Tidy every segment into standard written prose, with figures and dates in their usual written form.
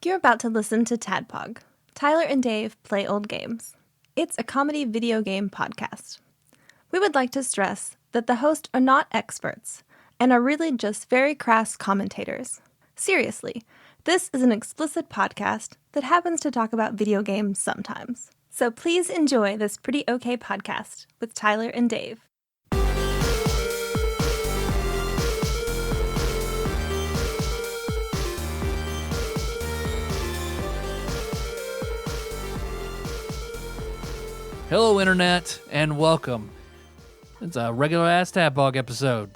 You're about to listen to Tadpog. Tyler and Dave play old games. It's a comedy video game podcast. We would like to stress that the hosts are not experts and are really just very crass commentators. Seriously, this is an explicit podcast that happens to talk about video games sometimes. So please enjoy this pretty okay podcast with Tyler and Dave. Hello, Internet, and welcome. It's a regular-ass Tadpog episode.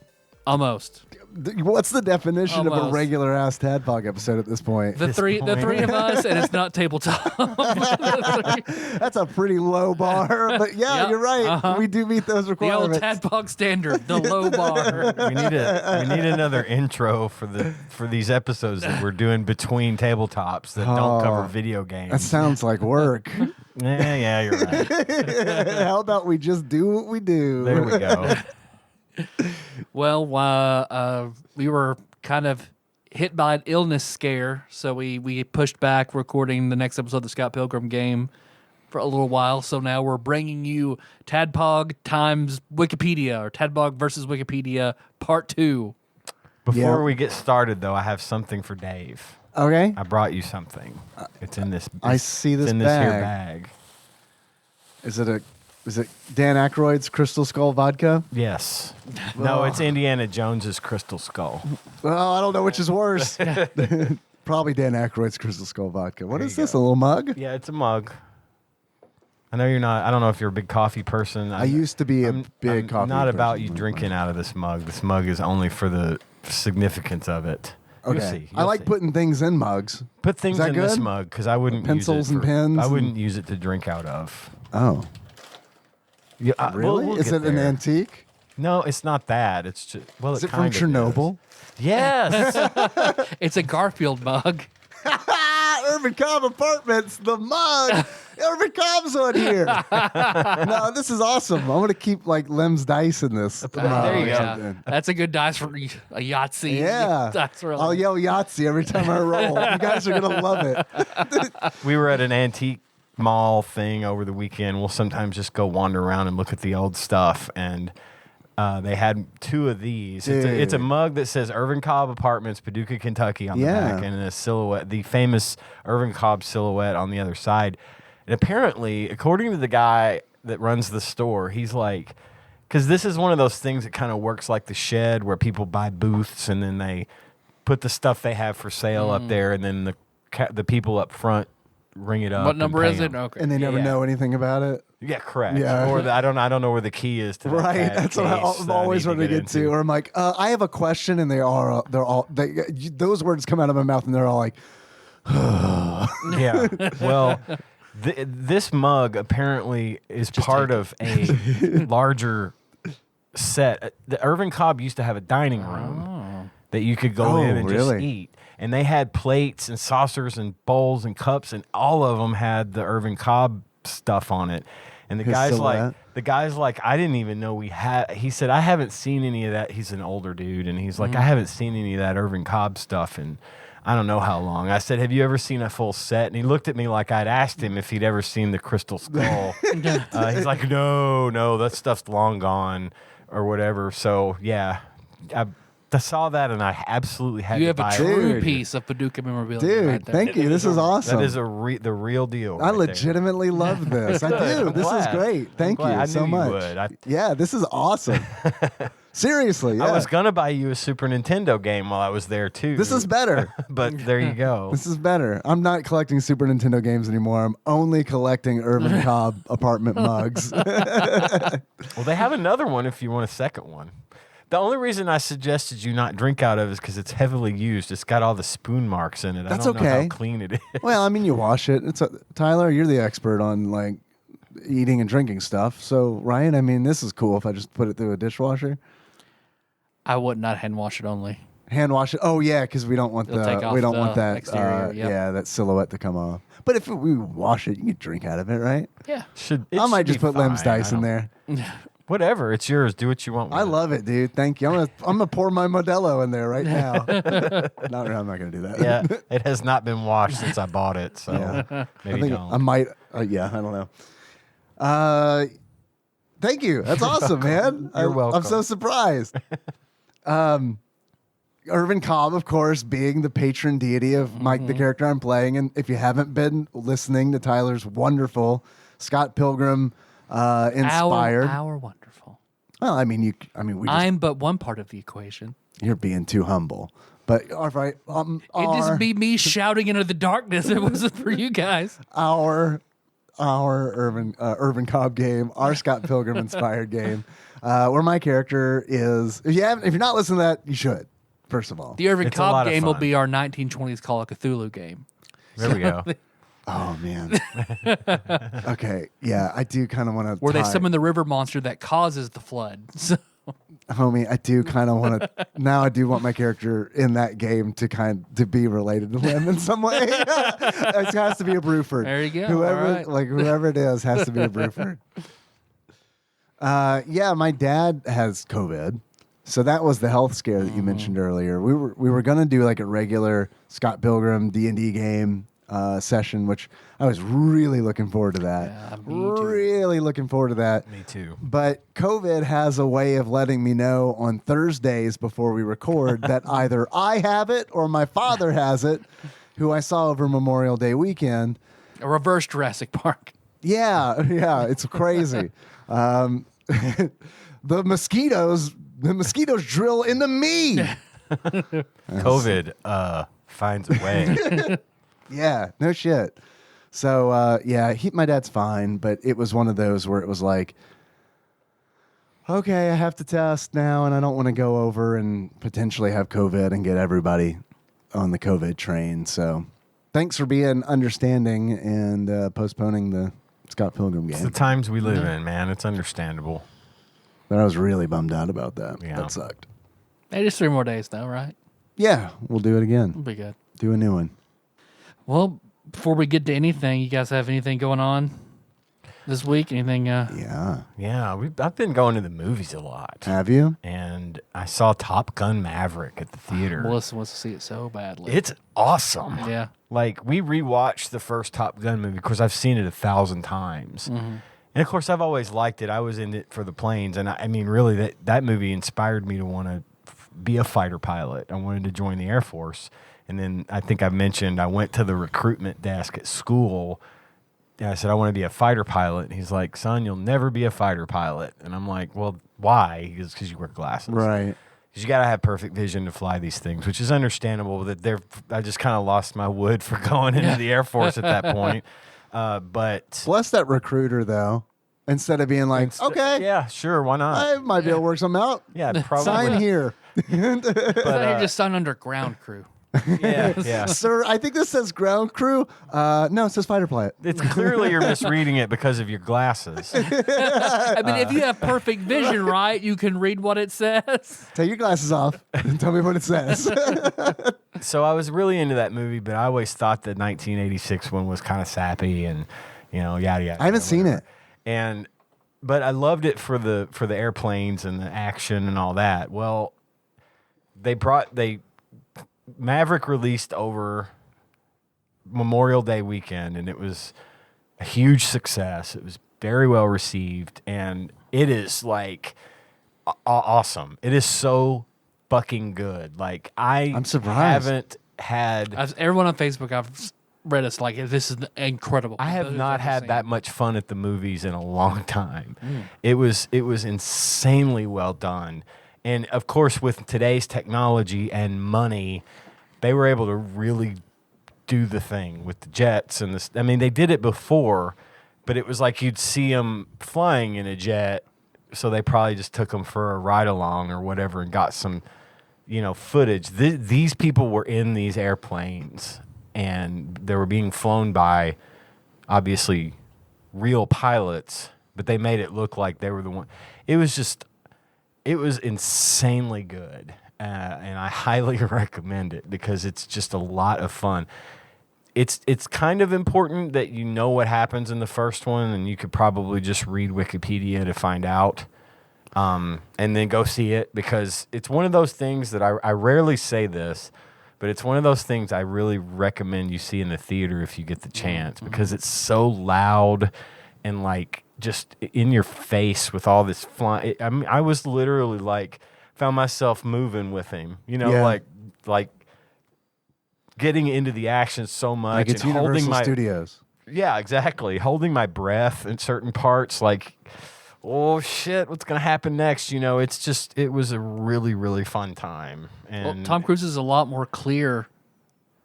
Almost. What's the definition of a Almost. regular-ass Tadpog episode at this point? The three of us, and it's not tabletop. That's a pretty low bar, but yeah, Yep, you're right. We do meet those The old requirements. Tadpog standard, the low bar. We need another intro for these episodes that we're doing between tabletops that don't cover video games. That sounds like work. yeah, you're right. How about we just do what we do? There we go. Well, we were kind of hit by an illness scare, so we pushed back recording the next episode of the Scott Pilgrim game for a little while. So now we're bringing you Tadpog times Wikipedia, or Tadpog versus Wikipedia Part 2. Before we get started, though, I have something for Dave. Okay. I brought you something. It's in this. I see this it's in this bag. here bag. Is it Dan Aykroyd's Crystal Skull vodka? Yes. No, it's Indiana Jones's Crystal Skull. Well, I don't know which is worse. Probably Dan Aykroyd's Crystal Skull vodka. What There is you this? go. A little mug? Yeah, it's a mug. I know you're not. I don't know if you're a big coffee person. I used to be a big I'm coffee Not about person. you drinking out of this mug. This mug is only for the significance of it. Okay. You'll see. I You'll like see. putting things in mugs. Put things that in this good? mug because I wouldn't Pencils use it and for- pens I and- wouldn't use it to drink out of. Oh, Yeah, really? we'll is get it an there. antique? No, it's not that. It's just Is it it from kind of Chernobyl? is. Yes. It's a Garfield mug. Urban Cobb Apartments, the mug. Urban Cobb's on here. No, this is awesome. I'm gonna keep like Lem's dice in this. there you or go. something. That's a good dice for a Yahtzee. Yeah, That's really. I'll yell Yahtzee every time I roll. You guys are gonna love it. We were at an antique mall thing over the weekend. We'll sometimes just go wander around and look at the old stuff. And they had two of these. It's a Dude. mug that says Irvin Cobb Apartments, Paducah, Kentucky on the Yeah. back, and a silhouette, the famous Irvin Cobb silhouette on the other side. And apparently, according to the guy that runs the store, he's like, because this is one of those things that kind of works like the Shed, where people buy booths and then they put the stuff they have for sale up there, and then the people up front ring it up. What and number pay is it? them. Okay. And they never Yeah. know anything about it. Yeah, correct. Yeah. Or I don't know where the key is to that Right, case that's what I'm that I always need wanting to get to. Or I'm like, I have a question, and they're all those words come out of my mouth, and they're all like, Yeah. Well, this mug apparently is part of a larger set. The Irvin Cobb used to have a dining room that you could go Oh, in and just really? eat. And they had plates and saucers and bowls and cups, and all of them had the Irvin Cobb stuff on it. And His silhouette? the guy's like, I didn't even know we had. He said, I haven't seen any of that. He's an older dude, and he's like, I haven't seen any of that Irvin Cobb stuff in I don't know how long. I said, have you ever seen a full set? And he looked at me like I'd asked him if he'd ever seen the Crystal Skull. He's like, no, that stuff's long gone or whatever. So yeah, I saw that and I absolutely had You to have a buy true Dude. piece of Paducah memorabilia. dude, right there. thank you. This is awesome. That is the real deal. I right there. legitimately love this. I do. I'm This is glad. great. Thank I'm glad. you I so knew you much. would. Yeah, this is awesome. Seriously, yeah. I was gonna buy you a Super Nintendo game while I was there too. This is better. but there you go. This is better. I'm not collecting Super Nintendo games anymore. I'm only collecting Irvin Cobb apartment mugs. Well, they have another one if you want a second one. The only reason I suggested you not drink out of is because it's heavily used. It's got all the spoon marks in it. That's I don't know okay. how clean it is. Well, I mean, you wash it. Tyler, you're the expert on like eating and drinking stuff. So, Ryan, I mean, this is cool if I just put it through a dishwasher. I would not hand wash it only. Hand wash it. Oh yeah, because we don't want It'll take off the that exterior, yep. yeah, that silhouette to come off. But if we wash it, you can drink out of it, right? Yeah. It I might should just be put Lem's fine. dice I in don't- there. Whatever, it's yours. Do what you want with I it. love it, dude. Thank you. I'm gonna pour my Modelo in there right now. No, I'm not gonna do that. Yeah, it has not been washed since I bought it, so Yeah. maybe I think don't. I might. Yeah, I don't know. Thank you. That's awesome, man. You're welcome. I'm so surprised. Irvin Cobb, of course, being the patron deity of Mike, the character I'm playing. And if you haven't been listening to Tyler's wonderful Scott Pilgrim inspired, Our wonderful. well, I mean, we just, I'm but one part of the equation. you're being too humble. But all right, It'd just be me shouting into the darkness if it wasn't for you guys. our Irvin Cobb game, our Scott Pilgrim inspired game, where my character is. If you're not listening to that, you should. First of all, The Irvin It's a lot Cobb of game will fun. be our 1920s Call of Cthulhu game. There we go. oh man. Okay, yeah, I do kind of want to. Where they summon the river monster that causes the flood. So, Homie, I do kind of want to. Now I do want my character in that game to be related to him in some way. It has to be a Bruford. There you go. Whoever, All right. whoever it is, has to be a Bruford. Yeah, my dad has COVID, so that was the health scare that you mentioned earlier. We were gonna do like a regular Scott Pilgrim D&D game session, which I was really looking forward to that. Yeah, me too. Really looking forward to that. Me too. But COVID has a way of letting me know on Thursdays before we record that either I have it or my father has it, who I saw over Memorial Day weekend. a reverse Jurassic Park. Yeah, it's crazy. The mosquitoes drill into me. COVID finds a way. Yeah, no shit. So yeah, my dad's fine, but it was one of those where it was like, okay, I have to test now, and I don't want to go over and potentially have COVID and get everybody on the COVID train. So thanks for being understanding and postponing the Scott Pilgrim It's the game. times we live in, man. It's understandable. But I was really bummed out about that. Yeah. That sucked. Hey, just 3 more days though, right? Yeah, we'll do it again. It'll be good. Do a new one. Well, before we get to anything, you guys have anything going on this week? Anything? Yeah. Yeah, I've been going to the movies a lot. Have you? And I saw Top Gun Maverick at the theater. Melissa wants to see it so badly. It's awesome. Yeah. Like, we rewatched the first Top Gun movie because I've seen it 1,000 times. And of course, I've always liked it. I was in it for the planes. And I mean, really, that movie inspired me to want to be a fighter pilot. I wanted to join the Air Force. And then I think I mentioned I went to the recruitment desk at school. And I said, I want to be a fighter pilot. And he's like, son, you'll never be a fighter pilot. And I'm like, well, why? He goes, because you wear glasses. Right. Because you got to have perfect vision to fly these things, which is understandable. That I just kind of lost my wood for going into the Air Force at that point. But Bless that recruiter, though. Instead of being like, okay, yeah, sure, why not? I might be able to work something out. Yeah, probably. Sign here. But, you just signed under ground crew. Yeah. Sir, I think this says ground crew. No, it says fighter pilot. It's clearly you're misreading it because of your glasses. I mean, if you have perfect vision, right, you can read what it says. Take your glasses off and tell me what it says. So I was really into that movie, but I always thought the 1986 one was kind of sappy and, yada yada. I haven't seen it. But I loved it for the airplanes and the action and all that. Well, Maverick released over Memorial Day weekend, and it was a huge success. It was very well received, and it is like awesome. It is so fucking good. Like I'm surprised. haven't had. Everyone on Facebook I've read it's like, this is incredible. I have not had that much fun at the movies in a long time. It was insanely well done. And of course, with today's technology and money, they were able to really do the thing with the jets and this. I mean, they did it before, but it was like you'd see them flying in a jet, so they probably just took them for a ride along or whatever and got some, footage. These people were in these airplanes, and they were being flown by, obviously, real pilots, but they made it look like they were the one. It was insanely good, and I highly recommend it because it's just a lot of fun. It's kind of important that you know what happens in the first one, and you could probably just read Wikipedia to find out. and then go see it, because it's one of those things that I rarely say this, but it's one of those things I really recommend you see in the theater if you get the chance, because it's so loud and like just in your face with all this flying. I mean, I was literally like, found myself moving with him, Yeah. like getting into the action so much, Like it's and holding Universal my Studios. yeah, exactly, holding my breath in certain parts, like, oh shit, what's gonna happen next? It was a really, really fun time. And Well, Tom Cruise is a lot more clear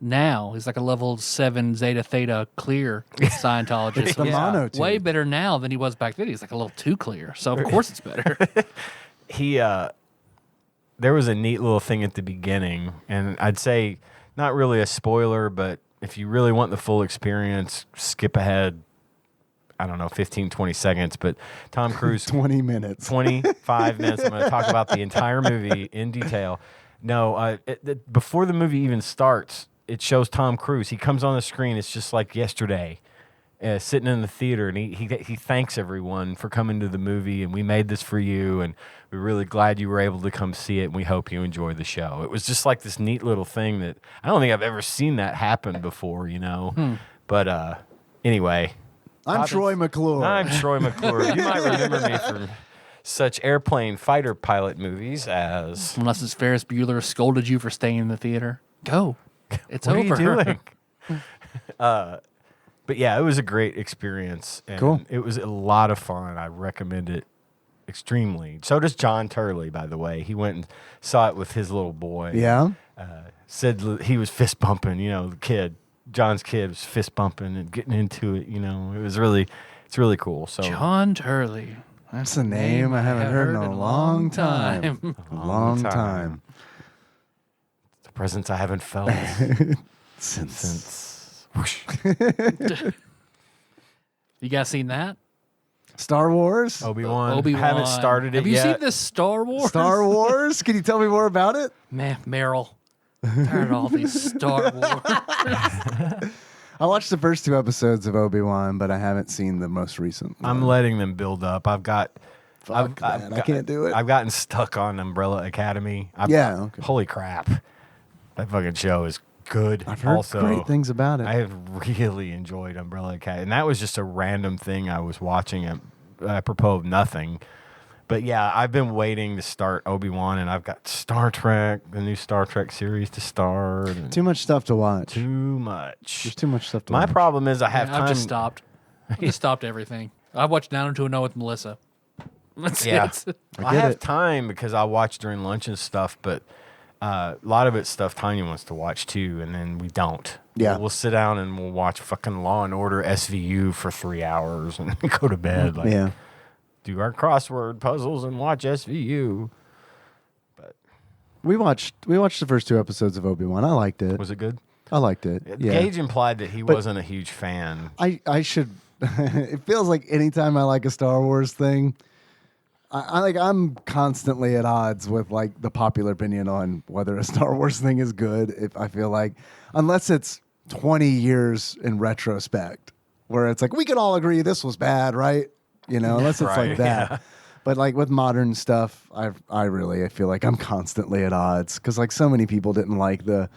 now. He's like a level 7 Zeta Theta clear Scientologist. The He's monotube. way better now than he was back then. He's like a little too clear. So of course it's better. he there was a neat little thing at the beginning, and I'd say not really a spoiler, but if you really want the full experience, skip ahead, I don't know, 15, 20 seconds, but Tom Cruise 20 minutes. 25 minutes. I'm going to talk about the entire movie in detail. No, before the movie even starts, it shows Tom Cruise. He comes on the screen. It's just like yesterday, sitting in the theater, and he thanks everyone for coming to the movie, and we made this for you, and we're really glad you were able to come see it, and we hope you enjoy the show. It was just like this neat little thing that I don't think I've ever seen that happen before, But anyway. I'm Troy McClure. I'm Troy McClure. You might remember me from such airplane fighter pilot movies as... Unless it's Ferris Bueller scolded you for staying in the theater. Go. It's What over. are you doing? But yeah, it was a great experience. And Cool. It was a lot of fun. I recommend it extremely. So does John Turley, by the way. He went and saw it with his little boy. Yeah. Said he was fist bumping, the kid. John's kid was fist bumping and getting into it, it's really cool. So John Turley. That's a name I haven't heard in a long time. A long time. the presence I haven't felt Since since whoosh. You guys seen that? Star Wars? Obi-Wan. Obi-Wan. Haven't started it Have you yet. seen this Star Wars? Star Wars? Can you tell me more about it? Man, Meryl. Tired of all these Star Wars. I watched the first 2 episodes of Obi-Wan, but I haven't seen the most recent one. I'm letting them build up. I can't do it. I've gotten stuck on Umbrella Academy. Yeah, okay. Holy crap. That fucking show is good. I've heard also, great things about it. I have really enjoyed Umbrella Academy. And that was just a random thing I was watching apropos of nothing. But yeah, I've been waiting to start Obi-Wan, and I've got Star Trek, the new Star Trek series to start. And Too much stuff to watch. too much. There's too much stuff to My watch. problem is I have time. I've just stopped. I just stopped everything. I watched Down to a No with Melissa. That's Yeah. it. I get have it. time because I watch during lunch and stuff, but a lot of it's stuff Tanya wants to watch too, and then we don't. Yeah. We'll sit down and we'll watch fucking Law and Order SVU for 3 hours and go to bed. Like, Yeah. do our crossword puzzles and watch SVU. We watched the first 2 episodes of Obi-Wan. I liked it. Was it good? I liked it. Yeah. Gage implied that he wasn't a huge fan. I should. It feels like anytime I like a Star Wars thing, I'm constantly at odds with like the popular opinion on whether a Star Wars thing is good. If I feel like, unless it's 20 years in retrospect, where it's like we can all agree this was bad, right? Unless it's Right, like that. yeah. But like with modern stuff, I feel like I'm constantly at odds because like so many people didn't like the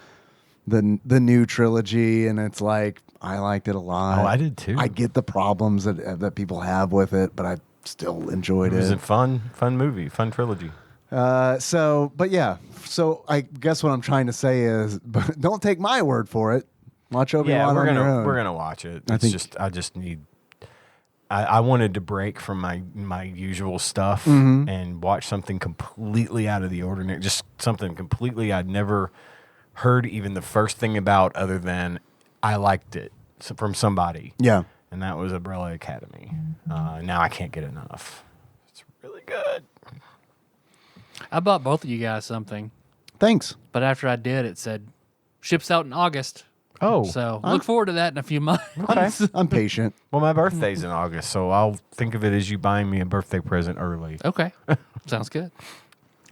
new trilogy, and it's like I liked it a lot. Oh, I did too. I get the problems that people have with it, but I still enjoyed It was it. a fun movie, fun trilogy. But yeah. So I guess what I'm trying to say is, don't take my word for it. Watch Obi-Wan Yeah, on your own. we're gonna watch it. I It's think- I just need. I wanted to break from my usual stuff Mm-hmm. and watch something completely out of the ordinary. Just something completely I'd never heard even the first thing about, other than I liked it from somebody. Yeah. And that was Umbrella Academy. Now I can't get enough. It's really good. I bought both of you guys something, Thanks. but after I did, it said ships out in August. Oh, So look forward to that in a few months. okay. I'm patient. Well, my birthday's in August, so I'll think of it as you buying me a birthday present early. Okay. Sounds good.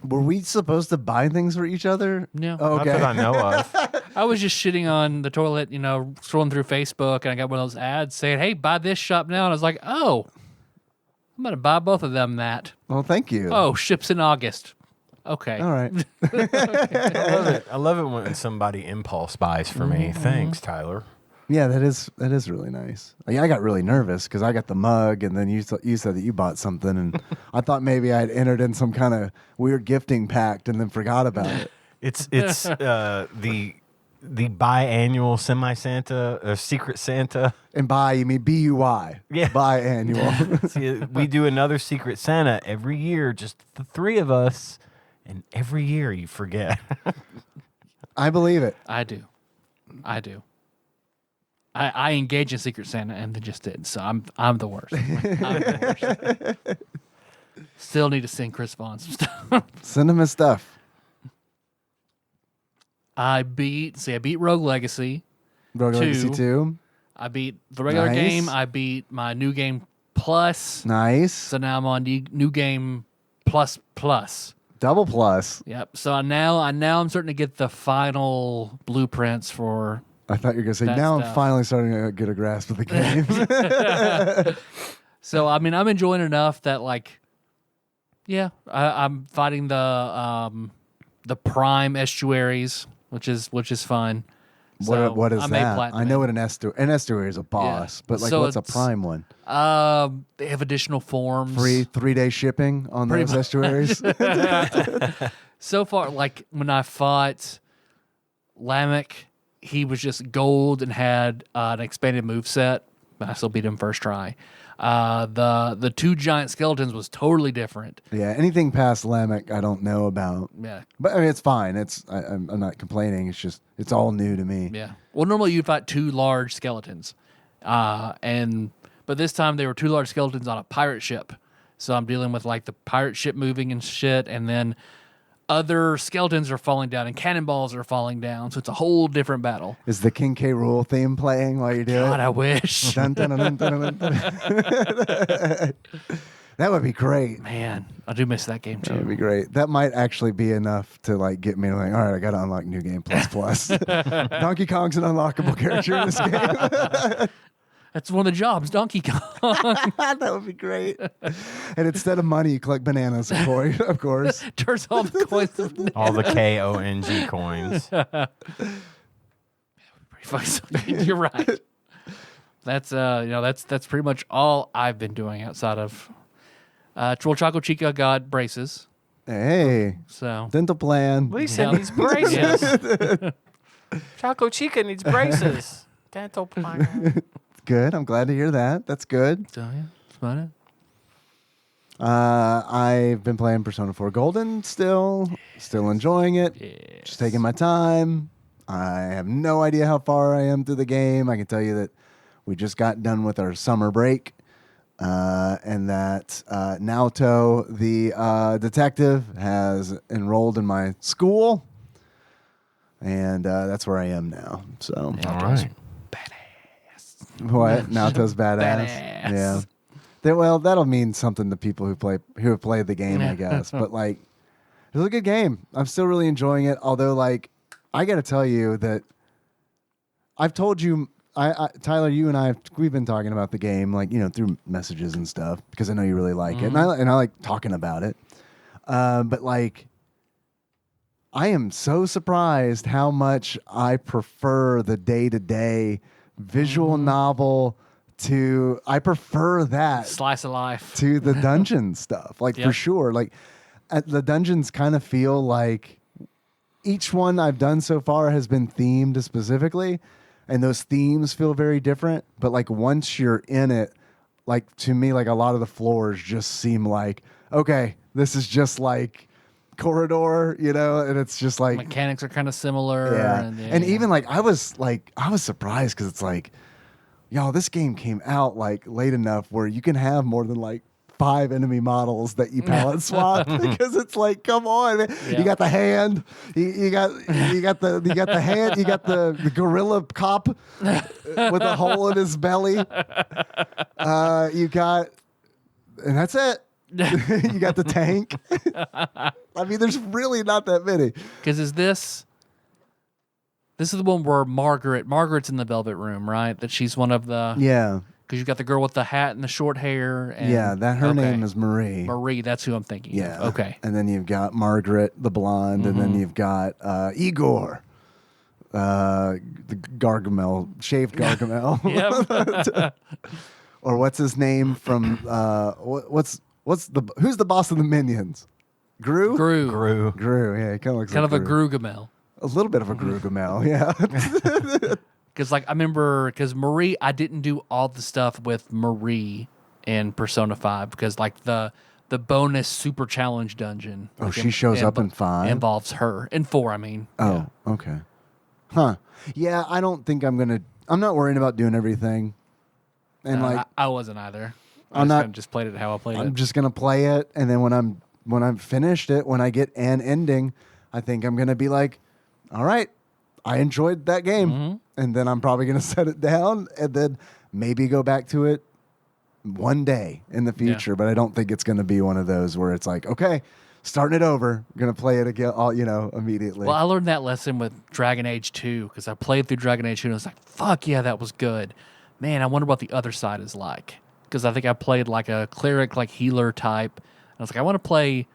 Were we supposed to buy things for each other? No. Oh, Not okay. that I know of. I was just shitting on the toilet, scrolling through Facebook, and I got one of those ads saying, "Hey, buy this shop now." And I was like, "Oh, I'm going to buy both of them that. Well, thank you. Oh, ships in August. Okay. All right. I love it. I love it when somebody impulse buys for me. Thanks, Tyler. Yeah, that is really nice. Like, I got really nervous because I got the mug, and then you said that you bought something, and I thought maybe I'd entered in some kind of weird gifting pact and then forgot about it. It's the biannual semi Santa or Secret Santa. And buy, you mean BUI? Yeah. Biannual. See, we do another Secret Santa every year, just the three of us, and every year you forget. I believe it. I do. I engage in Secret Santa and then just did. So I'm the worst. I'm the worst. Still need to sing Chris Vaughn some stuff. Send him his stuff. I beat Rogue Legacy. Rogue Legacy 2. I beat the regular Nice. game. I beat my New Game Plus. Nice. So now I'm on New Game Plus Plus. Double plus. Yep. So now I'm starting to get the final blueprints for. I thought you were going to say, That now I'm stuff. finally starting to get a grasp of the game. So I mean, I'm enjoying enough that like, yeah, I'm fighting the Prime estuaries, which is fun. So what is I made that? platinum I know in. what an estuary is a boss, but like So what's a it's- prime one? They have additional forms. Free 3-day shipping on Pretty those estuaries. So far, like when I fought Lamech, he was just gold and had an expanded moveset. I still beat him first try. The two giant skeletons was totally different. Yeah, anything past Lamech I don't know about. Yeah. But I mean, it's fine. I'm not complaining. It's just it's all new to me. Yeah. Well, normally you'd fight two large skeletons, but this time they were two large skeletons on a pirate ship. So I'm dealing with like the pirate ship moving and shit, and then other skeletons are falling down and cannonballs are falling down. So it's a whole different battle. Is the King K. Rool theme playing while you do God, it? I wish. Dun, dun, dun, dun, dun, dun. That would be great. Man, I do miss that game That would too. be great. That might actually be enough to like get me like, all right, I got to unlock New Game Plus. Donkey Kong's an unlockable character in this game. That's one of the jobs, Donkey Kong. That would be great. And instead of money, you collect bananas, of course. Of course. Turns all the coins of All the KONG coins. You're right. That's that's pretty much all I've been doing outside of Troll Choco Chica got braces. Hey, So dental plan. Lisa Yeah. needs braces. yes. Choco Chica needs braces. Dental plan. Good. I'm glad to hear that. That's good. So yeah, that's about it. I've been playing Persona 4 Golden still enjoying it. Yes. Just taking my time. I have no idea how far I am through the game. I can tell you that we just got done with our summer break, and that Naoto, the detective, has enrolled in my school, and that's where I am now. So, All right. what? Naoto's badass. Badass. Yeah. Well, that'll mean something to people who have played the game, I guess. But like, it was a good game. I'm still really enjoying it. Although, like, I got to tell you that I've told you, Tyler, you and we've been talking about the game, like, through messages and stuff, because I know you really like it, and I like talking about it. But like, I am so surprised how much I prefer the day-to-day visual novel to. I prefer that Slice of life. to the dungeon stuff, like for Yep. sure. Like the dungeons kind of feel like each one I've done so far has been themed specifically, and those themes feel very different. But like once you're in it, like to me, like a lot of the floors just seem like, okay, this is just like corridor, and it's just like Mechanics are kind of similar. yeah. And yeah. even like I was surprised because it's like, y'all, this game came out like late enough where you can have more than like 5 enemy models that you palette swap because it's like, come on, man. Yeah. You got the hand, you got the hand, you got the gorilla cop with a hole in his belly. You got, and that's it. You got the tank. I mean, there's really not that many. Because this is the one where Margaret's in the Velvet Room, right? That she's one of the. Yeah. Because you've got the girl with the hat and the short hair. And, Yeah, that her name is Marie. Marie, that's who I'm thinking Yeah. of. Okay. And then you've got Margaret, the blonde, and then you've got Igor, the Gargamel, shaved Gargamel. Yep. Or what's his name from who's the boss of the Minions? Gru? Gru. Gru. Yeah, he kind of looks Kind like of a Grugamel. a little bit of a Grugamel, yeah. Because I remember, because Marie, I didn't do all the stuff with Marie in Persona 5 because the bonus super challenge dungeon. Oh, she shows up in 5? Involves her. In 4, I mean. Oh, okay. Huh. Yeah, I don't think I'm not worrying about doing everything. And I wasn't either. I'm not- just played it how I played I'm it. just gonna play it, and then when I've finished it, when I get an ending, I think I'm gonna be like, all right, I enjoyed that game, and then I'm probably gonna set it down, and then maybe go back to it one day in the future. But I don't think it's gonna be one of those where it's like, okay, starting it over, gonna play it again, immediately. Well, I learned that lesson with Dragon Age 2 because I played through Dragon Age 2 and I was like, fuck yeah, that was good. Man, I wonder what the other side is like. Because I think I played like a cleric, like healer type. And I was like, I want to play,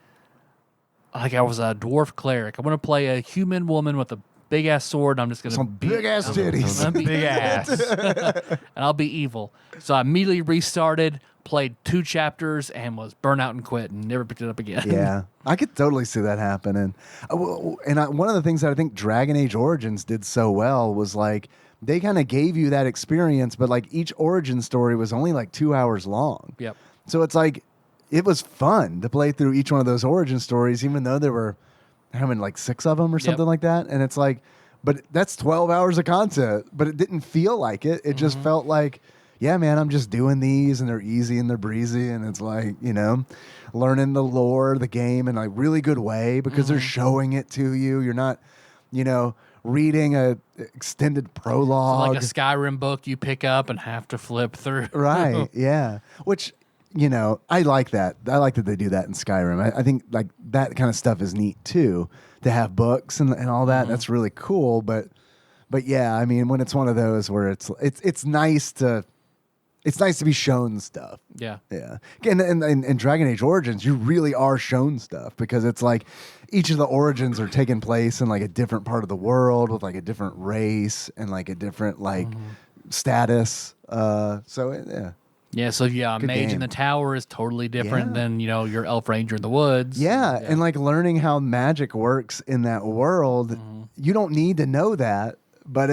like I was a dwarf cleric. I want to play a human woman with a big ass sword. And I'm just going to Some big ass titties. Big ass. and I'll be evil. So I immediately restarted, played 2 chapters, and was burnt out and quit and never picked it up again. Yeah, I could totally see that happening. One of the things that I think Dragon Age Origins did so well was like they kind of gave you that experience, but like each origin story was only like 2 hours long. Yep. So it's like it was fun to play through each one of those origin stories, even though there were having like 6 of them or something like that. And it's like, but that's 12 hours of content, but it didn't feel like it. It just felt like, yeah, man, I'm just doing these and they're easy and they're breezy. And it's like, learning the lore of the game in a really good way because they're showing it to you. You're not, reading a extended prologue. Like a Skyrim book you pick up and have to flip through. Right. Yeah. Which, I like that. I like that they do that in Skyrim. I think like that kind of stuff is neat too, to have books and all that. That's really cool. But yeah, I mean, when it's one of those where it's nice to be shown stuff. Yeah. Yeah. And in Dragon Age Origins, you really are shown stuff because it's like each of the origins are taking place in like a different part of the world with like a different race and like a different like status. Yeah. Yeah, so a Good mage game. in the tower is totally different Yeah. than, your elf ranger in the woods. Yeah, and like learning how magic works in that world, you don't need to know that. But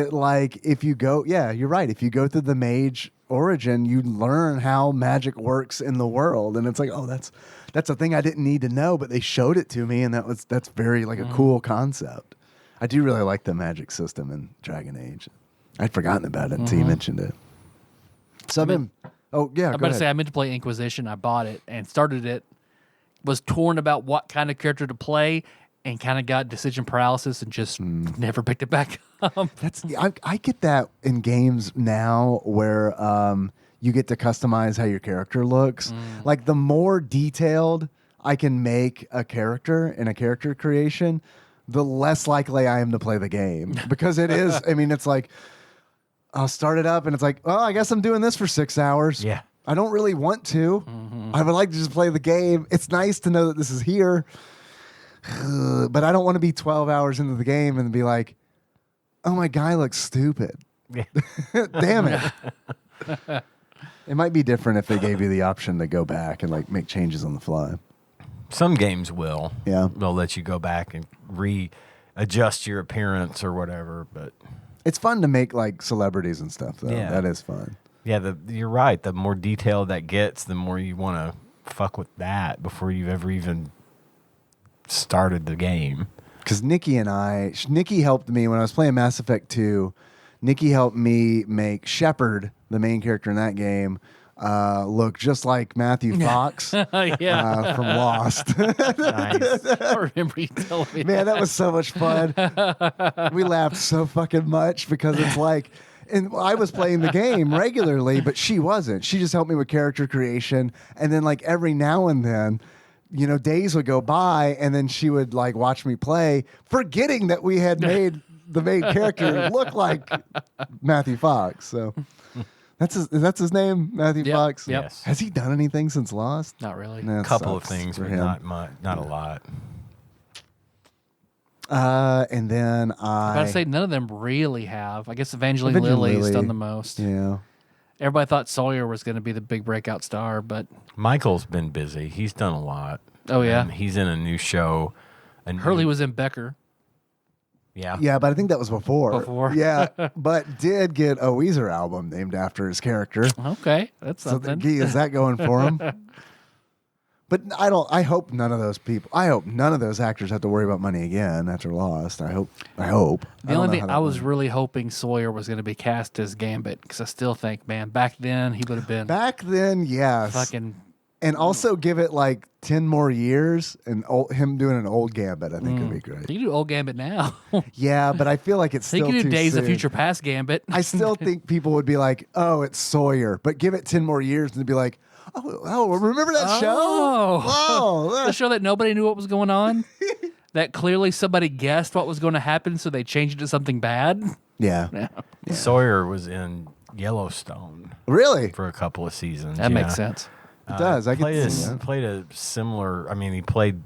if you go, yeah, you're right. If you go through the mage origin, you learn how magic works in the world, and it's like, oh, that's a thing I didn't need to know, but they showed it to me, and that's very like a cool concept. I do really like the magic system in Dragon Age. I'd forgotten about it until you mentioned it. So I'm about to say I meant to play Inquisition. I bought it and started it. Was torn about what kind of character to play, and kind of got decision paralysis and just never picked it back up. I get that in games now where you get to customize how your character looks. Like the more detailed I can make a character in a character creation, the less likely I am to play the game because it is. I mean, it's like I'll start it up and it's like, well, I guess I'm doing this for 6 hours. Yeah. I don't really want to. I would like to just play the game. It's nice to know that this is here. But I don't want to be 12 hours into the game and be like, oh, my guy looks stupid. Yeah. Damn it. It might be different if they gave you the option to go back and like make changes on the fly. Some games will. Yeah. They'll let you go back and readjust your appearance or whatever. But It's fun to make like celebrities and stuff, though. Yeah. That is fun. yeah, you're right. The more detailed that gets, the more you want to fuck with that before you've ever even started the game. Because Nikki helped me when I was playing Mass Effect 2. Nikki helped me make Shepard, the main character in that game, look just like Matthew Fox Yeah. from Lost. Nice. I remember you telling me. Man, that was so much fun. We laughed so fucking much because it's like, and I was playing the game regularly, but she wasn't. She just helped me with character creation. And then like every now and then, days would go by and then she would like watch me play, forgetting that we had made the main character look like Matthew Fox. So That's his name, Matthew Yep, Fox. yep. Yes. Has he done anything since Lost? Not really. Nah, A it couple of sucks things, for but him. not much, not a lot. And then I gotta say, none of them really have. I guess Evangeline Lilly has done the most. Yeah. Everybody thought Sawyer was going to be the big breakout star, but Michael's been busy. He's done a lot. oh yeah, He's in a new show. Hurley was in Becker. Yeah. Yeah, but I think that was before. Before. Yeah, but did get a Weezer album named after his character. Okay, that's So something. is that going for him? But I hope none of those people. I hope none of those actors have to worry about money again after Lost. I hope. The only thing I was really hoping Sawyer was going to be cast as Gambit because I still think, man, back then he would have been back then, yes. fucking. And also give it like 10 more years and him doing an old Gambit, I think would be You great. can do old Gambit now. Yeah, but I feel like it's You still can do too Days of soon. Future Past Gambit. I still think people would be like, "Oh, it's Sawyer," but give it 10 more years and they'd be like, "Oh, remember that show? Oh. Oh, The show that nobody knew what was going on. That clearly somebody guessed what was going to happen, so they changed it to something bad. yeah, Yeah, Sawyer was in Yellowstone really, for a couple of seasons. that yeah. makes sense. it does. I played can see that. played a similar. I mean, he played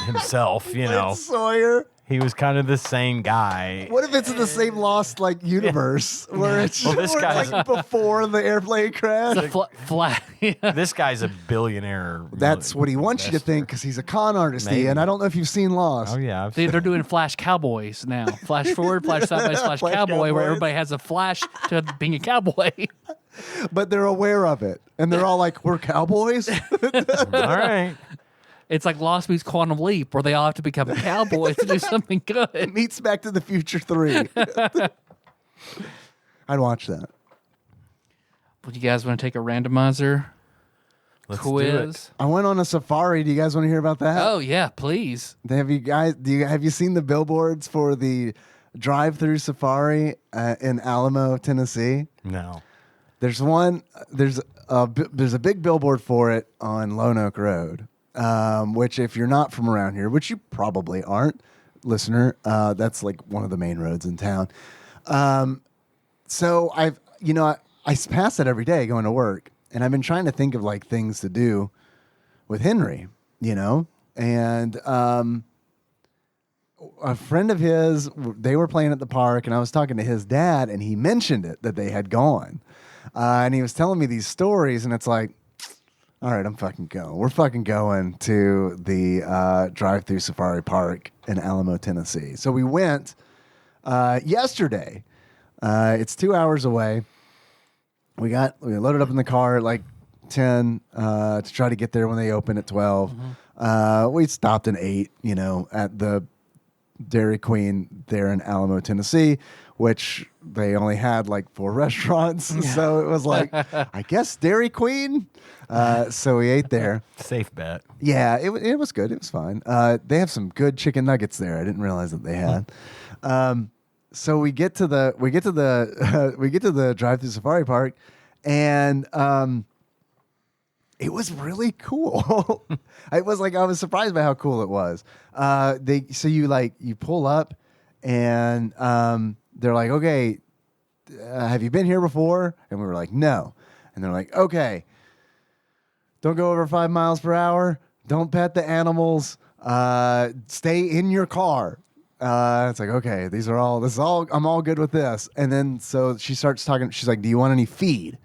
himself. You know, It's Sawyer. he was kind of the same guy. What if it's in the same Lost like universe where it's, Well, this where it's guy's- like before the airplane crash? Flat. Yeah. This guy's a billionaire. That's what he wants you to think because he's a con artist. Maybe. And I don't know if you've seen Lost. Oh yeah, I've They're doing Flash Cowboys now. Flash forward, Flash sideways, Flash Flash Cowboy, where Cowboys. everybody has a flash to being a cowboy. But they're aware of it. And they're all like, we're cowboys? all right. It's like Lost meets Quantum Leap, where they all have to become cowboys to do something good. Meets Back to the Future 3. I'd watch that. Would you guys want to take a randomizer Let's do it. quiz? I went on a safari. Do you guys want to hear about that? Oh yeah, please. Have you seen the billboards for the drive-through safari in Alamo, Tennessee? No. There's one. There's a big billboard for it on Lone Oak Road. Which, if you're not from around here, which you probably aren't, listener, that's like one of the main roads in town. So I pass it every day going to work, and I've been trying to think of like things to do with Henry, and a friend of his, they were playing at the park, and I was talking to his dad, and he mentioned it that they had gone, and he was telling me these stories, and it's like, all right, I'm fucking going. We're fucking going to the drive-through safari park in Alamo, Tennessee. So we went yesterday. It's 2 hours away. We loaded up in the car at like 10 to try to get there when they open at 12. We stopped at 8, at the Dairy Queen there in Alamo, Tennessee, which they only had like 4 restaurants. So it was like, I guess Dairy Queen. So we ate there. Safe bet. Yeah, it was good. It was fine. They have some good chicken nuggets there. I didn't realize that they had. So we get to the drive-through safari park, and it was really cool. I was surprised by how cool it was. You pull up, and they're like, okay, have you been here before? And we were like, no. And they're like, okay, don't go over 5 miles per hour. Don't pet the animals. Stay in your car. It's like, okay, I'm all good with this. And then so she starts talking. She's like, do you want any feed?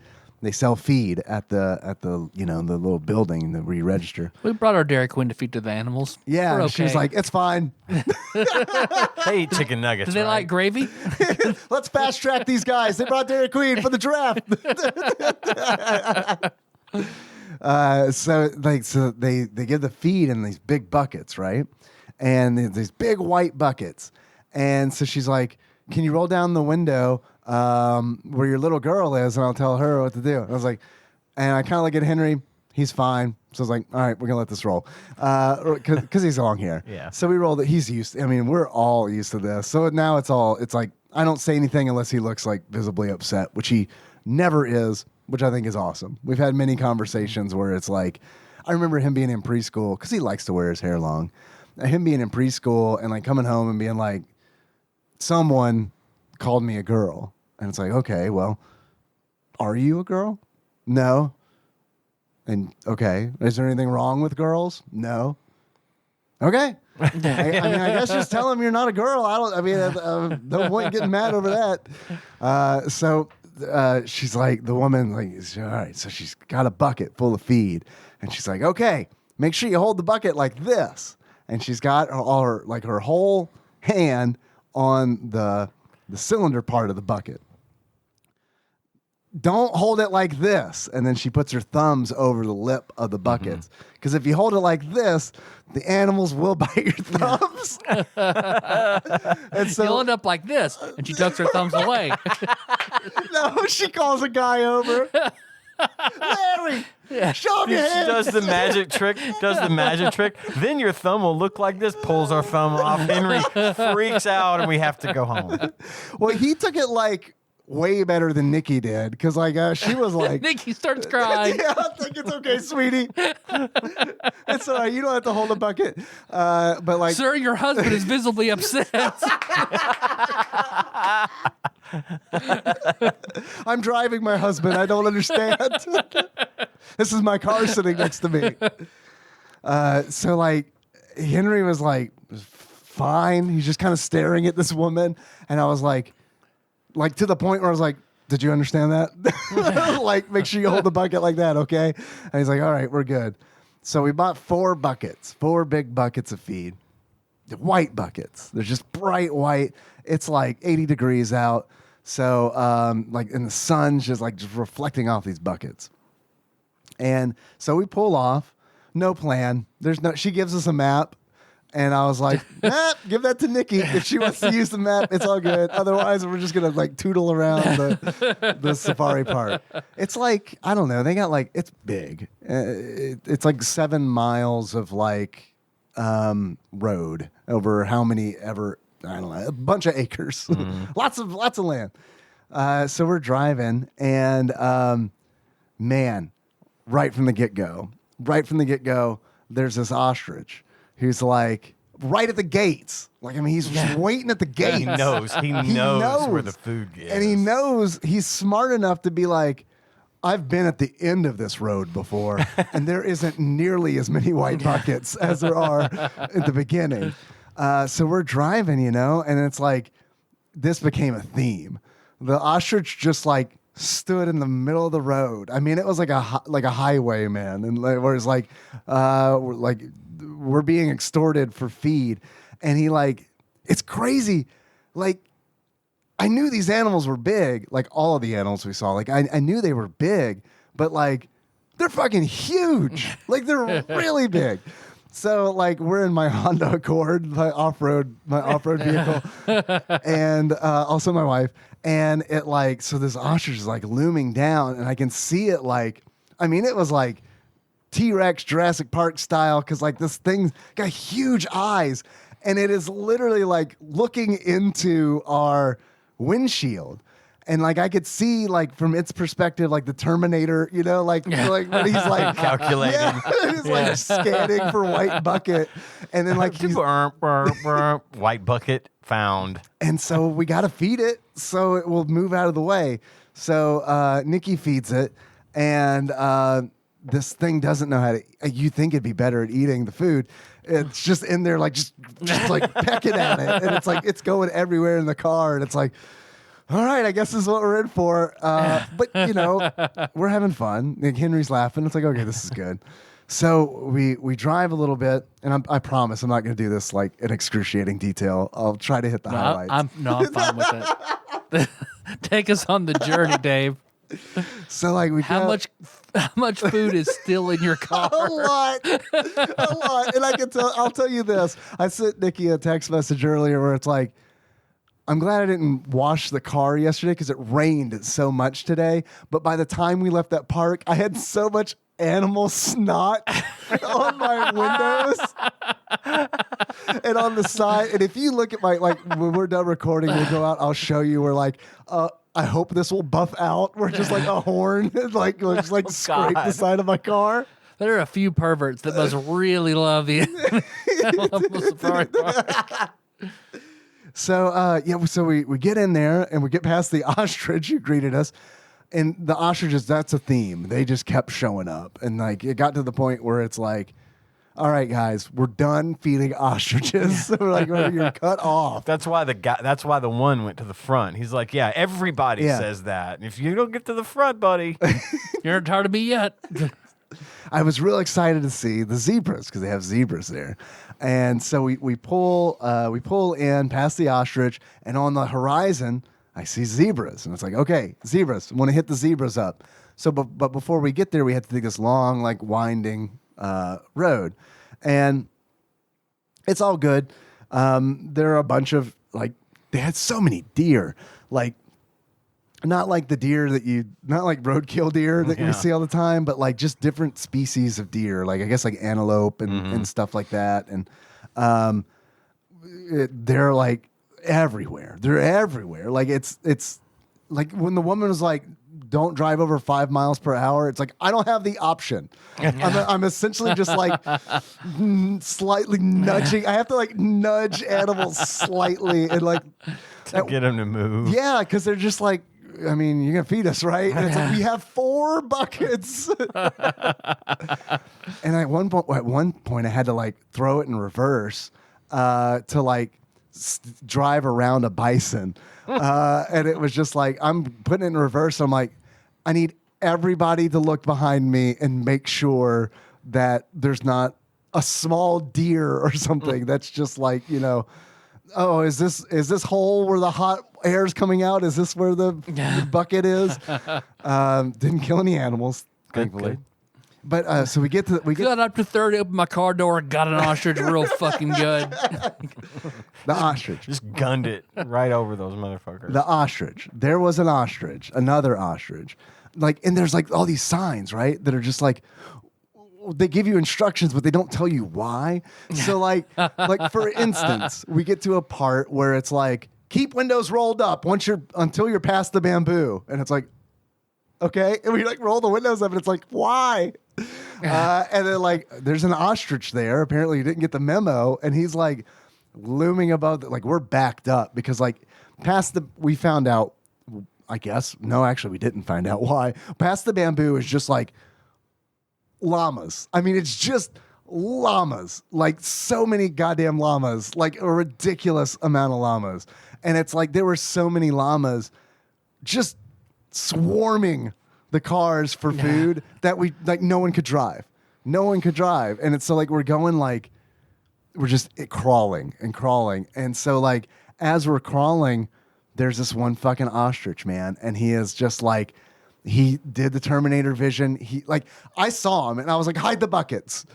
They sell feed at the the little building where you register. We brought our Dairy Queen to feed to the animals. Yeah, We're she's okay. like, it's fine. They eat chicken nuggets. Do they like gravy? Let's fast track these guys. They brought Dairy Queen for the draft. So they give the feed in these big buckets, right? And these big white buckets. And so she's like, can you roll down the window where your little girl is, and I'll tell her what to do. And I was like, and I kind of look at Henry. He's fine. So I was like, all right, we're going to let this roll. Because he's long hair. Yeah. So we rolled it. He's used. We're all used to this. So now it's like, I don't say anything unless he looks like visibly upset, which he never is, which I think is awesome. We've had many conversations where it's like, I remember him being in preschool because he likes to wear his hair long. Him being in preschool and like coming home and being like, someone called me a girl. And it's like, okay, well, Are you a girl? No. And okay, is there anything wrong with girls? No. Okay. I mean, I guess just tell him you're not a girl. No point getting mad over that. So she's like, the woman, like, all right. So she's got a bucket full of feed, and she's like, okay, make sure you hold the bucket like this. And she's got her whole hand on the cylinder part of the bucket. Don't hold it like this. And then she puts her thumbs over the lip of the buckets. Because if you hold it like this, the animals will bite your thumbs. And so You'll end up like this, and she tucks her thumbs away. no, she calls a guy over. Larry, show him your She hand. does the magic trick. Then your thumb will look like this, pulls our thumb off. Henry freaks out, and we have to go home. Well, he took it like way better than Nikki did. Because she was like, Nikki starts crying. yeah, I think it's okay, sweetie. It's all right. You don't have to hold a bucket. But like, Sir, your husband is visibly upset. I'm driving my husband. I don't understand. This is my car sitting next to me. So like, Henry was like, fine. He's just kind of staring at this woman. And I was like to the point where I was like, did you understand that? Like, make sure you hold the bucket like that, okay? And he's like, all right, we're good. So we bought 4 big buckets of feed. The white buckets. They're just bright white. It's like 80 degrees out. So, and the sun's just reflecting off these buckets. And so we pull off. No plan. She gives us a map. And I was like, give that to Nikki. If she wants to use the map, it's all good. Otherwise, we're just going to tootle around the safari park. It's like, I don't know. They got it's big. It's like 7 miles of road over how many ever, I don't know, a bunch of acres. Lots of land. So we're driving and man, right from the get-go, there's this ostrich who's right at the gates. He's just waiting at the gates. He knows where the food is. And he knows he's smart enough to be like, I've been at the end of this road before, and there isn't nearly as many white buckets as there are at the beginning. So we're driving, and it's this became a theme. The ostrich just stood in the middle of the road. I mean, it was like a highway, man, and where it's we're being extorted for feed, and he it's crazy. I knew these animals were big, all of the animals we saw. I knew they were big, but they're fucking huge. They're really big. So we're in my Honda Accord, my off-road vehicle, and also my wife. And it so this ostrich is looming down, and I can see it it was T-Rex Jurassic Park style, because this thing's got huge eyes, and it is literally looking into our windshield. And I could see from its perspective, the Terminator, when he's calculating, yeah, he's scanning for white bucket, and then he's white bucket found. And so we got to feed it so it will move out of the way. So Nikki feeds it, and this thing doesn't know how to. You think it'd be better at eating the food? It's just in there, just pecking at it, and it's going everywhere in the car, and it's all right, I guess this is what we're in for. But we're having fun. Henry's laughing. It's okay, this is good. So we drive a little bit, and I promise I'm not going to do this in excruciating detail. I'll try to hit the highlights. I'm fine with it. Take us on the journey, Dave. So how much food is still in your car? a lot, and I'll tell you this. I sent Nikki a text message earlier where it's I'm glad I didn't wash the car yesterday because it rained so much today. But by the time we left that park, I had so much animal snot on my windows and on the side. And if you look at my when we're done recording, we'll go out. I'll show you where I hope this will buff out. We're just a horn, just scrape the side of my car. There are a few perverts that must really love the safari park. So so we get in there and we get past the ostrich who greeted us, and the ostriches, that's a theme. They just kept showing up. And like it got to the point where it's like, all right, guys, we're done feeding ostriches. So we're like, you're cut off. That's why the one went to the front. He's like, yeah, everybody says that. And if you don't get to the front, buddy, You're not tired of me yet. I was real excited to see the zebras because they have zebras there. And so we pull in past the ostrich, and on the horizon, I see zebras. And it's like, okay, zebras. I want to hit the zebras up. So, but before we get there, we had to take this long, like winding road. And it's all good. There are a bunch of, like, they had so many deer. Like, not like the deer not like roadkill deer that you see all the time, but like just different species of deer. Like, I guess like antelope and stuff like that. And they're like everywhere. They're everywhere. Like, it's like when the woman was like, don't drive over 5 miles per hour. It's like, I don't have the option. I'm essentially just like slightly nudging. I have to like nudge animals slightly and like to get them to move. Yeah, because they're just like, I mean, you're gonna feed us, right? And it's like, we have 4 buckets. And at one point, I had to like throw it in reverse to like drive around a bison. And it was just like, I'm putting it in reverse. I'm like, I need everybody to look behind me and make sure that there's not a small deer or something that's just like, you know, oh, is this hole where the hot air is coming out? Is this where the bucket is? Didn't kill any animals, thankfully. Good. But so we get Got up to 30, opened my car door, got an ostrich real fucking good. the ostrich. Just gunned it right over those motherfuckers. The ostrich. There was an ostrich, another ostrich. Like, and there's like all these signs, right? That are just like, they give you instructions, but they don't tell you why. So like for instance, we get to a part where it's like, keep windows rolled up until you're past the bamboo. And it's like, okay. And we like roll the windows up and it's like, why? And then like, there's an ostrich there. Apparently he didn't get the memo. And he's like looming above, like we're backed up because like we found out, I guess. No, actually we didn't find out why. Past the bamboo is just like llamas. I mean, it's just llamas, like so many goddamn llamas, like a ridiculous amount of llamas. And it's like, there were so many llamas just swarming the cars for food that no one could drive. And it's so like, we're going like, we're just crawling and crawling. And so like, as we're crawling, there's this one fucking ostrich, man. And he is just like, he did the Terminator vision. I saw him and I was like, hide the buckets.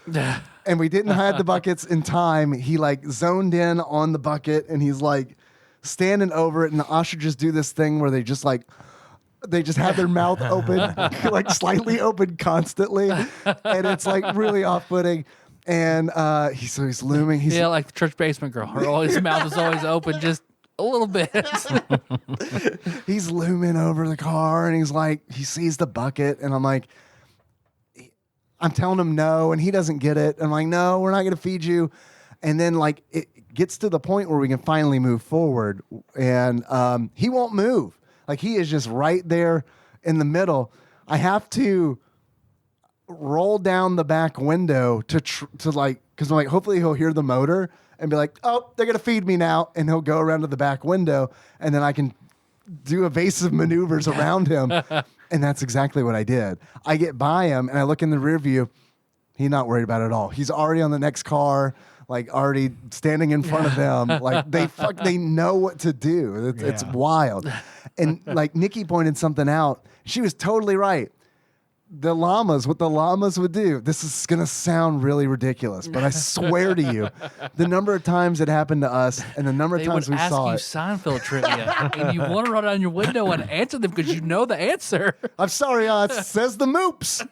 And we didn't hide the buckets in time. He like zoned in on the bucket and he's like standing over it. And the ostriches do this thing where they just have their mouth open, like slightly open constantly. And it's like really off-putting. And he's looming. He's like the church basement girl. His mouth is always open, just a little bit. He's looming over the car and he's like, he sees the bucket and I'm telling him no and he doesn't get it. I'm like, no, we're not going to feed you. And then like it gets to the point where we can finally move forward and he won't move. Like he is just right there in the middle. I have to roll down the back window to like, because I'm like, hopefully he'll hear the motor and be like, oh, they're going to feed me now. And he'll go around to the back window and then I can do evasive maneuvers around him. And that's exactly what I did. I get by him and I look in the rear view. He's not worried about it at all. He's already on the next car, like already standing in front of them. Like they know what to do. It's wild. And like Nikki pointed something out. She was totally right. What the llamas would do. This is going to sound really ridiculous, but I swear to you, the number of times it happened to us and the number of times we saw it. They would ask you Seinfeld trivia, and you want to run down your window and answer them because you know the answer. I'm sorry, it says the moops.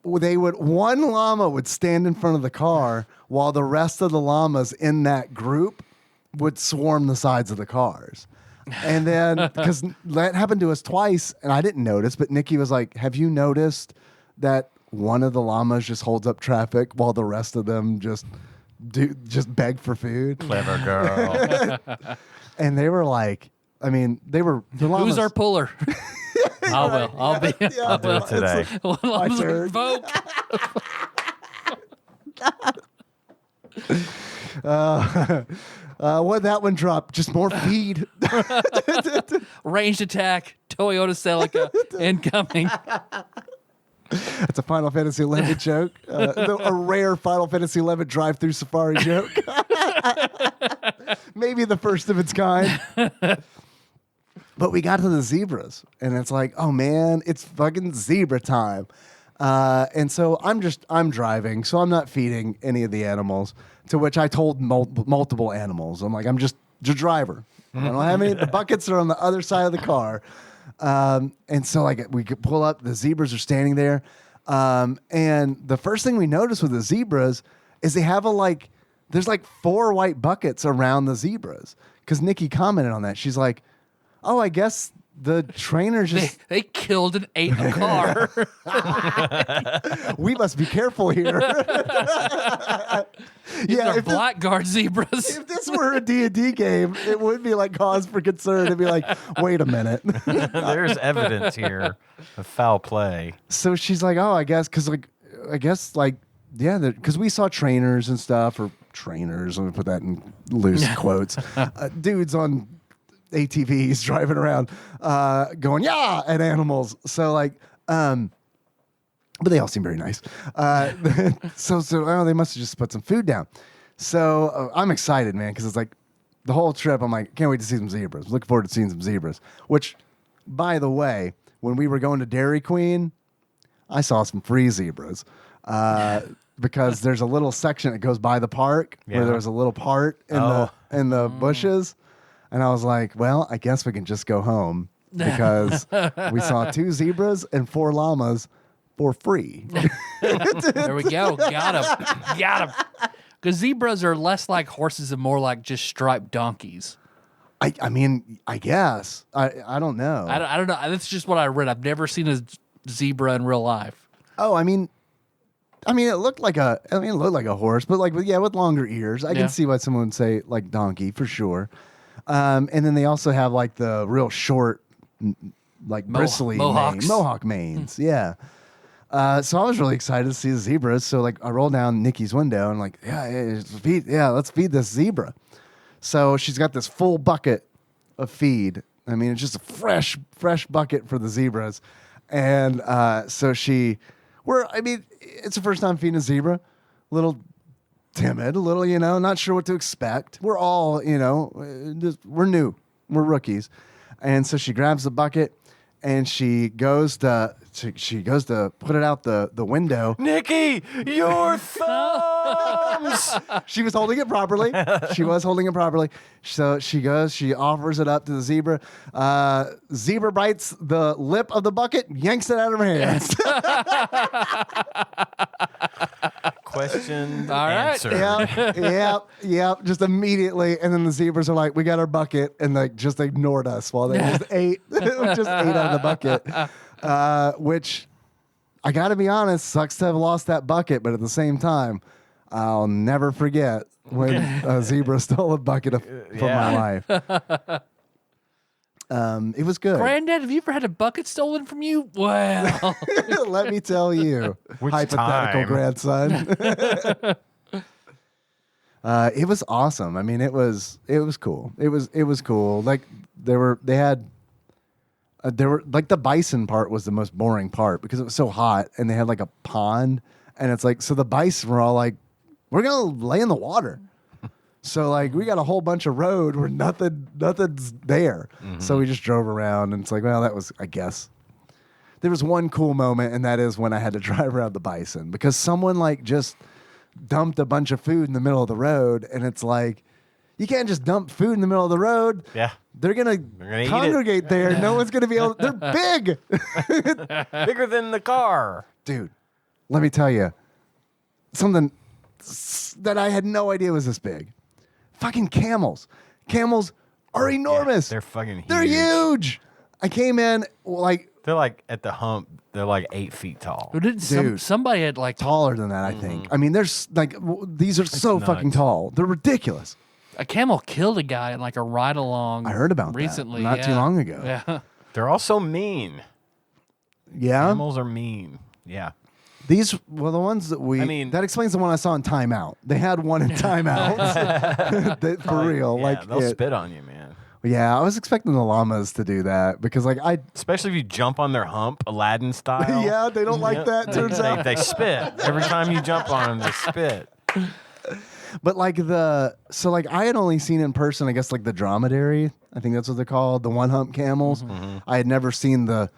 One llama would stand in front of the car while the rest of the llamas in that group would swarm the sides of the cars. And then, because that happened to us twice, and I didn't notice, but Nikki was like, have you noticed that one of the llamas just holds up traffic while the rest of them just beg for food? Clever girl. and they were like, I mean, the llamas. Who's our puller? I will. I'll be. I'll do it today. Llamas turn. revoke. What that one drop? Just more feed. Ranged attack. Toyota Celica incoming. That's a Final Fantasy XI joke. A rare Final Fantasy XI drive-through safari joke. Maybe the first of its kind. But we got to the zebras, and it's like, oh man, it's fucking zebra time. And so I'm driving, so I'm not feeding any of the animals. To which I told multiple animals, I'm like, I'm just a driver. I don't have any. The buckets are on the other side of the car. And so like we could pull up, the zebras are standing there. And the first thing we notice with the zebras is they have there's like 4 white buckets around the zebras. Cause Nikki commented on that. She's like, oh, I guess the trainer just They killed and ate a car. we must be careful here. They're if blackguard zebras. if this were a D&D game, it would be like cause for concern. It'd be like, wait a minute. There's evidence here of foul play. So she's like, oh, I guess because because we saw trainers and stuff, or trainers, let me put that in loose quotes, dudes on ATVs driving around going yeah at animals. So but they all seem very nice. So they must have just put some food down. So I'm excited, man, because it's like the whole trip I'm like, can't wait to see some zebras. Looking forward to seeing some zebras. Which, by the way, when we were going to Dairy Queen, I saw some free zebras. Because there's a little section that goes by the park where there was a little part in the bushes. And I was like, well, I guess we can just go home because we saw 2 zebras and 4 llamas for free. There we go. Got him. Because zebras are less like horses and more like just striped donkeys. I mean, I guess. I don't know. I don't know. That's just what I read. I've never seen a zebra in real life. Oh, I mean, it looked like a horse, but with longer ears. I can see why someone would say like donkey for sure. And then they also have like the real short, like bristly mohawk manes. Yeah. So I was really excited to see the zebras. So like I rolled down Nikki's window and like, let's feed this zebra. So she's got this full bucket of feed. I mean, it's just a fresh bucket for the zebras. And so it's the first time feeding a zebra, a little timid, a little, not sure what to expect. We're all, we're new, we're rookies. And so she grabs the bucket and she goes to put it out the window. Nikki, your thumbs! She was holding it properly. So she offers it up to the zebra. Zebra bites the lip of the bucket, yanks it out of her hands. Question, All right. answer. Yep. Just immediately. And then the zebras are like, we got our bucket, and like just ignored us while they just ate out of the bucket. Which I got to be honest, sucks to have lost that bucket, but at the same time, I'll never forget when a zebra stole a bucket from my life. It was good. Granddad, have you ever had a bucket stolen from you? Well, Let me tell you, Which hypothetical time? grandson. It was awesome. I mean, it was cool. It was cool. Like they were like the bison part was the most boring part because it was so hot and they had like a pond and it's like, so the bison were all like, we're going to lay in the water. So like we got a whole bunch of road where nothing's there. Mm-hmm. So we just drove around and it's like, well, that was, I guess. There was one cool moment and that is when I had to drive around the bison because someone like just dumped a bunch of food in the middle of the road and it's like, you can't just dump food in the middle of the road. Yeah. They're gonna congregate there. No one's gonna be able. They're big, Bigger than the car. dude. Let me tell you something that I had no idea was this big. Fucking camels. Camels are enormous. They're fucking huge. They're huge. I came in like They're like at the hump. They're like 8 feet tall. Dude. somebody had like taller than that. I think. I mean, there's like these are so nuts. fucking tall. They're ridiculous. A camel killed a guy in like a ride along. I heard about that recently, not too long ago. Yeah. They're also mean. Yeah. Animals are mean. Yeah. These the ones that that explains the one I saw in Time Out. They had one in Time Out. For real. Yeah, like they'll spit on you, man. Yeah, I was expecting the llamas to do that because especially if you jump on their hump, Aladdin style. Yeah, they don't like that, turns out. They spit. Every time you jump on them, they spit. But I had only seen in person, I guess, like the dromedary. I think that's what they're called, the one hump camels. Mm-hmm. I had never seen the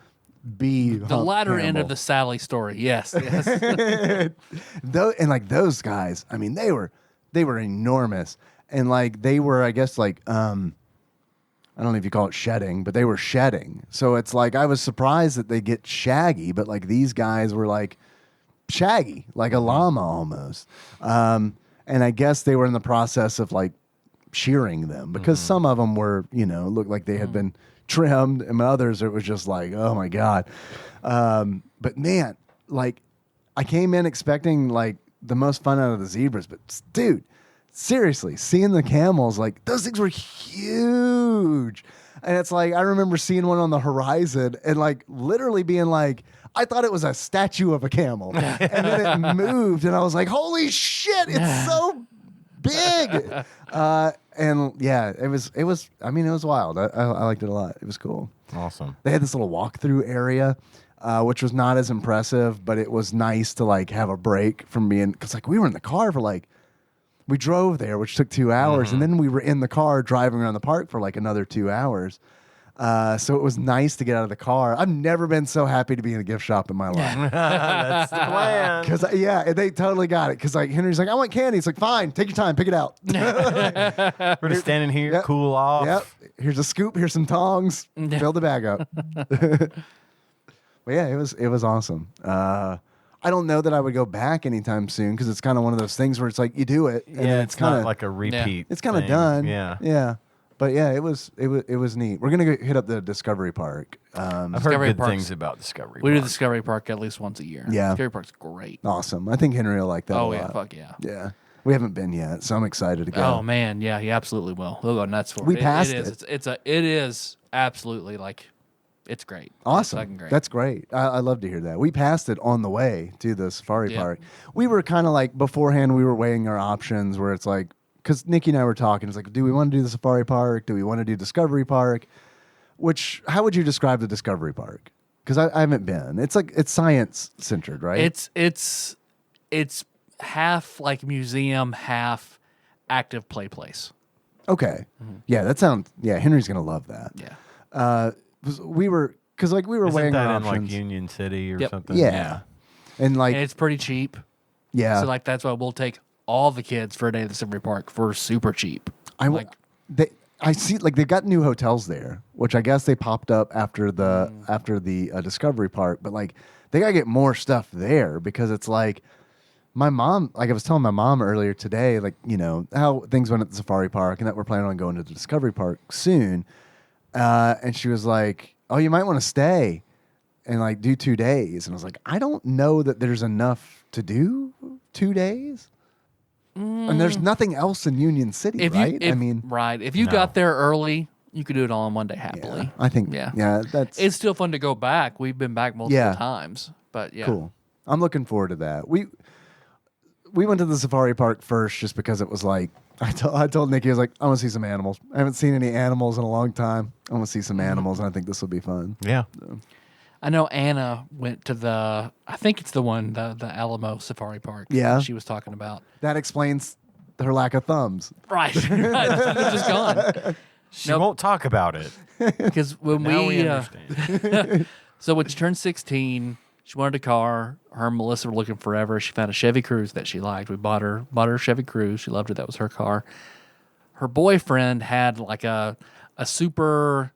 B. The latter end of the Sally story. Yes. Yes. Those guys, I mean, they were enormous, and they were, I guess, I don't know if you call it shedding, but they were shedding. So it's I was surprised that they get shaggy, but these guys were shaggy, like a llama almost. And I guess they were in the process of shearing them because some of them were, looked like they had been trimmed, and others it was just oh my God. But man, I came in expecting the most fun out of the zebras, but dude, seriously, seeing the camels, those things were huge. And it's I remember seeing one on the horizon and literally being I thought it was a statue of a camel. And then it moved and I was like, holy shit, it's so big. And yeah, it was wild. I liked it a lot. It was cool. Awesome. They had this little walkthrough area, which was not as impressive, but it was nice to have a break from being, because we were in the car for we drove there, which took 2 hours, and then we were in the car driving around the park for another 2 hours. So it was nice to get out of the car. I've never been so happy to be in a gift shop in my life. That's the plan. Because they totally got it. Because Henry's I want candy. It's fine, take your time, pick it out. We're just standing here, Yep. cool off. Yep. Here's a scoop. Here's some tongs. Fill the bag up. But yeah, it was awesome. I don't know that I would go back anytime soon because it's kind of one of those things where it's you do it and then it's kind of like a repeat. it's kind of thing. done. Yeah. But yeah, it was neat. We're gonna hit up the Discovery Park. I've heard Discovery good Park's- things about Discovery We do Park. Discovery Park at least once a year. Yeah. Discovery Park's great. Awesome. I think Henry will like that. Oh, a yeah. lot. Fuck yeah. Yeah. We haven't been yet, so I'm excited to go. Oh, man. Yeah, he absolutely will. He'll go nuts for it. We passed It is. It is absolutely it's great. Awesome. It's fucking great. That's great. I love to hear that. We passed it on the way to the safari Yeah. park. We were kind of beforehand, we were weighing our options where it's because Nikki and I were talking, it's do we want to do the safari park? Do we want to do Discovery Park? How would you describe the Discovery Park? Because I haven't been. It's it's science centered, right? It's half museum, half active play place. Okay. Yeah, Henry's going to love that. Yeah. We were Isn't weighing that our in options. Union City or Yep. something? Yeah. And And it's pretty cheap. yeah. So that's why we'll take all the kids for a day at the Discovery Park for super cheap. I see they've got new hotels there, which I guess they popped up after the Discovery Park, but they gotta get more stuff there because it's my mom, I was telling my mom earlier today, how things went at the safari park and that we're planning on going to the Discovery Park soon. And she was like, oh, you might want to stay and do 2 days. And I was like, I don't know that there's enough to do 2 days. And there's nothing else in Union City, right? Right. If you No. got there early, you could do it all in one day happily. yeah, I think, Yeah. that's It's still fun to go back. We've been back multiple times. But yeah. cool. I'm looking forward to that. We went to the safari park first just because it was I told Nikki, I was I want to see some animals. I haven't seen any animals in a long time. I want to see some animals, and I think this will be fun. Yeah. I know Anna went to I think it's the one, the Alamo Safari Park. Yeah. She was talking about. That explains her lack of thumbs. Right. Right. They're just gone. She Nope. won't talk about it. Because when Now we we understand. so when she turned 16, she wanted a car. Her and Melissa were looking forever. She found a Chevy Cruze that she liked. We bought her a Chevy Cruze. She loved it. That was her car. Her boyfriend had a super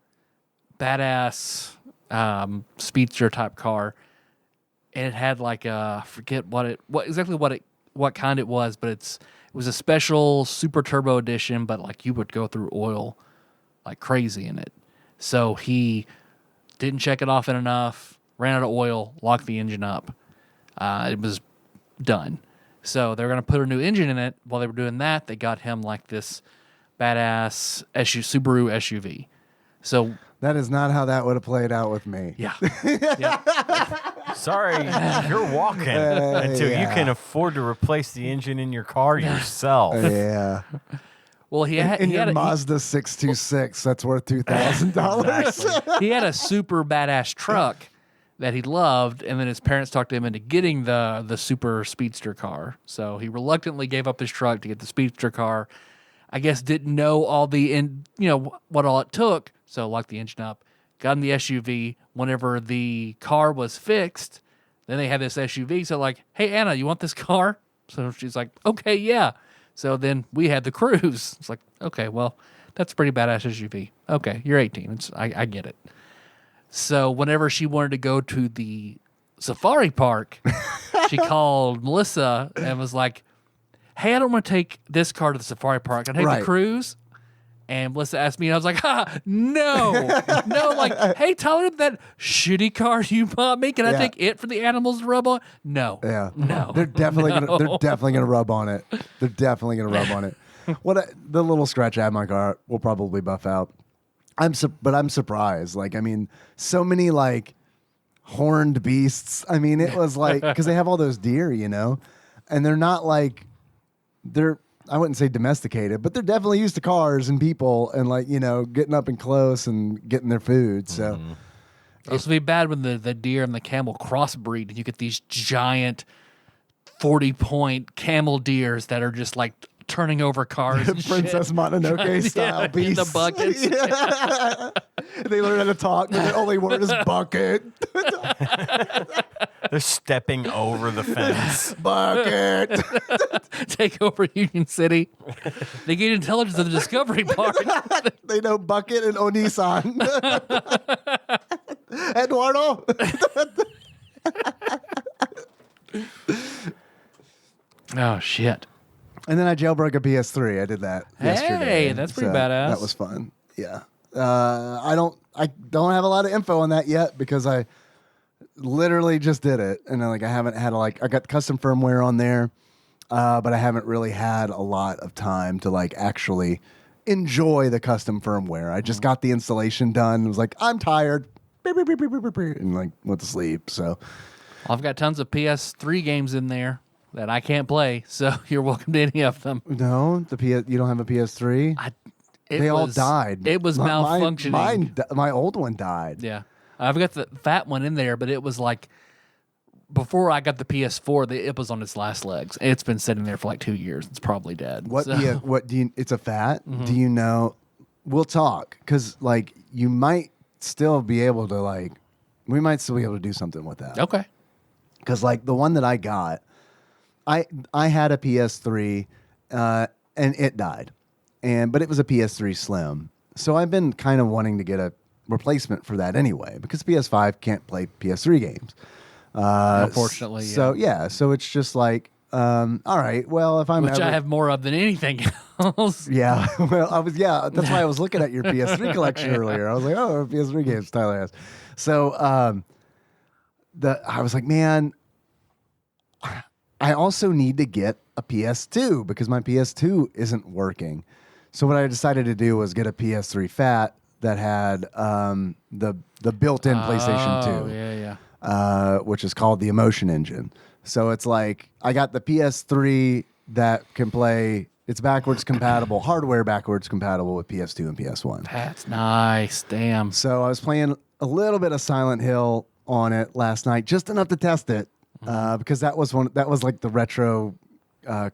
badass speedster type car, and it had I forget what kind it was, but it was a special super turbo edition. But you would go through oil like crazy in it. So he didn't check it often enough, ran out of oil, locked the engine up. It was done. So they're going to put a new engine in it. While they were doing that, they got him this badass Subaru SUV. So That is not how that would have played out with me. yeah, yeah. Sorry, you're walking until you can afford to replace the engine in your car yourself. Yeah. Well, he had In he your had a, Mazda 626, that's worth $2,000. Exactly. he had a super badass truck that he loved, and then his parents talked him into getting the super speedster car. So he reluctantly gave up his truck to get the speedster car. I guess didn't know all what all it took, so locked the engine up, got in the SUV. Whenever the car was fixed, then they had this SUV. So like, hey Anna, you want this car? So she's like, okay, yeah. So then we had the Cruise. It's like, okay, well, that's a pretty badass SUV. Okay, you're 18. I get it. So whenever she wanted to go to the safari park, she called Melissa and was like, hey, I don't want to take this car to the safari park. Can I take Right. the Cruise? And Melissa asked me, and I was like, no. Like, hey, Tyler, that shitty car you bought me, can I Yeah. take it for the animals to rub on? No. Yeah. No. They're definitely gonna rub on it. They're definitely gonna rub on it. The little scratch I have in my car will probably buff out. But I'm surprised. Like, I mean, so many like horned beasts. I mean, it was like because they have all those deer, and they're not like I wouldn't say domesticated, but they're definitely used to cars and people and like, getting up and close and getting their food. So This would be bad when the deer and the camel crossbreed and you get these giant 40-point camel deers that are just like turning over cars. And Princess shit. Mononoke style in beasts. the buckets. Yeah. They learn how to talk, but their only word is bucket. They're stepping over the fence. Bucket. Take over Union City. They get intelligence of the Discovery Park. They know bucket and Onisan. Eduardo. Oh shit! And then I jailbroke a PS3. I did that yesterday. that's pretty badass. That was fun. Yeah. I don't have a lot of info on that yet because I literally just did it, and I haven't had I got custom firmware on there, but I haven't really had a lot of time to actually enjoy the custom firmware. I just got the installation done. I was like, I'm tired, and went to sleep. So I've got tons of PS3 games in there that I can't play, so you're welcome to any of them. no, you don't have a PS3. They all died. It was malfunctioning. My old one died. Yeah, I've got the fat one in there, but it was like before I got the PS4, it was on its last legs. It's been sitting there for 2 years. It's probably dead. It's a fat. Do you know? We'll talk because you might still be able to we might still be able to do something with that. Okay. Because the one that I got, I had a PS3, and it died, but it was a PS3 Slim. So I've been kind of wanting to get a replacement for that anyway because PS5 can't play PS3 games. Unfortunately, So so it's just all right. Well, if I'm Which I have more of than anything else. yeah. Well, that's why I was looking at your PS3 collection earlier. I was like, oh, PS3 games Tyler has. So I was like, man, I also need to get a PS2 because my PS2 isn't working. So what I decided to do was get a PS3 Fat that had the built-in PlayStation 2. Yeah. Which is called the Emotion Engine. So it's I got the PS3 that can play. It's backwards compatible, hardware backwards compatible with PS2 and PS1. That's nice. Damn. So I was playing a little bit of Silent Hill on it last night, just enough to test it, because that was the retro, the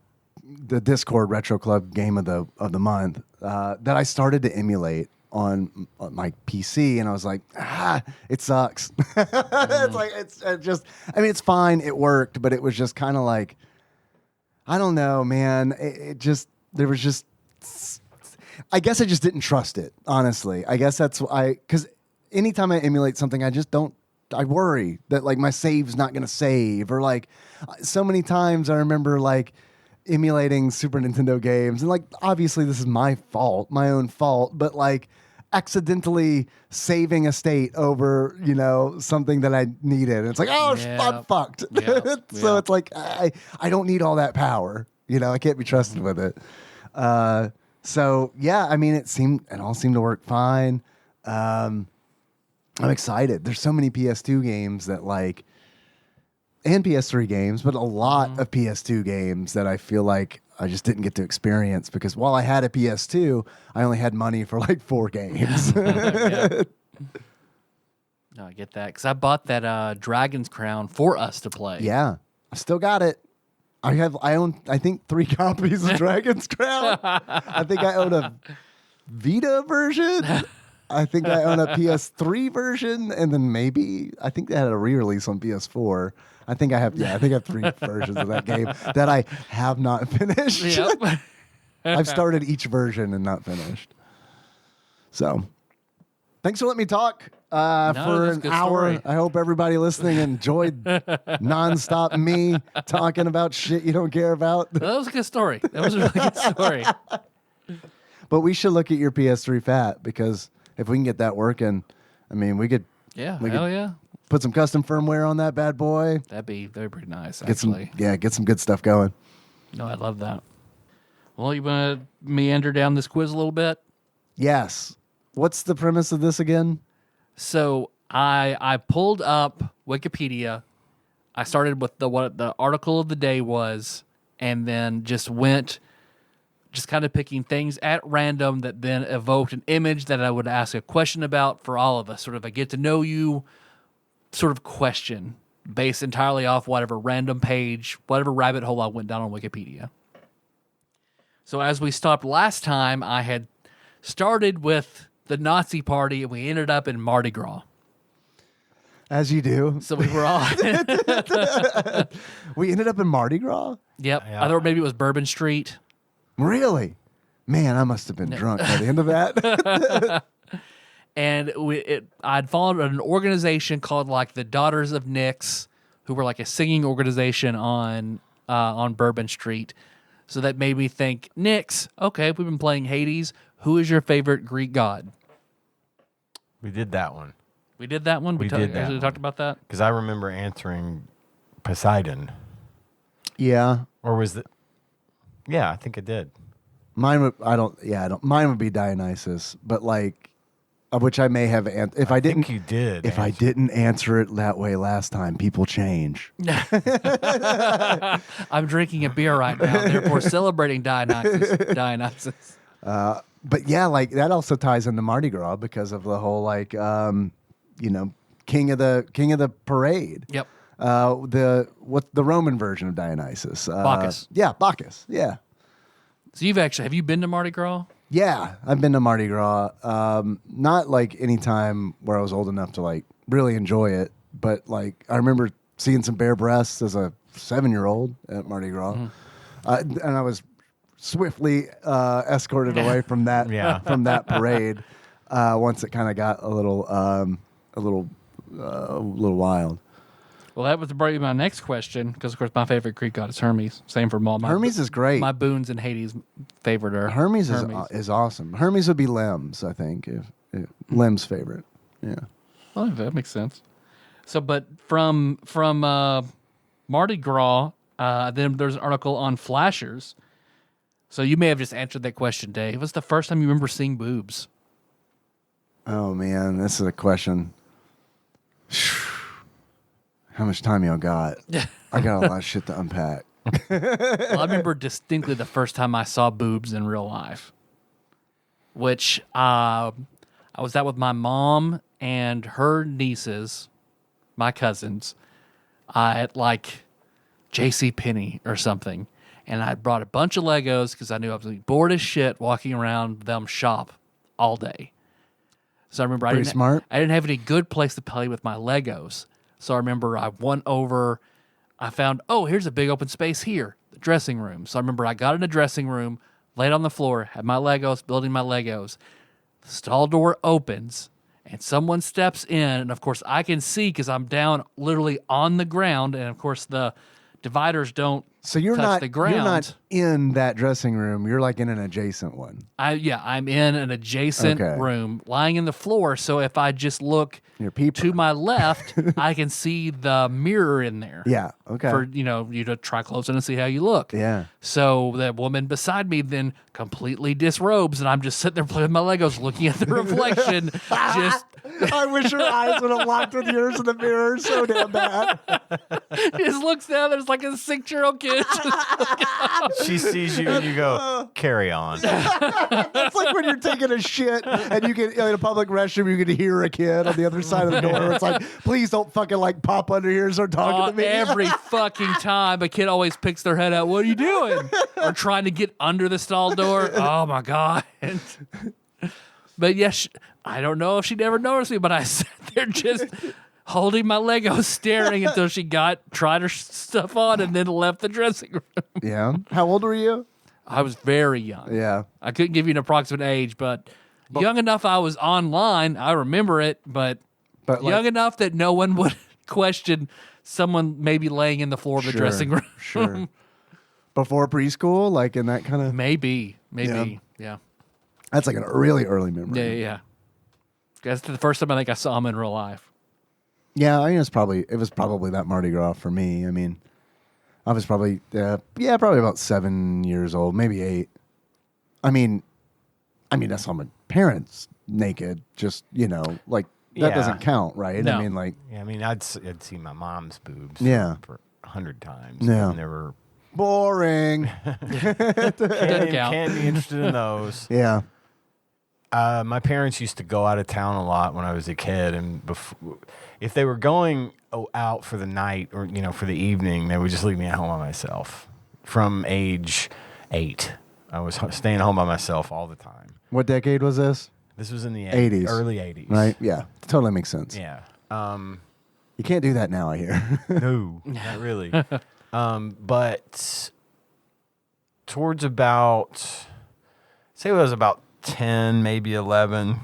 Discord Retro Club game of the month that I started to emulate on my PC, and I was like, it sucks. It's fine. It worked, but it was just kind of I don't know, man. I guess I just didn't trust it, honestly. I guess that's why, because anytime I emulate something, I worry that my save's not going to save, or so many times I remember emulating Super Nintendo games, and obviously this is my own fault, but accidentally saving a state over something that I needed. And it's I'm fucked. So it's I don't need all that power. I can't be trusted with it. So yeah, I mean, it all seemed to work fine. I'm excited. There's so many PS2 games that like, and PS3 games, but a lot of PS2 games that I feel like I just didn't get to experience because while I had a PS2, I only had money for like 4 games. Yeah. No, I get that because I bought that Dragon's Crown for us to play. Yeah, I still got it. I own, I think 3 copies of Dragon's Crown. I think I own a Vita version. I think I own a PS3 version, and then maybe I think they had a re-release on PS4. I think I have 3 versions of that game that I have not finished. Yep. I've started each version and not finished. So, thanks for letting me talk for that's a an good hour. story. I hope everybody listening enjoyed nonstop me talking about shit you don't care about. That was a good story. That was a really good story. But we should look at your PS3 Fat because if we can get that working, I mean, we could Yeah, We hell could- yeah. put some custom firmware on that bad boy. That'd be pretty nice, Get some, actually. get some good stuff going. No, I love that. Well, you want to meander down this quiz a little bit? Yes. What's the premise of this again? So I pulled up Wikipedia. I started with what the article of the day was, and then just went, just kind of picking things at random that then evoked an image that I would ask a question about for all of us. Sort of a get to know you sort of question based entirely off whatever random page, whatever rabbit hole I went down on Wikipedia. So as we stopped last time, I had started with the Nazi Party, and we ended up in Mardi Gras. As you do. So we were all, We ended up in Mardi Gras? yep. Yeah. I thought maybe it was Bourbon Street. Really? Man, I must have been drunk by the end of that. And I'd followed an organization called like the Daughters of Nyx, who were like a singing organization on Bourbon Street. So that made me think, Nyx, okay, we've been playing Hades. Who is your favorite Greek god? We did that one We did that one. We did that actually one. talked about that. because I remember answering Poseidon, Yeah. or was it? Yeah, I think I did. Mine would mine would be Dionysus, but like of which I may have if I didn't think you did. if I didn't answer it that way last time, people change. I'm drinking a beer right now, therefore celebrating Dionysus. But yeah, like that also ties into Mardi Gras because of the whole like king of the parade. Yep. The Roman version of Dionysus? Bacchus. Yeah, Bacchus. Yeah. So have you been to Mardi Gras? Yeah, I've been to Mardi Gras. Not like any time where I was old enough to like really enjoy it, but like I remember seeing some bare breasts as a 7-year-old at Mardi Gras, and I was swiftly escorted away from that Yeah. from that parade once it kind of got a little wild. Well, that was probably my next question, because of course my favorite Greek god is Hermes. Same for all my Hermes is great. My boons and Hades favorite are Hermes is awesome. Hermes would be Lem's, I think. If Lem's favorite. Yeah. Well, that makes sense. So, but from Mardi Gras, then there's an article on flashers. So you may have just answered that question, Dave. What's the first time you remember seeing boobs? Oh man, this is a question. How much time y'all got? I got a lot of shit to unpack. Well, I remember distinctly the first time I saw boobs in real life, which I was out with my mom and her nieces, my cousins, at like J.C. Penney or something. And I brought a bunch of Legos because I knew I was bored as shit walking around them shop all day. So I remember Pretty smart. I didn't have any good place to play with my Legos. So I remember I went over, I found, here's a big open space here, the dressing room. So I remember I got in the dressing room, laid on the floor, had my Legos, building my Legos. The stall door opens and someone steps in. And of course I can see because I'm down literally on the ground. And of course the dividers don't So you're touch not the ground. you're not in that dressing room. You're like in an adjacent one. I'm in an adjacent Okay. room, lying in the floor. So if I just look Your peeper. to my left, I can see the mirror in there. Yeah. Okay. For you to try closing and see how you look. Yeah. So the woman beside me then completely disrobes, and I'm just sitting there playing with my Legos, looking at the reflection. Just I wish her eyes would have locked with yours in the mirror so damn bad. just looks down. There's like a 6-year-old kid. She sees you and you go, carry on. It's like when you're taking a shit and you get in a public restroom, you can hear a kid on the other side of the door. It's like, please don't fucking like pop under here and start talking to me. Every fucking time a kid always picks their head out. What are you doing? Or trying to get under the stall door. Oh my God. But yes, I don't know if she'd ever noticed me, but I sat there just holding my Lego, staring until she tried her stuff on and then left the dressing room. Yeah. How old were you? I was very young. Yeah. I couldn't give you an approximate age, but young enough I was online. I remember it, but But like- young enough that no one would question someone maybe laying in the floor of the Sure, dressing room. Sure. Before preschool, like in that kind of. Maybe. Yeah. Yeah. That's like a really early memory. Yeah. That's the first time I think I saw him in real life. Yeah, I mean, it was probably that Mardi Gras for me. I mean, I was probably probably about 7 years old, maybe 8. I mean, I saw my parents naked. Just like that Yeah. doesn't count, right? No. I mean, like Yeah, I mean, I'd see my mom's boobs. Yeah. For 100 times. Yeah. And they were boring. Doesn't count. can't be interested in those. Yeah, My parents used to go out of town a lot when I was a kid, and if they were going out for the night or for the evening, they would just leave me at home by myself. From age 8, I was staying home by myself all the time. what decade was this? This was in the 80s. early 80s, Right? Yeah, totally makes sense. Yeah. You can't do that now, I hear. No, not really. But towards about, say it was about 10, maybe 11,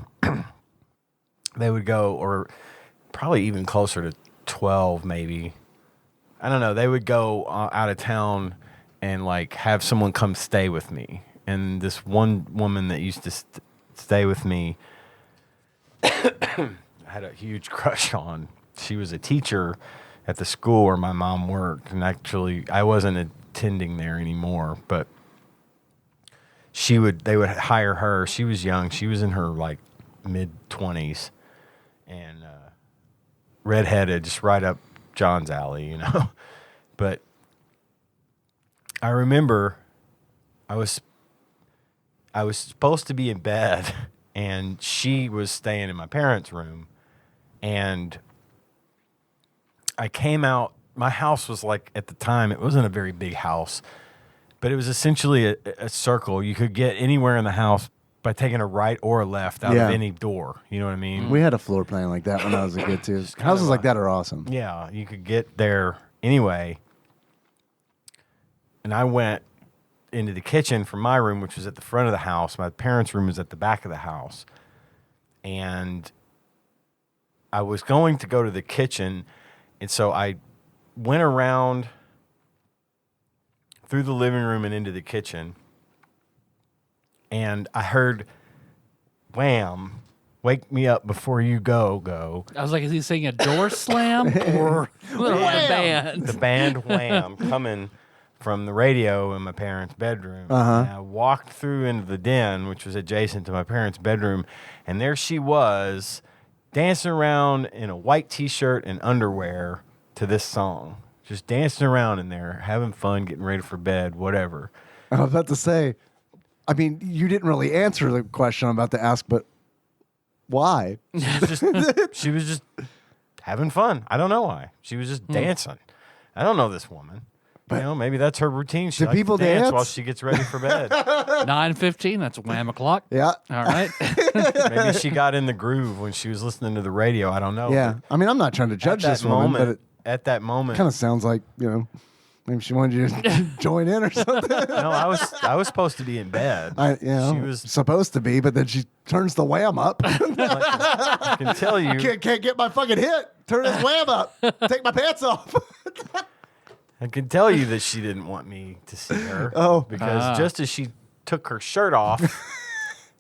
they would go, or probably even closer to 12, maybe. I don't know. They would go out of town and like have someone come stay with me. And this one woman that used to stay with me, I had a huge crush on. She was a teacher at the school where my mom worked, and actually I wasn't attending there anymore, but they would hire her. She was young. She was in her like mid-20s and redheaded, just right up John's alley, But I remember I was supposed to be in bed, and she was staying in my parents' room, and I came out. My house was like, at the time, it wasn't a very big house, but it was essentially a circle. You could get anywhere in the house by taking a right or a left out Yeah. of any door. You know what I mean? We had a floor plan like that when I was a kid too. kind Houses of like a- that are awesome. Yeah, you could get there anyway. And I went into the kitchen from my room, which was at the front of the house. My parents' room was at the back of the house. And I was going to go to the kitchen, and so I went around through the living room and into the kitchen, and I heard Wham! Wake me up before you go. I was like, is he saying a door slam or a band? The band Wham! Coming from the radio in my parents' bedroom. Uh-huh. And I walked through into the den, which was adjacent to my parents' bedroom, and there she was, dancing around in a white T-shirt and underwear to this song. Just dancing around in there, having fun, getting ready for bed, whatever. I was about to say, I mean, you didn't really answer the question I'm about to ask, but why? She was just having fun. I don't know why. She was just dancing. I don't know this woman. Maybe that's her routine. She Do likes people to dance dance? while she gets ready for bed. 9:15. That's wham o'clock. Yeah. All right. Maybe she got in the groove when she was listening to the radio. I don't know. Yeah. I mean, I'm not trying to At judge that this woman, moment, but it at that moment, kind of sounds like, maybe she wanted you to join in or something. no, I was supposed to be in bed. She was supposed to be, but then she turns the wham up. I can tell you, can't get my fucking hit. Turn this wham up. Take my pants off. I can tell you that she didn't want me to see her. Oh. Because just as she took her shirt off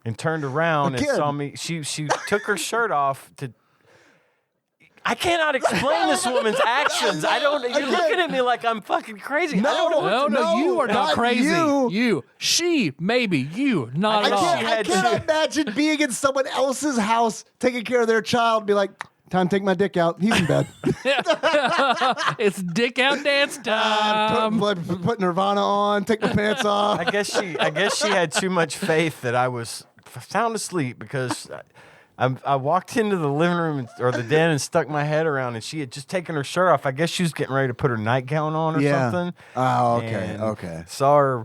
and turned around and Again. saw me, she took her shirt off to. I cannot explain this woman's actions. I don't. You're looking at me like I'm fucking crazy. I don't know what No, No, you are not not crazy. you. She, maybe. You, not I at all. can't imagine being in someone else's house, taking care of their child, be like, time to take my dick out. He's in bed. It's dick out dance time. Put Nirvana on, take my pants off. I guess she had too much faith that I was sound asleep because I walked into the living room or the den and stuck my head around, and she had just taken her shirt off. I guess she was getting ready to put her nightgown on or something. Oh, okay, And okay. Saw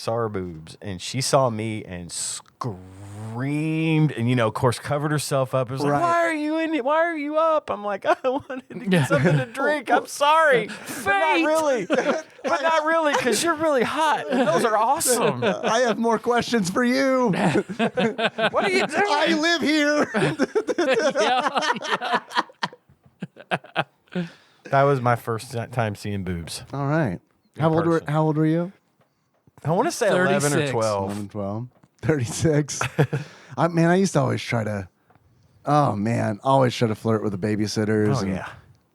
her boobs, and she saw me and screamed, and of course, covered herself up. It was like, Right. "Why are you in it? Why are you up?" I'm like, "I wanted to get something to drink. I'm sorry, but not really, because you're really hot. And those are awesome. I have more questions for you. What are you doing?" I live here. That was my first time seeing boobs. All right. How old were you? I want to say 11 or 36. 12. 11, 12, 36. I used to always try to. Oh man, always try to flirt with the babysitters. Oh and, yeah.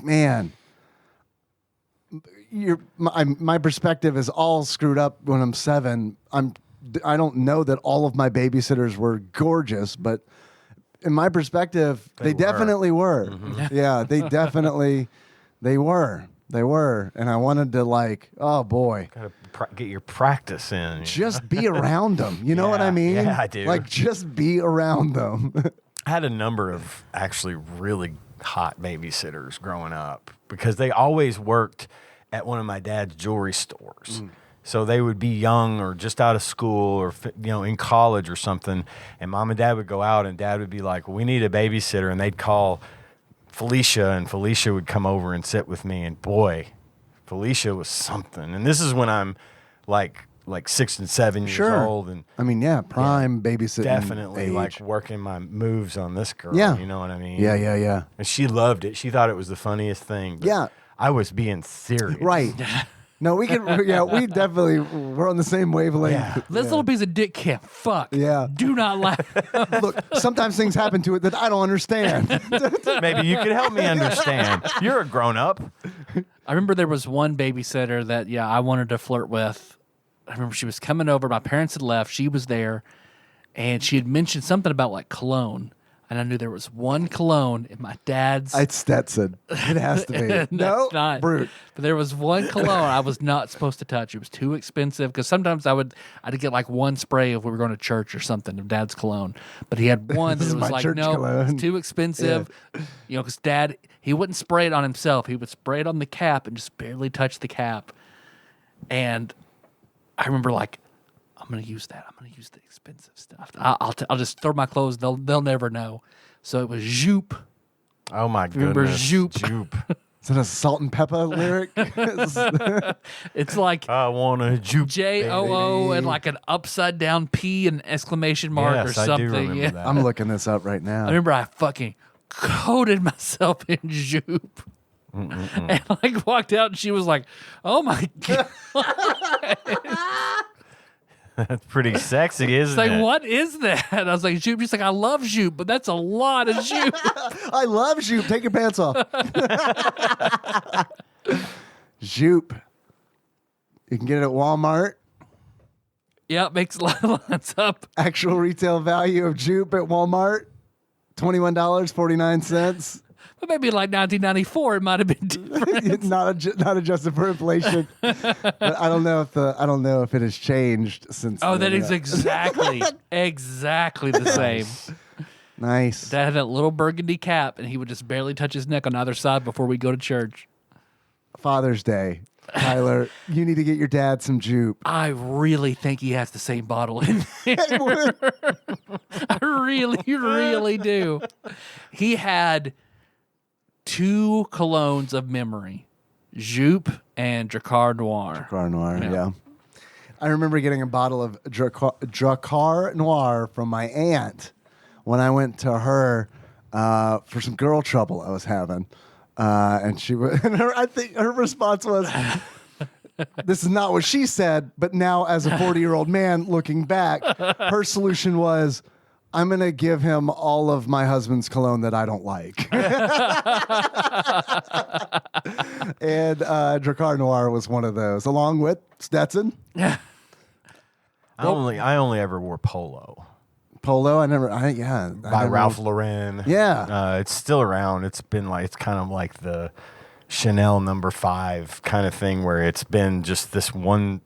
man. My perspective is all screwed up when I'm 7. I don't know that all of my babysitters were gorgeous, but in my perspective, they were. definitely were. Yeah, they definitely they were. They were, and I wanted to oh boy, Gotta get your practice in. just be around them. You know what I Yeah, mean? yeah, I do. Like just be around them. I had a number of actually really hot babysitters growing up because they always worked at one of my dad's jewelry stores. So they would be young or just out of school or in college or something, and mom and dad would go out, and dad would be like, "Well, we need a babysitter," and they'd call Felicia, and Felicia would come over and sit with me, and boy, Felicia was something. And this is when I'm like 6 and 7 years Sure. old, and I mean, yeah, prime babysitting. definitely age. like working my moves on this girl. Yeah. You know what I mean? Yeah. And she loved it. She thought it was the funniest thing. But Yeah. I was being serious. Right. No, we definitely we're on the same wavelength. Yeah. This little piece of dick can't fuck. Yeah. Do not laugh. Look, sometimes things happen to it that I don't understand. Maybe you could help me understand. You're a grown up. I remember there was one babysitter that, I wanted to flirt with. I remember she was coming over. My parents had left. She was there. And she had mentioned something about cologne. And I knew there was one cologne in my dad's. It's Stetson. It has to be. No, not. Brute. But there was one cologne I was not supposed to touch. It was too expensive because sometimes I'd get one spray if we were going to church or something of dad's cologne. But he had one This that is was my like, church no, cologne. it's too expensive. Because dad, he wouldn't spray it on himself. He would spray it on the cap and just barely touch the cap. And I remember I'm going to use that. I'm going to use the expensive stuff. I'll just throw my clothes. They'll never know. So it was Joop. Oh my Remember goodness. Joop? Joop. Is that a Salt and Pepper lyric? It's like I want a Joop. JOO and an upside down P and exclamation mark or Yes, something. I do remember Yeah. that. I'm looking this up right now. I remember I fucking coated myself in Joop. And walked out and she was like, "Oh my God." That's pretty sexy, isn't It's it? what is that? I was like, Joop. She's like, I love Joop, but that's a lot of Joop. I love Joop. Take your pants off. Joop. You can get it at Walmart. Yeah, makes a lot of lines up. Actual retail value of Joop at Walmart, $21.49. But maybe 1994, it might have been different. not adjusted for inflation. But I don't know if it has changed since. Oh, then. that is exactly the same. Nice. Dad had that little burgundy cap, and he would just barely touch his neck on either side before we go to church. Father's Day, Tyler. You need to get your dad some Joop. I really think he has the same bottle in there. I really do. He had 2 colognes of memory, Joop and Dracar Noir. Dracar Noir, yeah. I remember getting a bottle of Dracar Noir from my aunt when I went to her for some girl trouble I was having. And she was, I think her response was, this is not what she said, but now as a 40-year-old man looking back, her solution was, I'm going to give him all of my husband's cologne that I don't like. And Drakkar Noir was one of those, along with Stetson. I only ever wore Polo Polo, by Ralph Lauren. Yeah. It's still around. It's kind of like the Chanel No. 5 kind of thing, where it's been just this one.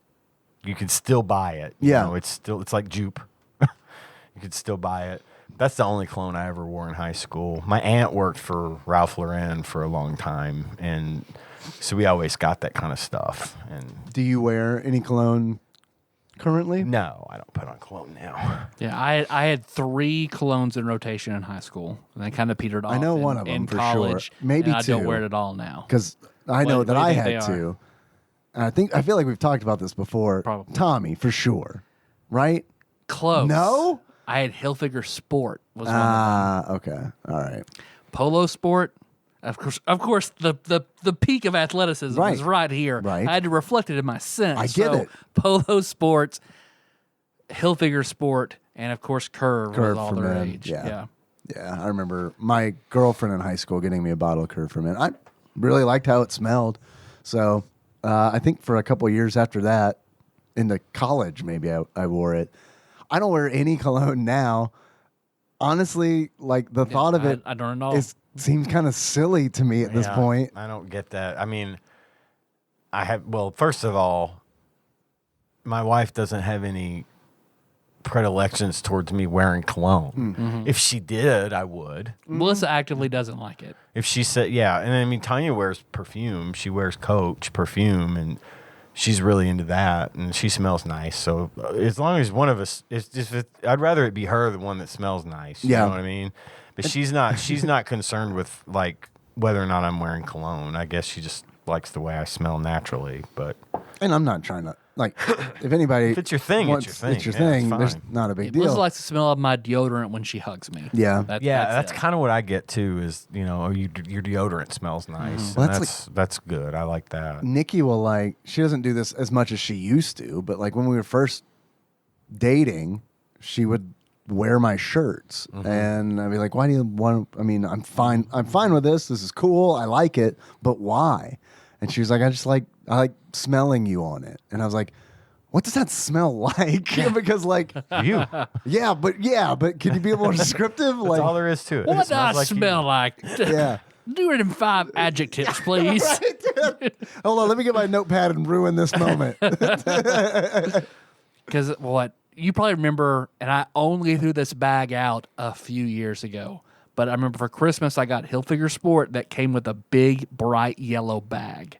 You can still buy it. Yeah. It's like Jupe. You could still buy it. That's the only cologne I ever wore in high school. My aunt worked for Ralph Lauren for a long time, and so we always got that kind of stuff. And Do you wear any cologne currently? no, I don't put on cologne now. Yeah, I had 3 colognes in rotation in high school, and they kind of petered off. I know in, one of them in for college, sure. Maybe and I don't 2. wear it at all now. Because I know What that do you I think had they are? to. And I feel like we've talked about this before. Probably. Tommy, for sure. Right? Close. No? I had Hilfiger Sport was one of them. Okay. All right. Polo Sport. Of course, the peak of athleticism Right. is right here. Right. I had to reflect it in my scent. I get it. Polo Sports, Hilfiger Sport, and of course Curve was all for the men. rage. Yeah. Yeah, I remember my girlfriend in high school getting me a bottle of Curve for Men. I really liked how it smelled. So I think for a couple of years after that, into college maybe I wore it. I don't wear any cologne now. Honestly, like the thought of it I don't know. seems kind of silly to me at this Yeah, point. I don't get that. I mean, first of all, my wife doesn't have any predilections towards me wearing cologne. If she did, I would. Melissa actively doesn't like it. If she said, yeah, and I mean, Tanya wears perfume. She wears Coach perfume, and she's really into that, and she smells nice. So as long as one of us, I'd rather it be her, the one that smells nice. You know what I mean? But she's not concerned with like whether or not I'm wearing cologne. I guess she just likes the way I smell naturally. But And I'm not trying to, like, if anybody. if it's your thing, wants, it's your thing. It's your Yeah, it's thing. There's fine. not a big Melissa deal. likes to smell of my deodorant when she hugs me. Yeah. That's it. kind of what I get too. Is your deodorant smells nice. Well, And that's that's good. I like that. Nikki will, like, she doesn't do this as much as she used to, but like when we were first dating, she would wear my shirts and I'd be like, why do you want, I mean, I'm fine with this is cool, I like it, but why? And she was like, I like smelling you on it. And I was like, what does that smell like? Because like You. yeah but can you be a more descriptive? That's Like all there is to it. What It do smells I like you. smell like? yeah. Do it in 5 adjectives, please. Hold on, let me get my notepad and ruin this moment. Because what you probably remember, and I only threw this bag out a few years ago, but I remember for Christmas I got Hilfiger Sport that came with a big bright yellow bag,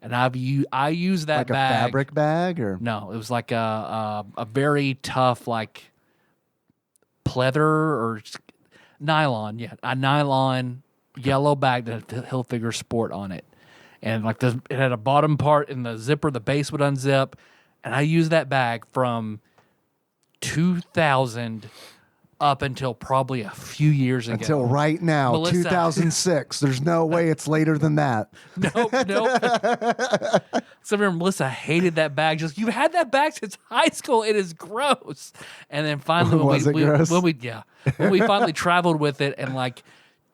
and I used that Like a bag. fabric bag or No, it was like a very tough like pleather or nylon. Yeah, a nylon yellow bag that had Hilfiger Sport on it, and like it had a bottom part and the zipper, the base would unzip, and I used that bag from 2000 up until probably a few years ago. until right now, Melissa. 2006. There's no way it's later than that. Nope. So I remember Melissa hated that bag. Just you've had that bag since high school. It is gross. And then finally, Was it gross? when we finally traveled with it, and like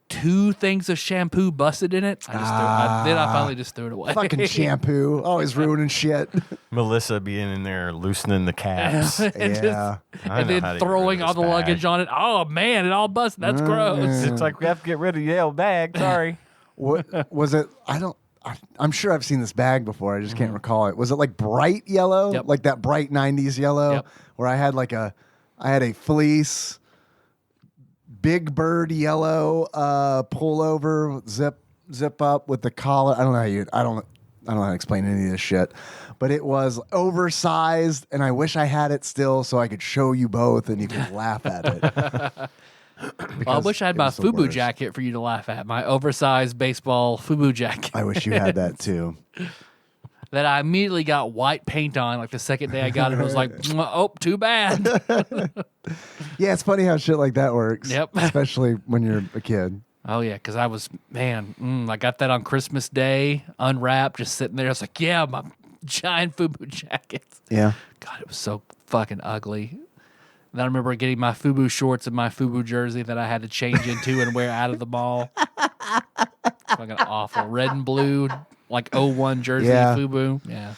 2 things of shampoo busted in it, then I finally just threw it away. Fucking shampoo, always ruining shit. Melissa being in there loosening the caps. and Yeah. I and know then how to get rid throwing of all this the luggage bag. on it. Oh man, it all busted. That's gross. It's like we have to get rid of the yellow bag. Sorry. What was it? I'm sure I've seen this bag before. I just can't recall it. Was it like bright yellow, Yep. like that bright '90s yellow, Yep. where I had a fleece, Big Bird yellow pullover, zip up with the collar. I don't know how to explain any of this shit, but it was oversized, and I wish I had it still so I could show you both and you could laugh at it. Well, I wish I had it my was the FUBU worst. jacket for you to laugh at. My oversized baseball FUBU jacket. I wish you had that too. That I immediately got white paint on. Like the second day I got it, it was like, oh, too bad. Yeah, it's funny how shit like that works. Yep. Especially when you're a kid. Oh yeah, because I was I got that on Christmas Day, unwrapped, just sitting there. I was like, yeah, my giant FUBU jackets. Yeah. God, it was so fucking ugly. And I remember getting my FUBU shorts and my FUBU jersey that I had to change into and wear out of the mall. Fucking awful. Red and blue, like 01 jersey Yeah. FUBU. Yeah.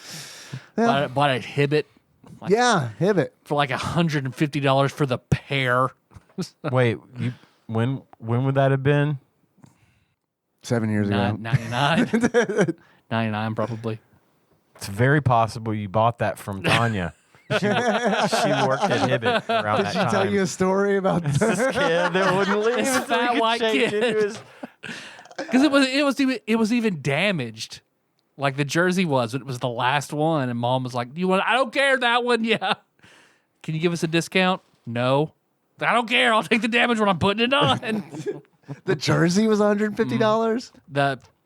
Yeah. Bought a Hibbett Yeah, Hibbett. for like $150 for the pair. Wait, when would that have been? 7 years ago. 99. 99 probably. It's very possible you bought that from Tanya. She worked at Hibbett around Did that she time. tell you a story about this kid that wouldn't leave This until he fat could white change kid. into his- Because it was even damaged, like the jersey was. It was the last one, and Mom was like, "Do you want? I don't care that one. Yeah, can you give us a discount? No, I don't care. I'll take the damage when I'm putting it on." the jersey was $150?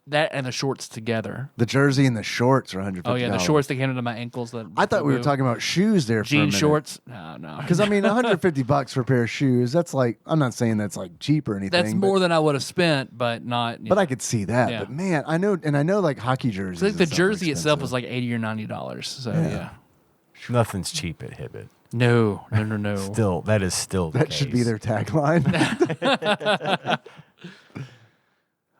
That and the shorts together. The jersey and the shorts are $150. Oh yeah, the shorts that came into my ankles. I thought we were talking about shoes there for a jean minute. shorts. No, Because I mean, $150 for a pair of shoes. That's like, I'm not saying that's like cheap or anything. that's but- more than I would have spent, but not. But I could see that. Yeah. But man, I know like hockey jerseys. I think the and stuff are jersey itself was expensive. like $80 or $90. So yeah. Nothing's cheap at Hibbett. No. Still, that is still the That should be case. their tagline.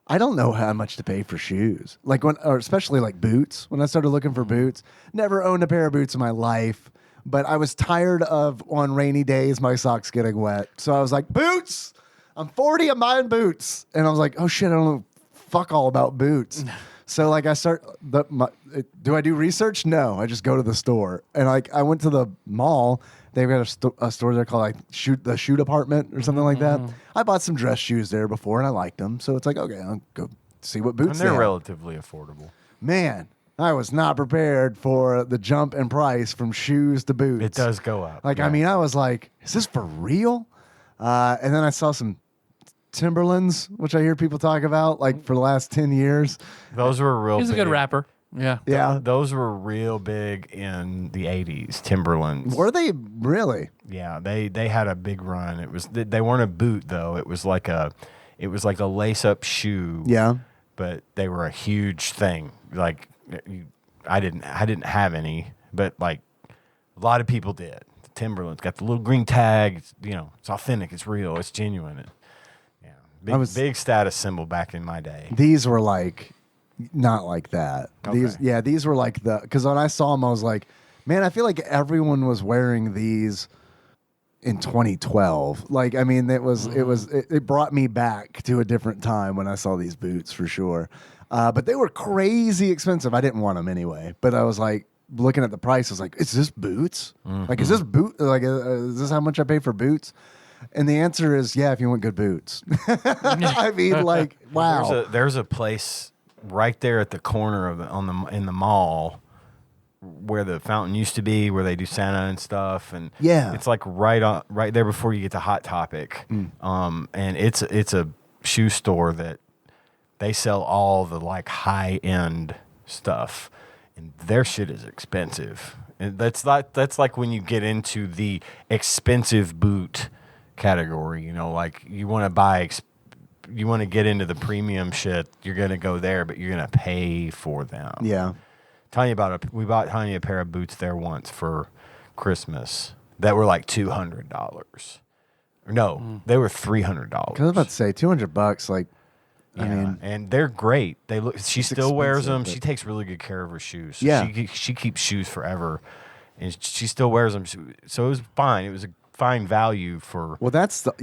I don't know how much to pay for shoes. Like or especially like boots. When I started looking for boots, never owned a pair of boots in my life. But I was tired of on rainy days my socks getting wet. So I was like, boots. I'm 40. I'm buying boots. And I was like, oh shit, I don't know fuck all about boots. So like I do I do research? No, I just go to the store. And like I went to the mall. They've got a store there called like the Shoe Department or something like that. I bought some dress shoes there before and I liked them. So it's like, okay, I'll go see what boots And they they're have. relatively affordable. Man, I was not prepared for the jump in price from shoes to boots. It does go up. Like, yeah. I mean, I was like, is this for real? And then I saw some Timberlands, which I hear people talk about like for the last 10 years. Those were real. He's a good big. rapper. Yeah. Yeah. Those were real big in the 80s, Timberlands. Were they really? Yeah, they had a big run. It was they weren't a boot though. It was like a lace up shoe. Yeah. But they were a huge thing. Like I didn't have any, but like a lot of people did. The Timberlands got the little green tag. It's, it's authentic. It's real. It's genuine. Yeah, big status symbol back in my day. These were like not like that. Okay. These were like because when I saw them, I was like, man, I feel like everyone was wearing these in 2012. Like, I mean, it brought me back to a different time when I saw these boots for sure. But they were crazy expensive. I didn't want them anyway, but I was like looking at the price. I was like, is this boots? Like, is this boot? Like, is this how much I pay for boots? And the answer is, yeah, if you want good boots. I mean, like, wow. There's a place right there at the corner in the mall where the fountain used to be, where they do Santa and stuff, and Yeah. it's like right there before you get to Hot Topic, and it's a shoe store that they sell all the like high end stuff, and their shit is expensive, and that's like when you get into the expensive boot category, like you want to buy. You want to get into the premium shit, you're going to go there, but you're going to pay for them. Yeah. We bought Tanya a pair of boots there once for Christmas that were like $200. No, they were $300. Because I was about to say $200. Like, Yeah, I mean, and they're great. They look. She It's still wears them. expensive, She but- takes really good care of her shoes. So Yeah. she keeps shoes forever, and she still wears them. So it was fine. It was a fine value for. well, that's part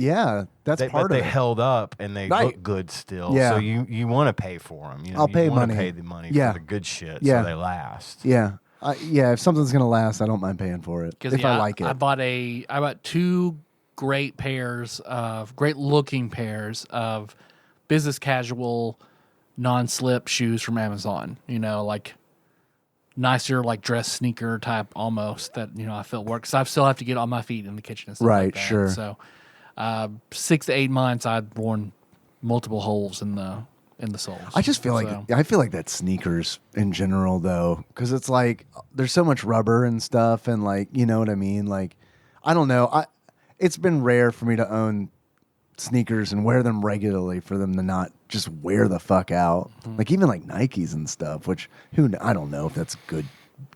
But of they it. held up and they Right. look good still. Yeah. So you want to pay for them. I'll pay you wanna money. Pay the money Yeah. for the good shit Yeah. so they last. Yeah. If something's gonna last, I don't mind paying for it if I like it. I bought two great looking pairs of business casual non-slip shoes from Amazon. Like nicer, like dress sneaker type almost that I feel works. I still have to get on my feet in the kitchen and stuff Right, like that. sure. So 6 to 8 months I'd worn multiple holes in the soles. I just feel like that's sneakers in general though, because it's like there's so much rubber and stuff, and like you know what I mean. Like I don't know. It's been rare for me to own sneakers and wear them regularly for them to not just wear the fuck out. Like even like Nikes and stuff, which I don't know if that's good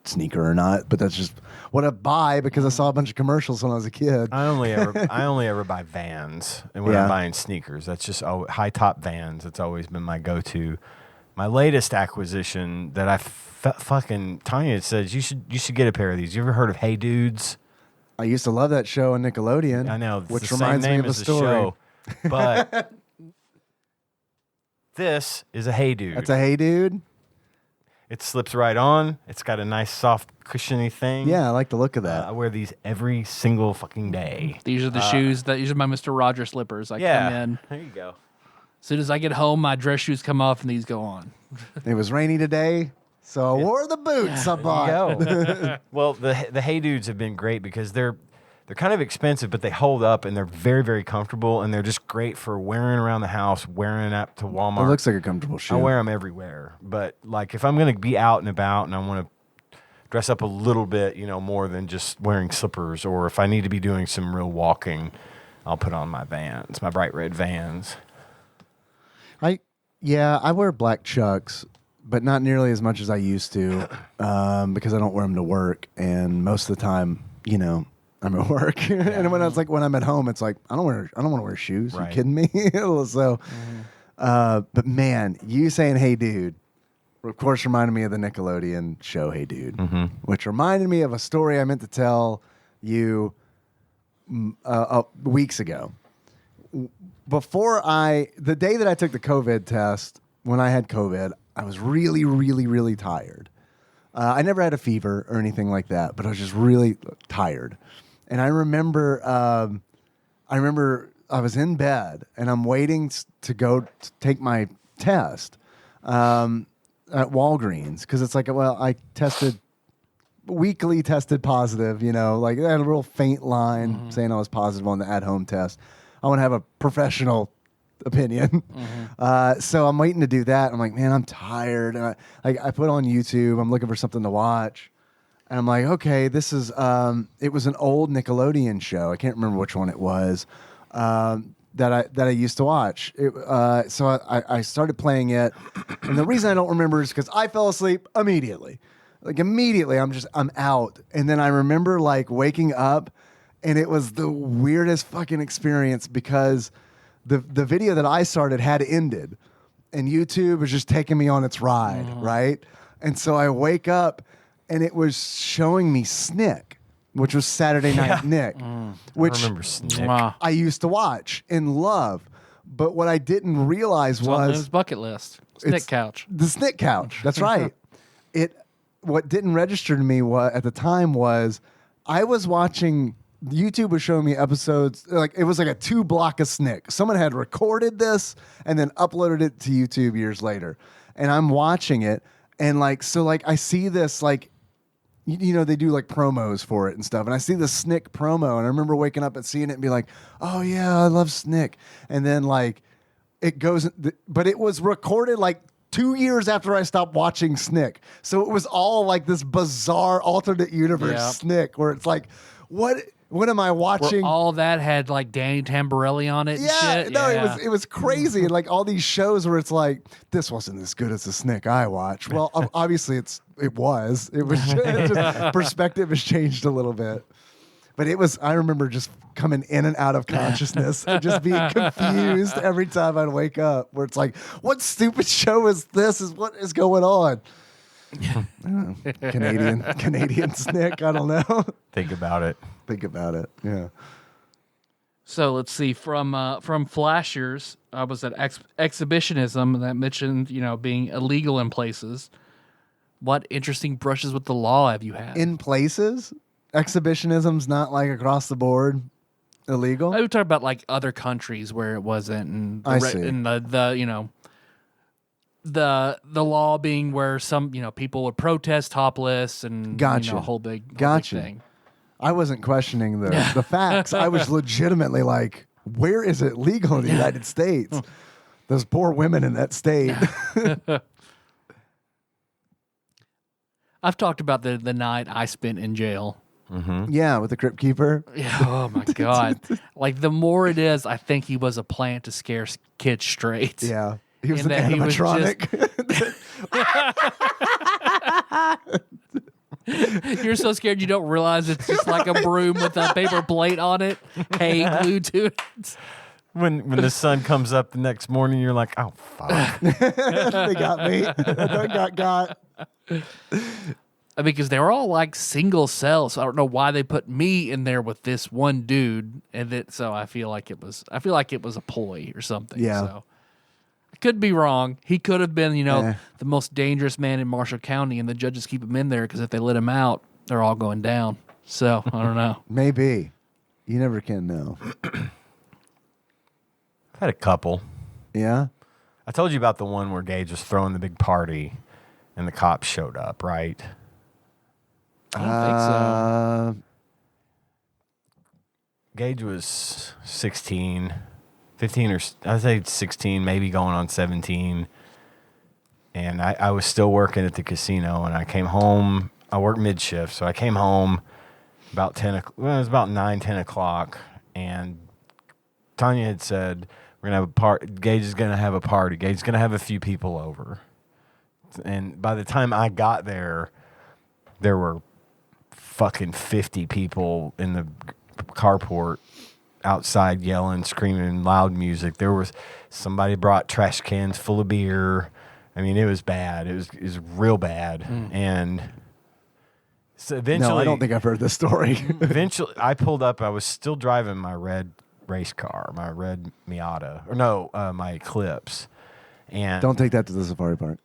sneaker or not, but that's just what I buy because I saw a bunch of commercials when I was a kid. I only ever buy Vans, and when I'm buying sneakers, that's just high top Vans. It's always been my go-to. My latest acquisition that I fucking Tanya says you should get a pair of these. You ever heard of Hey Dudes? I used to love that show on Nickelodeon. I know, which the reminds same me name of a as the story. show, but this is a Hey Dude. That's a Hey Dude. It slips right on. It's got a nice, soft, cushiony thing. Yeah, I like the look of that. I wear these every single fucking day. These are the shoes these are my Mr. Rogers slippers. I come in. There you go. As soon as I get home, my dress shoes come off and these go on. It was rainy today, so I wore the boots I bought. Go. Well, the Hey Dudes have been great because they're kind of expensive, but they hold up and they're very, very comfortable, and they're just great for wearing around the house, wearing up to Walmart. It looks like a comfortable shoe. I wear them everywhere, but like if I'm going to be out and about and I want to dress up a little bit, more than just wearing slippers, or if I need to be doing some real walking, I'll put on my Vans, my bright red Vans. I wear black Chucks, but not nearly as much as I used to, because I don't wear them to work, and most of the time, I'm at work. And when I'm at home, it's like I don't want to wear shoes. Right. You kidding me? So, but man, you saying "Hey Dude," of course, reminded me of the Nickelodeon show "Hey Dude," which reminded me of a story I meant to tell you weeks ago. The day that I took the COVID test, when I had COVID, I was really, really, really tired. I never had a fever or anything like that, but I was just really tired. And I remember I was in bed and I'm waiting to go to take my test at Walgreens, because it's like, well, I weekly tested positive, like I had a real faint line saying I was positive on the at-home test. I want to have a professional opinion. So I'm waiting to do that. I'm like, man, I'm tired. And I put on YouTube. I'm looking for something to watch. And I'm like, okay, this is, it was an old Nickelodeon show. I can't remember which one it was, that I used to watch. So I started playing it. And the reason I don't remember is because I fell asleep immediately. Like immediately, I'm out. And then I remember like waking up, and it was the weirdest fucking experience because the video that I started had ended, and YouTube was just taking me on its ride, right? And so I wake up, and it was showing me Snick, which was Saturday Night Nick, which I remember Snick. Wow. I used to watch and love. But what I didn't realize It's on his was bucket list. Snick It's- couch. the Snick couch. That's right. What didn't register to me at the time was I was watching. YouTube was showing me episodes, like it was like a 2 block of Snick. Someone had recorded this and then uploaded it to YouTube years later. And I'm watching it, and I see this, like, they do like promos for it and stuff. And I see the Snick promo, and I remember waking up and seeing it and be like, oh yeah, I love Snick. And then like it goes, but it was recorded like 2 years after I stopped watching Snick. So it was all like this bizarre alternate universe Snick, where it's like, what am I watching? Where all that had like Danny Tamborelli on it and shit. It was crazy. And like all these shows where it's like, this wasn't as good as the Snick I watched. Well, obviously it was. It was just perspective has changed a little bit. But I remember just coming in and out of consciousness and just being confused every time I'd wake up, where it's like, what stupid show is this? What is going on? I don't know. Canadian Snick. I don't know. Think about it. Think about it. Yeah. So let's see. From Flashers, I was at exhibitionism that mentioned, being illegal in places. What interesting brushes with the law have you had? In places, exhibitionism's not like across the board illegal. I would talk about like other countries where it wasn't, and I see. and the law being where some people would protest topless and Gotcha. whole big Gotcha. thing. I wasn't questioning the facts. I was legitimately like, where is it legal in the United States? Those poor women in that state. I've talked about the night I spent in jail. Yeah, with the Crypt Keeper. Yeah, oh my God. Like the more it is, I think he was a plant to scare kids straight. Yeah. He was And an that he was animatronic. You're so scared you don't realize it's just like a broom with a paper plate on it, hay glued to it. When the sun comes up the next morning, you're like, oh, fuck. They got me. I got. I mean, because they were all like single cells. So I don't know why they put me in there with this one dude, so I feel like it was a ploy or something. Yeah. So I could be wrong. He could have been, the most dangerous man in Marshall County, and the judges keep him in there because if they let him out, they're all going down. So I don't know. Maybe. You never can know. I've had a couple. Yeah. I told you about the one where Gage was throwing the big party, and the cops showed up, right? I don't think so. Gage was 16, 15 or I'd say 16, maybe going on 17. And I was still working at the casino, and I came home. I worked mid shift, so I came home about 10. Well, it was about 9, 10 o'clock, and Tanya had said we're gonna have a party. Gage is gonna have a party. Gage is gonna have a few people over. And by the time I got there, there were fucking 50 people in the carport outside yelling, screaming, loud music. There was somebody brought trash cans full of beer. I mean, it was bad. It was real bad. And so eventually, No, I don't think I've heard this story. eventually, I pulled up. I was still driving my red race car, my red Miata, or no, my Eclipse. And Don't take that to the safari park.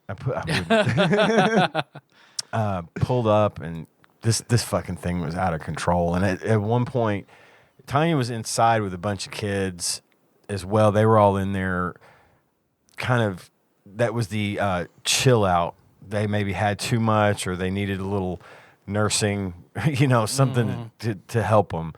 I pulled up, and this fucking thing was out of control. And at one point, Tanya was inside with a bunch of kids as well. They were all in there, kind of. That was the chill out. They maybe had too much, or they needed a little nursing, something to help them.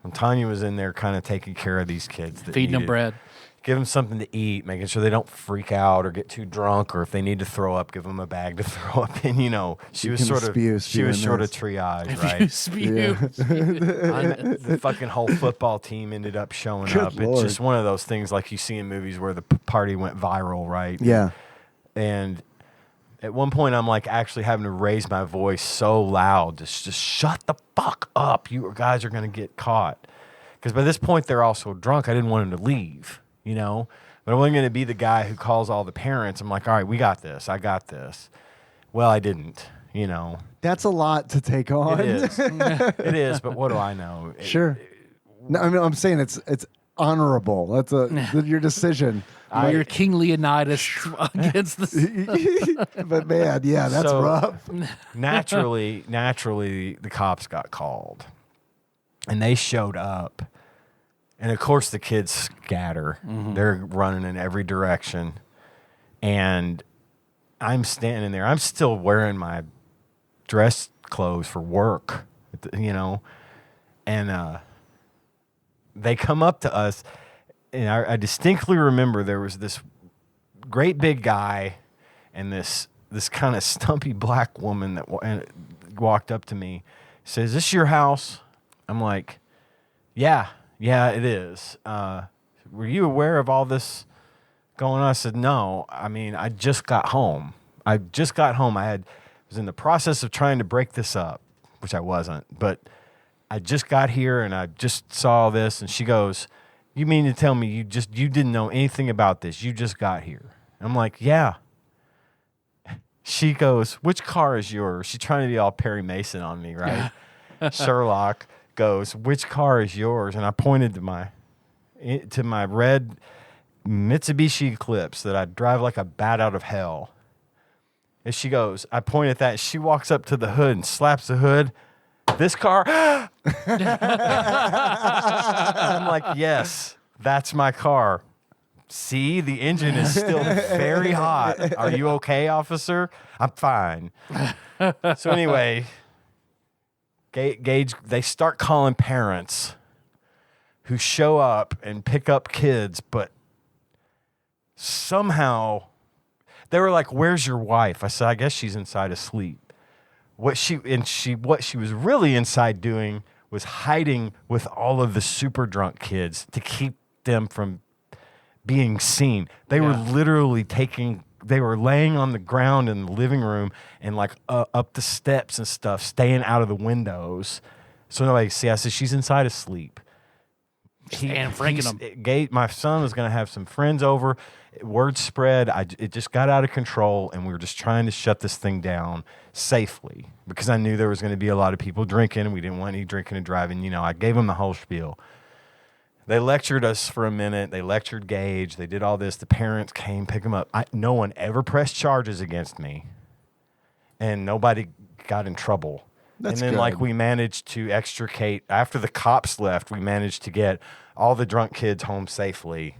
And Tanya was in there, kind of taking care of these kids, Feeding them bread. Give them something to eat, making sure they don't freak out or get too drunk, or if they need to throw up, give them a bag to throw up in. She was sort of triage, right? Spew. The fucking whole football team ended up showing Good up. Lord. It's just one of those things like you see in movies where the party went viral, right? Yeah. And at one point, I'm like actually having to raise my voice so loud, just shut the fuck up. You guys are going to get caught. Because by this point, they're all so drunk, I didn't want them to leave. But I wasn't going to be the guy who calls all the parents. I'm like, all right, we got this. I got this. Well, I didn't, That's a lot to take on. It is. It is, but what do I know? Sure. No, I mean, I'm saying it's honorable. That's your decision. Your King Leonidas against the. But man, yeah, that's So- rough. Naturally, the cops got called. And they showed up. And of course, the kids scatter. They're running in every direction. And I'm standing there. I'm still wearing my dress clothes for work, And they come up to us. And I distinctly remember there was this great big guy and this kind of stumpy black woman that walked up to me. Says, "Is this your house?" I'm like, Yeah, it is. Were you aware of all this going on? I said, no. I mean, I just got home. I was in the process of trying to break this up, which I wasn't. But I just got here and I just saw this. And she goes, "You mean to tell me you didn't know anything about this? You just got here?" I'm like, "Yeah." She goes, "Which car is yours?" She's trying to be all Perry Mason on me, right? Sherlock goes, "Which car is yours?" And I pointed to my red Mitsubishi Eclipse that I drive like a bat out of hell. And she goes, I point at that, and she walks up to the hood and slaps the hood. "This car?" And I'm like, "Yes, that's my car. See, the engine is still very hot. Are you okay, officer?" "I'm fine." So anyway, Gage, they start calling parents who show up and pick up kids, but somehow they were like, "Where's your wife?" I said, "I guess she's inside asleep." What she was really inside doing was hiding with all of the super drunk kids to keep them from being seen. They were literally taking they were laying on the ground in the living room and like up the steps and stuff, staying out of the windows. So nobody could see. I said, she's inside asleep. And freaking them. My son was going to have some friends over. Word spread. It just got out of control, and we were just trying to shut this thing down safely because I knew there was going to be a lot of people drinking, and we didn't want any drinking and driving. You know, I gave them the whole spiel. They lectured us for a minute. They lectured Gage. They did all this. The parents came, pick them up. No one ever pressed charges against me, and nobody got in trouble. That's and then, good. like, we managed to extricate, after the cops left, we managed to get all the drunk kids home safely.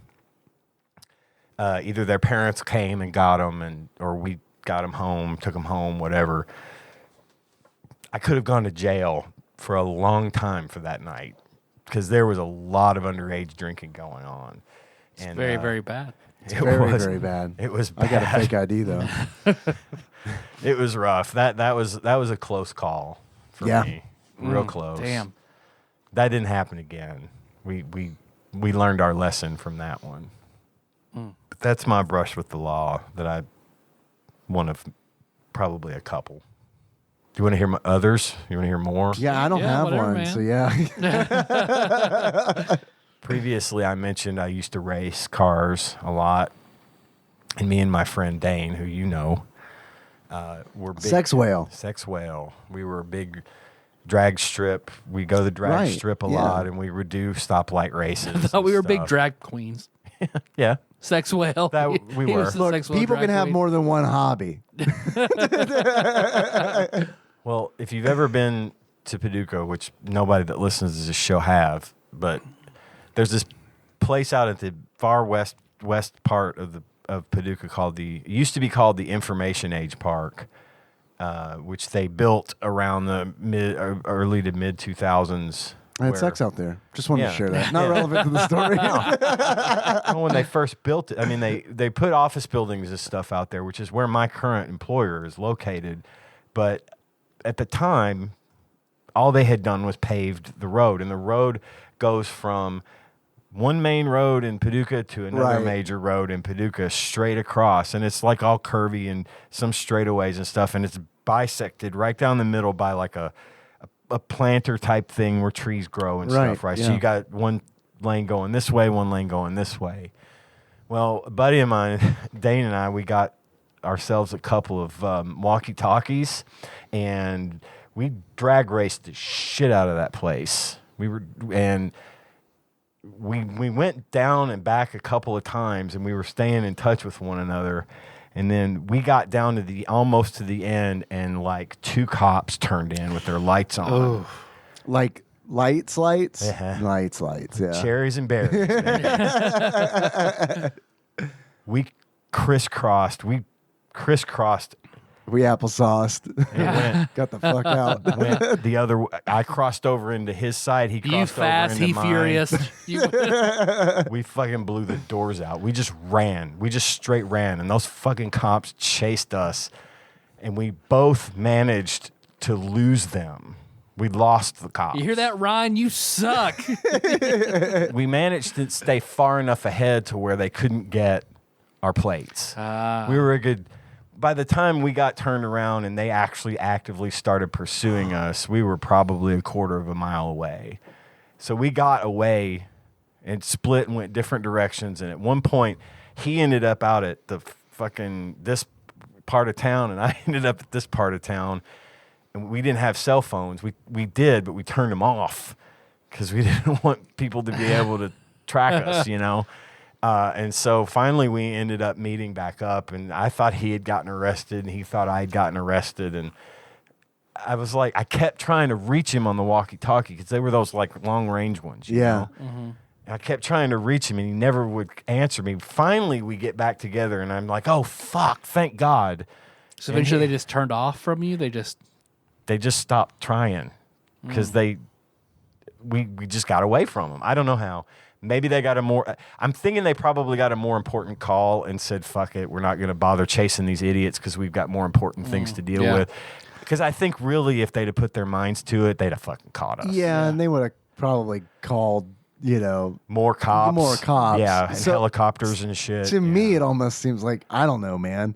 Either their parents came and got them, or we got them home, took them home, whatever. I could have gone to jail for a long time for that night because there was a lot of underage drinking going on. It's very, very bad. Very bad. It was bad. I got a fake ID though. It was rough. That was a close call for me. Real close. Damn. That didn't happen again. We learned our lesson from that one. But that's my brush with the law. One of probably a couple. Do you want to hear others? You want to hear more? Yeah, I don't have whatever, one. man. So yeah. Previously, I mentioned I used to race cars a lot, and me and my friend Dane, who you know, were big. Sex whale. Sex whale. We were a big drag strip. We go to the drag strip a lot, and we would do stoplight races. I thought we and were big stuff. drag queens. Yeah. Sex whale. We He were. was the Look, sex whale people drag can have queen. more than one hobby. Well, if you've ever been to Paducah, which nobody that listens to this show have, but there's this place out at the far west part of Paducah called it used to be called the Information Age Park, which they built around the early to mid 2000s. It sucks out there. Just wanted to Yeah. share that. Not relevant to the story. Well, when they first built it, I mean, they put office buildings and stuff out there, which is where my current employer is located. But at the time, all they had done was paved the road, and the road goes from one main road in Paducah to another Right. major road in Paducah straight across, and it's like all curvy and some straightaways and stuff, and it's bisected right down the middle by like a planter type thing where trees grow and stuff, right? Yeah. So you got one lane going this way, one lane going this way. Well, a buddy of mine, Dane and I, we got ourselves a couple of walkie-talkies, and we drag raced the shit out of that place. We went down and back a couple of times, and we were staying in touch with one another. And then we got down to almost to the end, and like 2 cops turned in with their lights on. Like lights. Uh-huh. Lights, yeah. Cherries and berries. We crisscrossed. We applesauced. Went Got the fuck out. the other. I crossed over into his side. He crossed You fast, over into he mine. furious. We fucking blew the doors out. We just ran. We just straight ran, and those fucking cops chased us, and we both managed to lose them. We lost the cops. You hear that, Ryan? You suck. We managed to stay far enough ahead to where they couldn't get our plates. We were a good. By the time we got turned around and they actually actively started pursuing us, we were probably a quarter of a mile away. So we got away and split and went different directions. And at one point, he ended up out at the fucking this part of town, and I ended up at this part of town. And we didn't have cell phones. We did, but we turned them off because we didn't want people to be able to track us, you know. And so finally we ended up meeting back up, and I thought he had gotten arrested, and he thought I had gotten arrested. And I was like, I kept trying to reach him on the walkie-talkie because they were those like long-range ones, you know? And I kept trying to reach him, and he never would answer me. Finally, we get back together, and I'm like, oh, fuck, thank God. So eventually they just turned off from you? They just stopped trying because we just got away from them. I don't know how. Maybe they got I'm thinking they probably got a more important call and said, fuck it, we're not going to bother chasing these idiots because we've got more important things to deal with. Because I think really if they'd have put their minds to it, they'd have fucking caught us. Yeah, and they would have probably called you know, More cops. More cops. Yeah, and So- helicopters and shit. to me, it almost seems like, I don't know, man.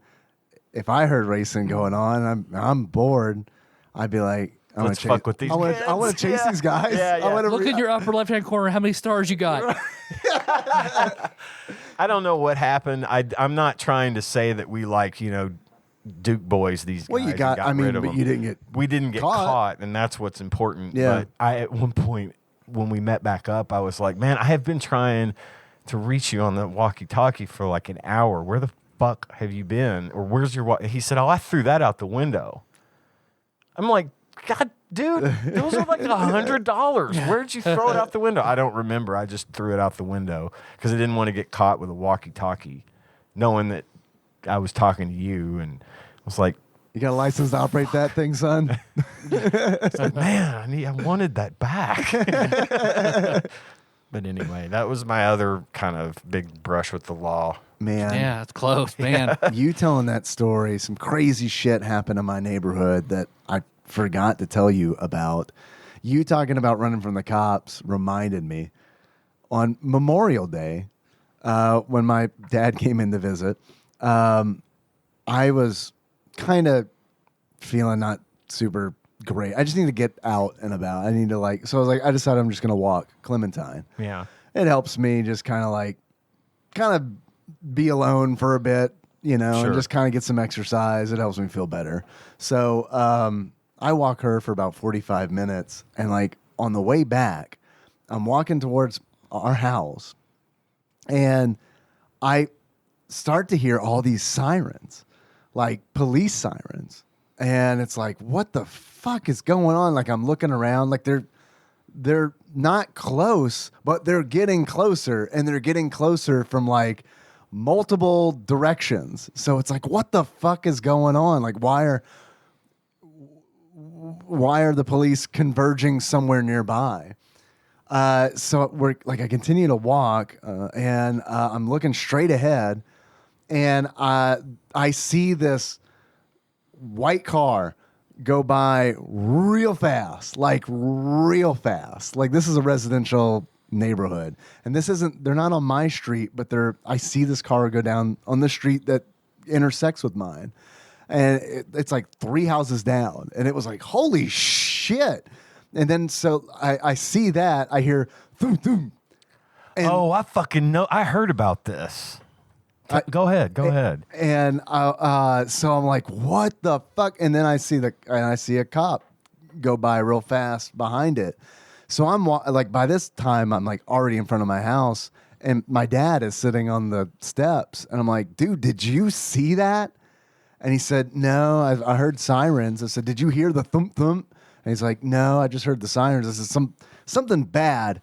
If I heard racing going on, and I'm bored, I'd be like, I wanna Let's fuck with these I want to kids. chase Yeah. these guys. Yeah, yeah. I wanna Look in your upper left hand corner. How many stars you got? I don't know what happened. I'm not trying to say that we like, Duke boys, these Well, guys. you got. and I mean, rid of but them. you didn't get. We didn't get caught. caught, and that's what's important. Yeah. But at one point, when we met back up, I was like, man, I have been trying to reach you on the walkie-talkie for like an hour. Where the fuck have you been? Or where's your He said, oh, I threw that out the window. I'm like, God, dude, those are like $100. Where'd you throw it out the window? I don't remember. I just threw it out the window because I didn't want to get caught with a walkie-talkie, knowing that I was talking to you, and I was like, You got a license to operate that thing, son? man, I wanted that back. But anyway, that was my other kind of big brush with the law. Man. Yeah, it's close, man. You telling that story, some crazy shit happened in my neighborhood that I forgot to tell you about. You talking about running from the cops reminded me on Memorial Day, when my dad came in to visit, I was kind of feeling not super great. I just need to get out and about. I need to so I was like, I decided I'm just going to walk Clementine. Yeah. It helps me just kind of be alone for a bit, Sure. and just kind of get some exercise. It helps me feel better. So I walk her for about 45 minutes, and on the way back, I'm walking towards our house, and I start to hear all these sirens, like police sirens, and it's like, what the fuck is going on? I'm looking around, they're not close, but they're getting closer, and they're getting closer from multiple directions. So it's like, what the fuck is going on? Why are the police converging somewhere nearby? So I continue to walk, and I'm looking straight ahead, and I see this white car go by real fast, real fast. This is a residential neighborhood, and they're not on my street, but I see this car go down on the street that intersects with mine, and it's 3 houses down, and it was like, holy shit. And then so I see that, I hear thoom thoom, and I fucking know. I heard about this. Go ahead. And so I'm like, what the fuck? And then I see a cop go by real fast behind it. So I'm by this time, I'm already in front of my house, and my dad is sitting on the steps, and I'm like, dude, did you see that? And he said, no, I heard sirens. I said, did you hear the thump thump? And he's like, no, I just heard the sirens. I said, something bad,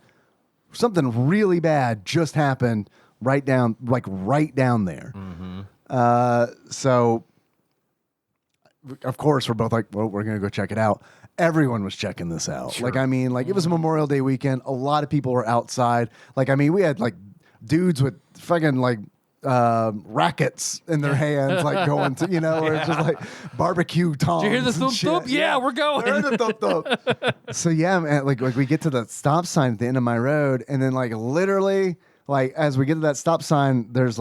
something really bad just happened right down there. Mm-hmm. So of course we're both like, well, we're going to go check it out. Everyone was checking this out. Sure. It was a Memorial Day weekend. A lot of people were outside. We had dudes with fucking rackets in their hands, going to, where it's just barbecue tongs. Did you hear the and thump shit. thump? Yeah, we're going. I heard the thump thump. So yeah, man, we get to the stop sign at the end of my road, and then literally, as we get to that stop sign, there's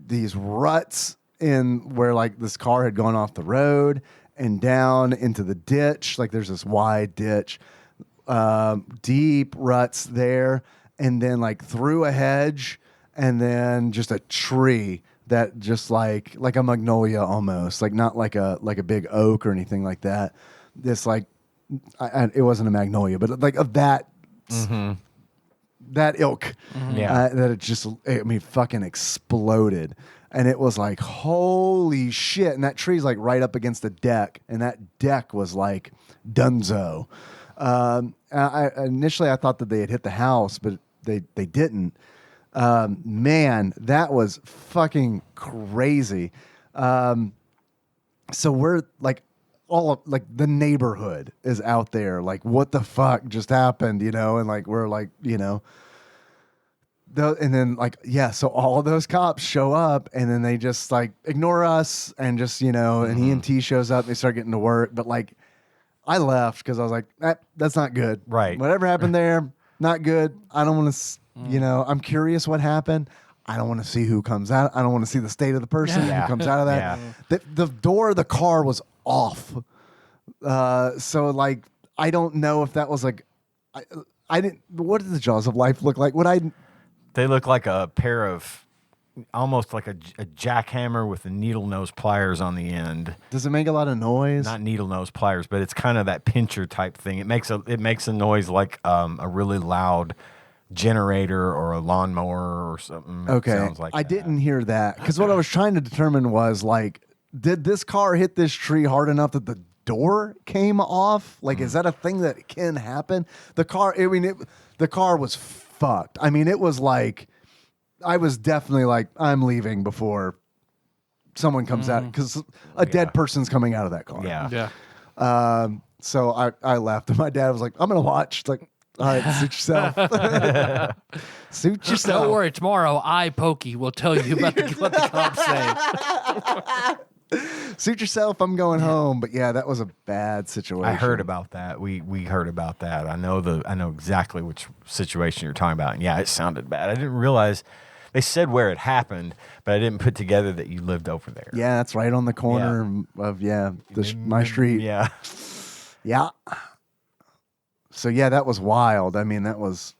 these ruts in where this car had gone off the road and down into the ditch. There's this wide ditch, deep ruts there, and then through a hedge, and then just a tree that just like a magnolia almost, not like a big oak or anything like that. This it wasn't a magnolia, but of that. Mm-hmm. That ilk, Yeah. that it just, fucking exploded. And it was like, holy shit. And that tree's right up against the deck. And that deck was dunzo. Initially, I thought that they had hit the house, but they didn't. Man, that was fucking crazy. So we're all of the neighborhood is out there. What the fuck just happened, and we're and then so all those cops show up, and then they just ignore us, and just, and EMT shows up, and they start getting to work. But I left because I was like, that's not good. Right. Whatever happened there, not good. I don't want to, I'm curious what happened. I don't want to see who comes out. I don't want to see the state of the person who comes out of that. Yeah. The door of the car was off. So like, I don't know if that was like, I didn't. What did the Jaws of Life look like? They look like a pair of, almost like a jackhammer with the needle nose pliers on the end. Does it make a lot of noise? Not needle nose pliers, but it's kind of that pincher type thing. It makes a noise like a really loud generator or a lawnmower or something. Okay, It sounds like I that. didn't hear that because what I was trying to determine was like, did this car hit this tree hard enough that the door came off? Like, is that a thing that can happen? The car, the car was fucked. I mean, it was like, I was definitely like, I'm leaving before someone comes out because a dead person's coming out of that car. Yeah. Yeah. So I left, and my dad was like, I'm gonna watch. It's like, all right, suit yourself. Suit yourself. Don't worry. Tomorrow, Pokey will tell you about what the cops say. Suit yourself. I'm going home. But yeah, that was a bad situation. I heard about that. We heard about that. I know exactly which situation you're talking about. And yeah, it sounded bad. I didn't realize they said where it happened, but I didn't put together that you lived over there. Yeah, that's right on the corner of my street. Yeah. Yeah. So yeah, that was wild. I mean, that was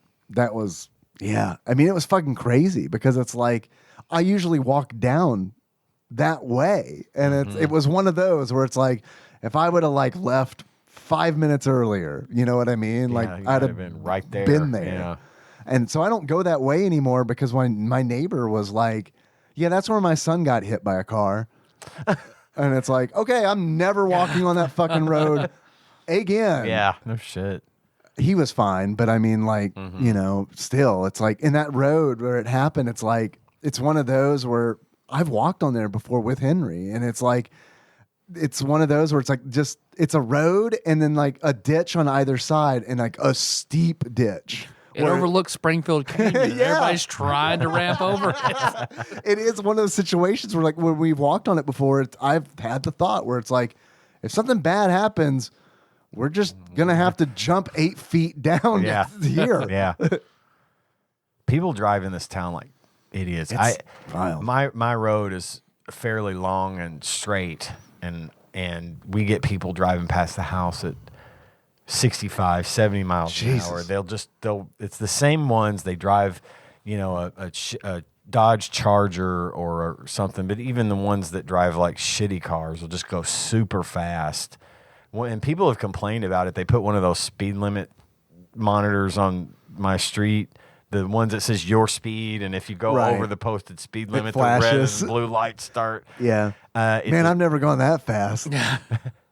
yeah. I mean, it was fucking crazy because it's like I usually walk down that way, and it was one of those where it's like if I would have like left 5 minutes earlier, you know what I mean? Like you I'd might have been right there. been there. Yeah. And so I don't go that way anymore because my neighbor was like, yeah, that's where my son got hit by a car. And it's like, okay, I'm never walking on that fucking road again. Yeah. No shit. He was fine, but I mean, like, still, it's like in that road where it happened, it's like, it's one of those where I've walked on there before with Henry, and it's like, it's one of those where it's like it's a road and then like a ditch on either side and like a steep ditch. It overlooks Springfield Canyon. Yeah. Everybody's trying to ramp over it. It is one of those situations where, like, when we've walked on it before, I've had the thought where it's like, if something bad happens, we're just gonna have to jump 8 feet down here. Yeah. People drive in this town like idiots. It's wild. My road is fairly long and straight, and we get people driving past the house at 65, 70 miles an hour. They'll it's the same ones. They drive, a Dodge Charger or something, but even the ones that drive like shitty cars will just go super fast. And people have complained about it. They put one of those speed limit monitors on my street, the ones that says your speed, and if you go over the posted speed limit, the red flashes. and blue lights start. Yeah. Man, I've never gone that fast.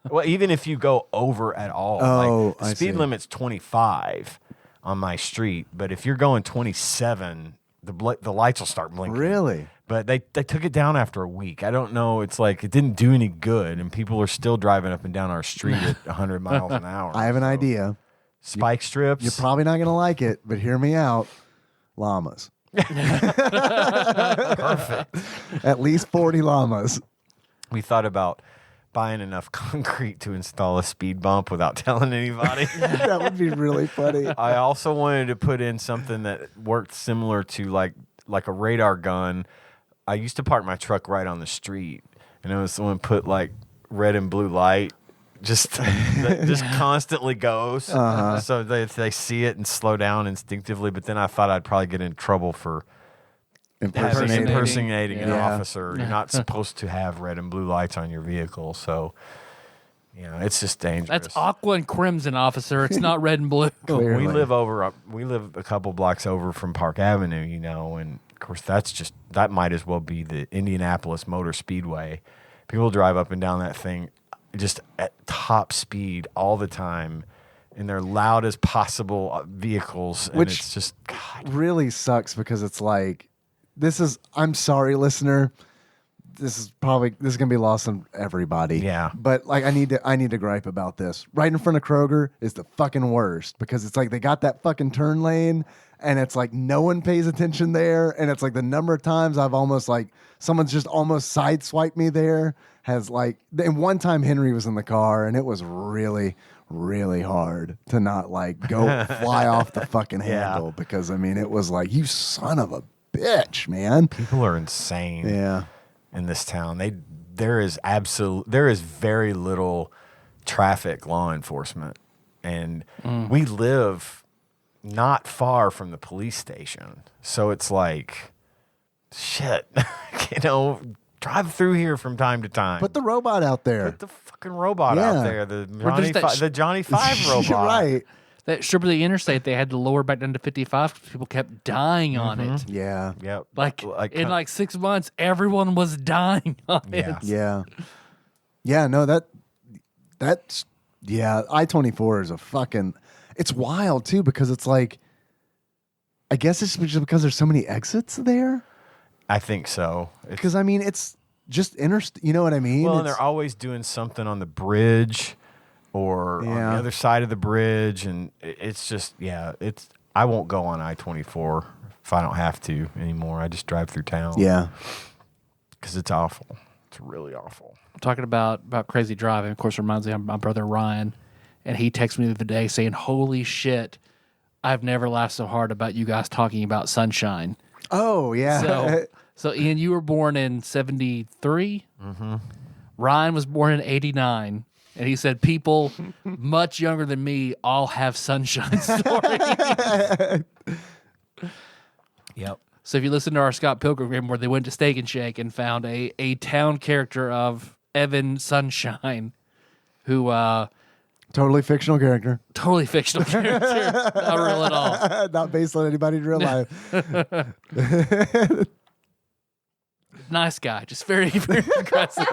Well, even if you go over at all, Oh, the I speed see. limit's 25 on my street, but if you're going 27, the lights will start blinking. Really? But they took it down after a week. I don't know. It's like it didn't do any good, and people are still driving up and down our street at 100 miles an hour. I have an idea. Spike strips. You're probably not gonna like it, but hear me out. Llamas. perfect. At least 40 llamas. We thought about buying enough concrete to install a speed bump without telling anybody. That would be really funny. I also wanted to put in something that worked similar to like a radar gun. I used to park my truck right on the street, and it was someone put like red and blue light just constantly goes, so they see it and slow down instinctively. But then I thought I'd probably get in trouble for impersonating an Yeah. officer. You're not supposed to have red and blue lights on your vehicle, so it's just dangerous. That's aqua and crimson, officer. It's not red and blue. Clearly. We live a couple blocks over from Park Avenue, and of course that might as well be the Indianapolis Motor Speedway. People drive up and down that thing just at top speed all the time in their loudest possible vehicles, and Which it's just God. really sucks because it's like, I'm sorry, listener. this is gonna be lost on everybody. Yeah. But like I need to gripe about this. Right in front of Kroger is the fucking worst because it's like they got that fucking turn lane and it's like no one pays attention there. And it's like the number of times I've almost like someone's just almost sideswiped me there has like, and one time Henry was in the car and it was really, really hard to not like go fly off the fucking handle because I mean, it was like, you son of a bitch, man. People are insane. Yeah. In this town, there is very little traffic law enforcement, and we live not far from the police station, so it's like, shit, drive through here from time to time. Put the robot out there. Put the fucking robot Yeah. out there, the Johnny Five robot. You're right. That strip of the interstate, they had to lower back down to 55 because people kept dying on it. Yeah. Yep. Like in like 6 months, everyone was dying on Yeah. it. Yeah. Yeah, no, that's I-24 is a fucking, it's wild too because it's like, I guess it's just because there's so many exits there. I think so. Because I mean, it's just you know what I mean? Well, and It's- they're always doing something on the bridge or on the Yeah. other side of the bridge, and it's just I won't go on I-24 if I don't have to anymore. I just drive through town. yeah. Because it's awful. It's really awful. Talking about crazy driving, of course, reminds me of my brother Ryan, and he texted me the other day saying, "Holy shit, I've never laughed so hard about you guys talking about sunshine." Oh, yeah. So Ian, you were born in 73. Mm-hmm. Ryan was born in 89. And he said, people much younger than me all have sunshine stories. Yep. So if you listen to our Scott Pilgrim game where they went to Steak and Shake and found a town character of Evan Sunshine, who Totally fictional character. totally fictional character, not real at all. Not based on anybody in real life. Nice guy, just very, very aggressive.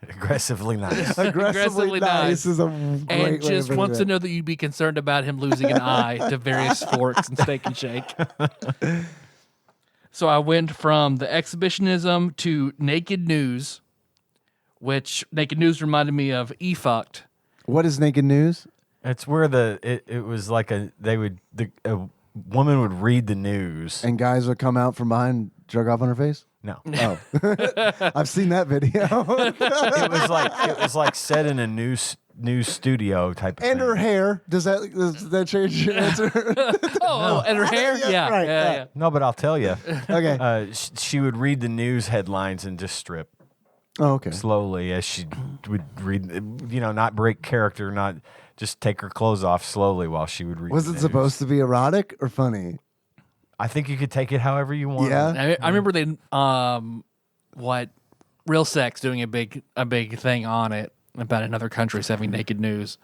Aggressively nice. Aggressively nice is a great And way of just putting wants it. to know that you'd be concerned about him losing an eye to various forks and Steak and Shake. So I went from the exhibitionism to Naked News, which Naked News reminded me of E-Fucked. What is Naked News? It's where it was like a woman would read the news. And guys would come out from behind, jerk off on her face? No. Oh. I've seen that video. it was like set in a news studio type of And thing. her hair. Does that change your answer? Oh, and her hair? Yeah, right, yeah, yeah. yeah. No, but I'll tell you. Okay. She would read the news headlines and just strip Oh, okay. slowly as she would read, not break character, not just take her clothes off slowly while she would read Was the it news. supposed to be erotic or funny? I think you could take it however you want. Yeah. I remember they, Real Sex doing a big thing on it about another countries having Naked News.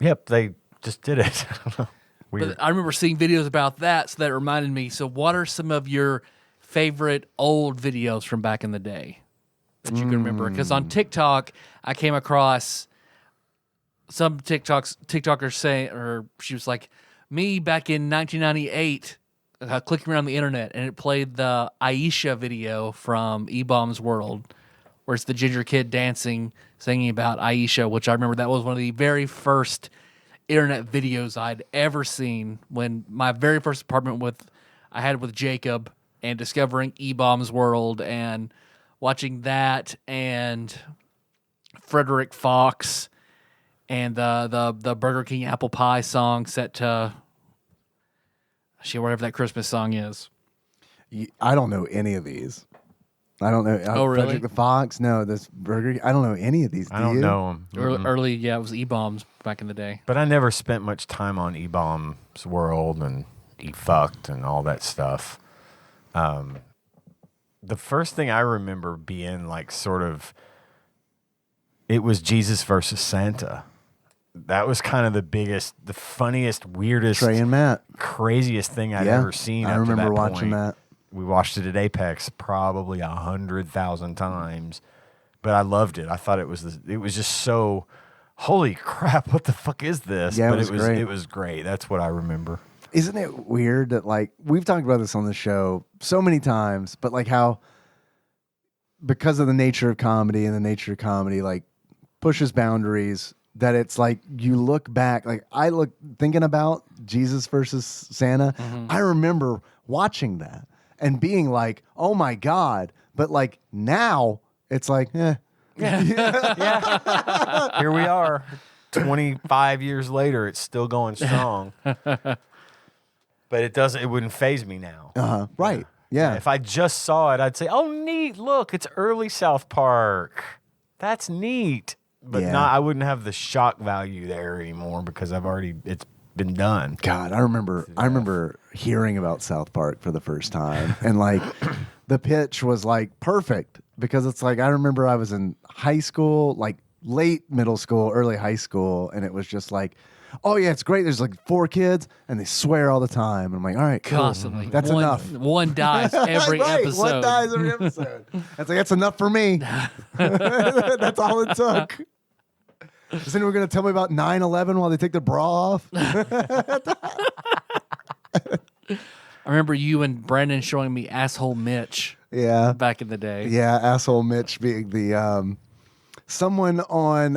Yep, they just did it. I don't know. Weird. But I remember seeing videos about that, so that reminded me. So what are some of your favorite old videos from back in the day that you can remember? Because on TikTok, I came across some TikTokers saying, or she was like, me back in 1998, clicking around the internet, and it played the Aisha video from E-Bomb's World, where it's the ginger kid dancing, singing about Aisha, which I remember that was one of the very first internet videos I'd ever seen. When my very first apartment I had with Jacob, and discovering E-Bomb's World and watching that, and Frederick Fox, and the Burger King apple pie song set to whatever that Christmas song is. I don't know any of these. I don't know. Oh, really? Frederick the Fox? No, this Burger. I don't know any of these. I don't know them. Early, yeah, it was E-Bombs back in the day. But I never spent much time on E-Bomb's World and E-Fucked and all that stuff. The first thing I remember being like sort of, it was Jesus versus Santa. That was kind of the biggest, the funniest, weirdest, Trey and Matt. craziest thing I'd Yeah, ever seen. I up to remember that watching point. that. We watched it at Apex probably 100,000 times, but I loved it. I thought it was just so, holy crap! What the fuck is this? Yeah, but it was great. It was great. That's what I remember. Isn't it weird that like we've talked about this on the show so many times, but like how because of the nature of comedy and the nature of comedy, like pushes boundaries, that it's like you look back, like I look thinking about Jesus versus Santa. I remember watching that and being like, oh my God. But like now it's like, Here we are, 25 years later. It's still going strong, but it wouldn't faze me now. right. Yeah. If I just saw it, I'd say, "Oh, neat! Look, it's early South Park. That's neat." But Yeah. I wouldn't have the shock value there anymore because it's been done. God, I remember hearing about South Park for the first time, and like the pitch was like perfect because it's like I remember I was in high school, like late middle school, early high school, and it was just like, oh yeah, it's great. There's like 4 kids, and they swear all the time. And I'm like, all right, cool. Constantly. That's enough. One dies every Right, episode. one dies every episode. That's like that's enough for me. That's all it took. Is anyone going to tell me about 9/11 while they take their bra off? I remember you and Brandon showing me Asshole Mitch Yeah. back in the day. Yeah, asshole Mitch being the someone on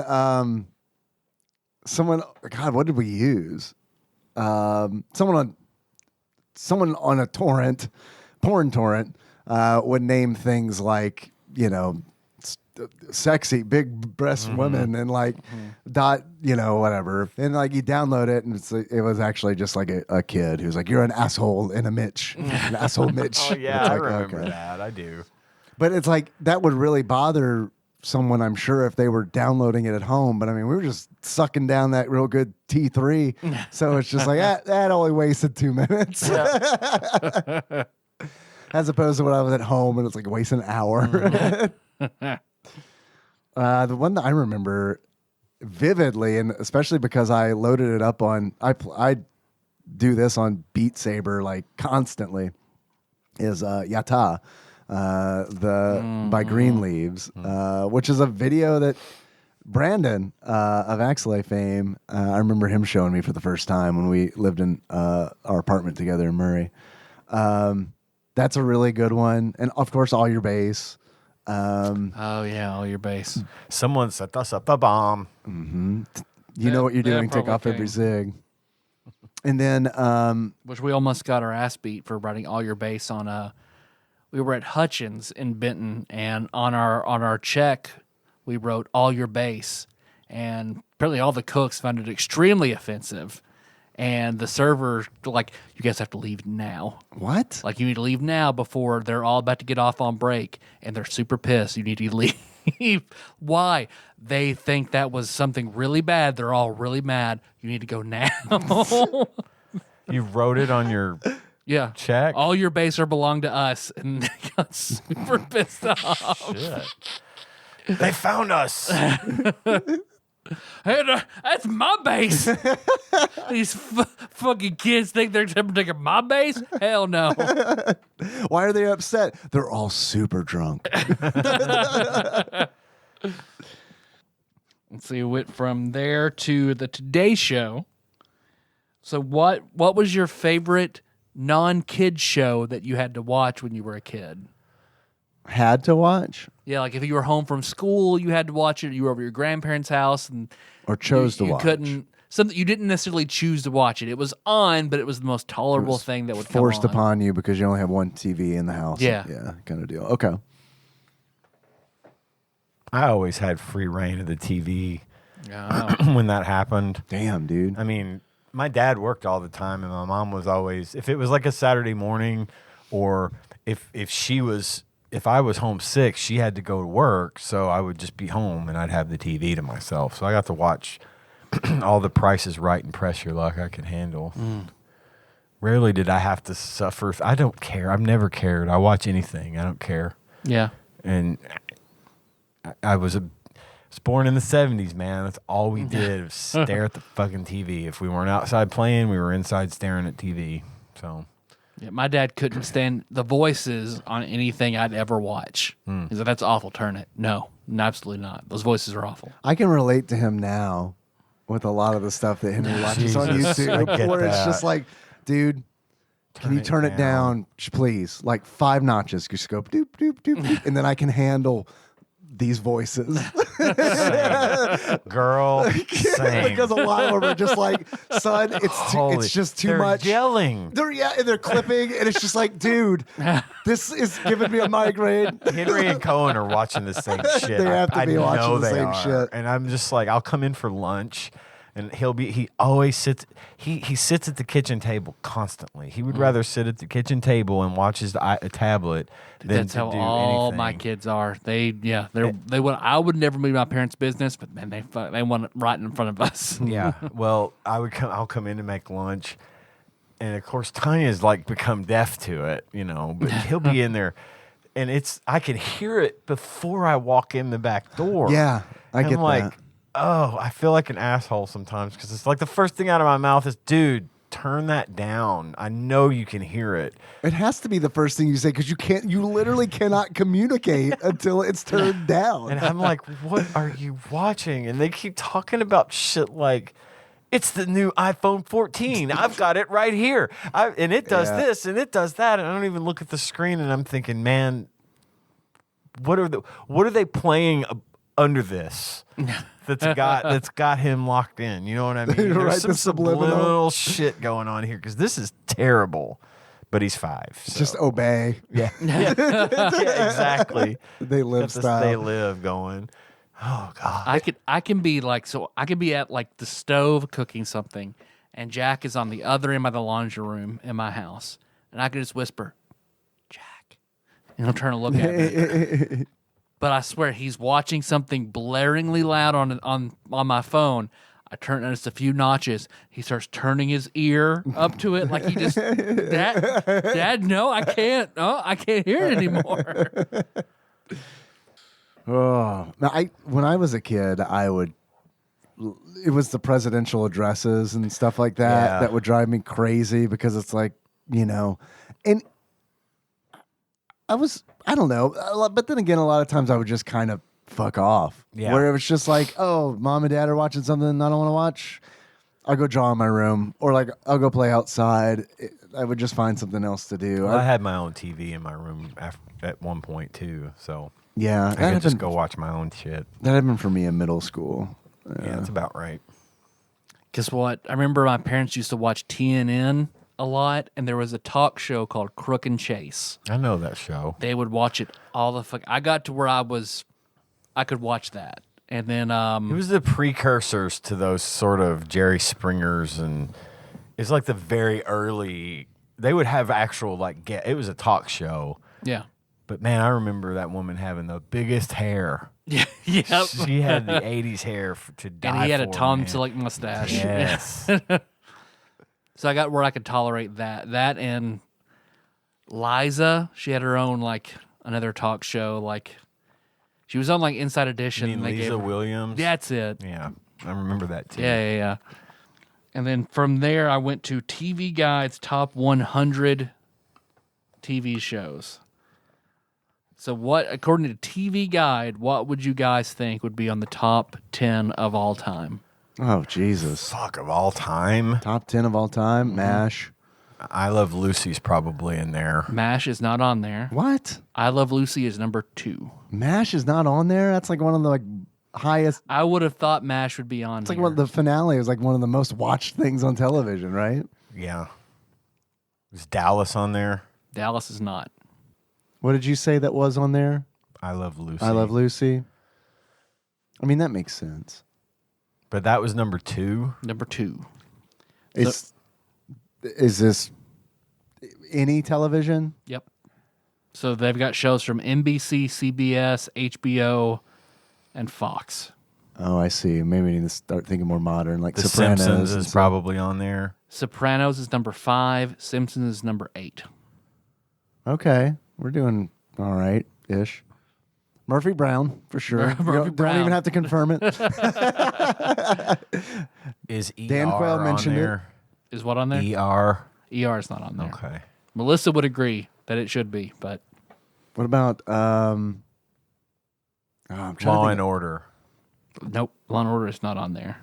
God, what did we use? Someone on a porn torrent would name things like, you know, sexy big breast women and like whatever, and like you download it and it was actually just like a kid who's like, you're an asshole in a Mitch, an asshole Mitch. Oh yeah, It's I like, remember okay. that. I do. But it's like that would really bother someone, I'm sure, if they were downloading it at home. But I mean, we were just sucking down that real good T3, so it's just like that only wasted 2 minutes. As opposed to when I was at home and it's like wasting an hour. The one that I remember vividly, and especially because I loaded it up on, I do this on Beat Saber like constantly, is Yata, by Greenleaves, which is a video that Brandon of Axelay fame, I remember him showing me for the first time when we lived in our apartment together in Murray. That's a really good one, and of course, All Your Bass. Oh yeah, All Your Bass. Someone set us up a bomb. You know what you're doing. Take probably off every came. zig. And then, Which we almost got our ass beat for writing All Your Bass on we were at Hutchins in Benton, and on our check we wrote All Your Bass, and apparently all the cooks found it extremely offensive, and the server like, you guys have to leave now. what? Like, you need to leave now before they're all about to get off on break, and they're super pissed. You need to leave. Why? They think that was something really bad. They're all really mad. You need to go now. You wrote it on your Yeah. check. All Your Bass are belong to us, and they got super pissed off. Shit. They found us. Hey, that's my bass. These fucking kids think they're taking my bass? Hell no. Why are they upset? They're all super drunk. Let's see, we went from there to the Today Show. So what was your favorite non-kid show that you had to watch when you were a kid? Had to watch Yeah, like if you were home from school, you had to watch it. You were over at your grandparents' house, and or chose you to watch. couldn't. Something you didn't necessarily choose to watch it. It was on, but it was the most tolerable thing that would come forced on. upon you because you only have one TV in the house. Yeah. kind of deal. Okay. I always had free reign of the TV Oh. when that happened. Damn, dude. I mean, my dad worked all the time, and my mom was always, if it was like a Saturday morning, or if I was home sick, she had to go to work, so I would just be home and I'd have the TV to myself. So I got to watch all the Price is Right and Press Your Luck I could handle. Rarely did I have to suffer. I don't care. I've never cared. I watch anything. I don't care. Yeah. And I was born in the 70s, man. That's all we did was stare at the fucking TV. If we weren't outside playing, we were inside staring at TV. So Yeah, my dad couldn't stand the voices on anything I'd ever watch. He's like, that's awful. Turn it. No, absolutely not. Those voices are awful. I can relate to him now with a lot of the stuff that Henry watches on Jesus, I YouTube, get where it's that. just like, dude, Can you turn it down, please? Like 5 notches. Just go doop, doop, doop, doop, and then I can handle these voices. Girl, same. Because a lot of them are just like, son, it's just too they're much. Yelling. They're clipping, and it's just like, dude, this is giving me a migraine. Henry and Cohen are watching the same shit. They have to be watching know the they same are. shit. And I'm just like, I'll come in for lunch, and he always sits. He sits at the kitchen table constantly. He would rather sit at the kitchen table and watch his tablet than That's to how do all anything. my kids are. They would. I would never be my parents' business, but man, they want it right in front of us. Yeah. Well, I'll come in to make lunch, and of course Tanya's like become deaf to it, but he'll be in there, and I can hear it before I walk in the back door. Yeah, I And get I'm like, that. oh, I feel like an asshole sometimes because it's like the first thing out of my mouth is, dude, turn that down. I know you can hear it. It has to be the first thing you say because you literally cannot communicate until it's turned down. And I'm like, what are you watching? And they keep talking about shit like, it's the new iPhone 14. I've got it right here. And it does this and it does that. And I don't even look at the screen and I'm thinking, man, what are they playing under this? That's got him locked in. You know what I mean? Right, There's some the subliminal. subliminal shit going on here because this is terrible. But he's 5. So. Just obey. yeah, exactly. They live Got the style. They live going. Oh God. I can be at like the stove cooking something, and Jack is on the other end of the laundry room in my house, and I can just whisper, Jack, and he'll turn and look at me. But I swear he's watching something blaringly loud on my phone. I turn it just a few notches. He starts turning his ear up to it like he just Dad, no, I can't. Oh, I can't hear it anymore. Oh, now when I was a kid, it was the presidential addresses and stuff like that that would drive me crazy because it's like, and I don't know, but then again, a lot of times I would just kind of fuck off. Yeah. Where it was just like, oh, mom and dad are watching something I don't want to watch. I'll go draw in my room, or like I'll go play outside. I would just find something else to do. Well, I had my own TV in my room at one point too, so Yeah, I could just go watch my own shit. That happened for me in middle school. Yeah, that's about right. Guess what? I remember my parents used to watch TNN a lot, and there was a talk show called Crook and Chase. I know that show. They would watch it all the fuck. I got to where I could watch that, and then It was the precursors to those sort of Jerry Springers, and it's like the very early. They would have actual it was a talk show. yeah, But man, I remember that woman having the biggest hair. yeah. She had the '80s hair to die for. And he had a Tom man. Selleck mustache. Yes. So I got where I could tolerate that. That and Liza, she had her own another talk show. She was on Inside Edition. You mean and they Lisa gave her, Williams? That's it. Yeah, I remember that too. Yeah. And then from there, I went to TV Guide's top 100 TV shows. So according to TV Guide, what would you guys think would be on the top 10 of all time? Oh, Jesus. Fuck, of all time. Top 10 of all time, MASH. I Love Lucy's probably in there. MASH is not on there. What? I Love Lucy is number 2. MASH is not on there? That's like one of the highest. I would have thought MASH would be on It's here. like one of the finale is like one of the most watched things on television, right? Yeah. Is Dallas on there? Dallas is not. What did you say that was on there? I Love Lucy. I Love Lucy. I mean, that makes sense. But that was number 2. Number 2. Is this any television? Yep. So they've got shows from NBC, CBS, HBO, and Fox. Oh, I see. Maybe we need to start thinking more modern, like The Sopranos. Simpsons and is stuff. probably on there. Sopranos is number 5. Simpsons is number 8. Okay, we're doing all right ish. Murphy Brown for sure. Murphy You don't Brown. even have to confirm it. Is ER Dan Quayle on mentioned it. there? Is what on there? ER. ER is not on there. Okay. Melissa would agree that it should be, but What about I'm trying to Law think and Order. nope. Law and Order is not on there.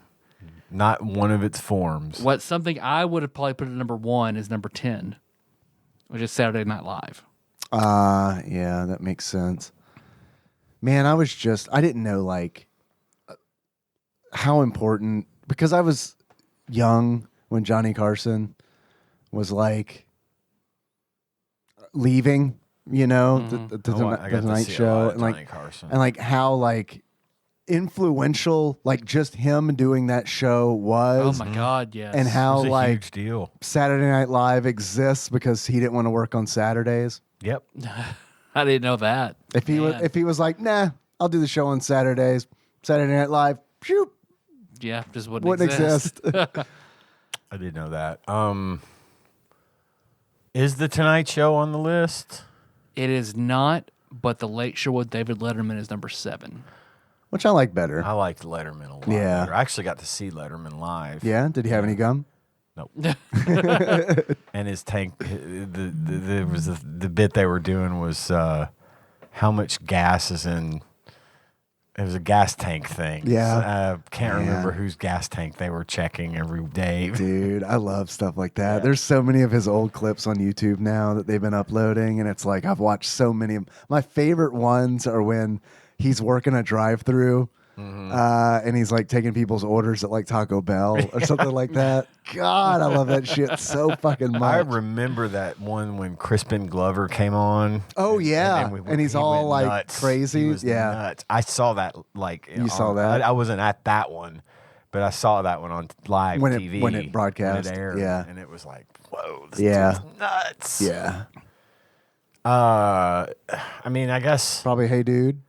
Not one of its forms. What's something I would have probably put at number 1 is number 10. which is Saturday Night Live. Yeah, that makes sense. Man, I didn't know like how important, because I was young when Johnny Carson was like leaving, you know, the Tonight Show, and like Carson. and like how like influential like just him doing that show was. Oh my God, yes. And It how was a like huge deal. Saturday Night Live exists because he didn't want to work on Saturdays. Yep. I didn't know that. If he was like, nah, I'll do the show on Saturdays, Saturday Night Live, shoot, Yeah, just wouldn't exist. I did know that. Is the Tonight Show on the list? It is not, but The Late Show with David Letterman is number 7. which I like better. I liked Letterman a lot. Yeah. better. I actually got to see Letterman live. Yeah, did he have any gum? Nope. And his tank, the bit they were doing was how much gas is in. It was a gas tank thing. Yeah. Can't Man. remember whose gas tank they were checking every day. Dude, I love stuff like that. Yeah. There's so many of his old clips on YouTube now that they've been uploading, and it's like I've watched so many of my favorite ones are when he's working a drive-through and he's like taking people's orders at like Taco Bell or something like that. God, I love that shit so fucking much. I remember that one when Crispin Glover came on. Oh, yeah. And he's he all, went like, nuts. crazy. He was Yeah. nuts. I saw that like You saw that? I wasn't at that one, but I saw that one on live When it- TV when it broadcast, when it aired, yeah. and it was like, whoa, this Yeah. is nuts. Yeah. I mean, I guess Probably, hey, dude.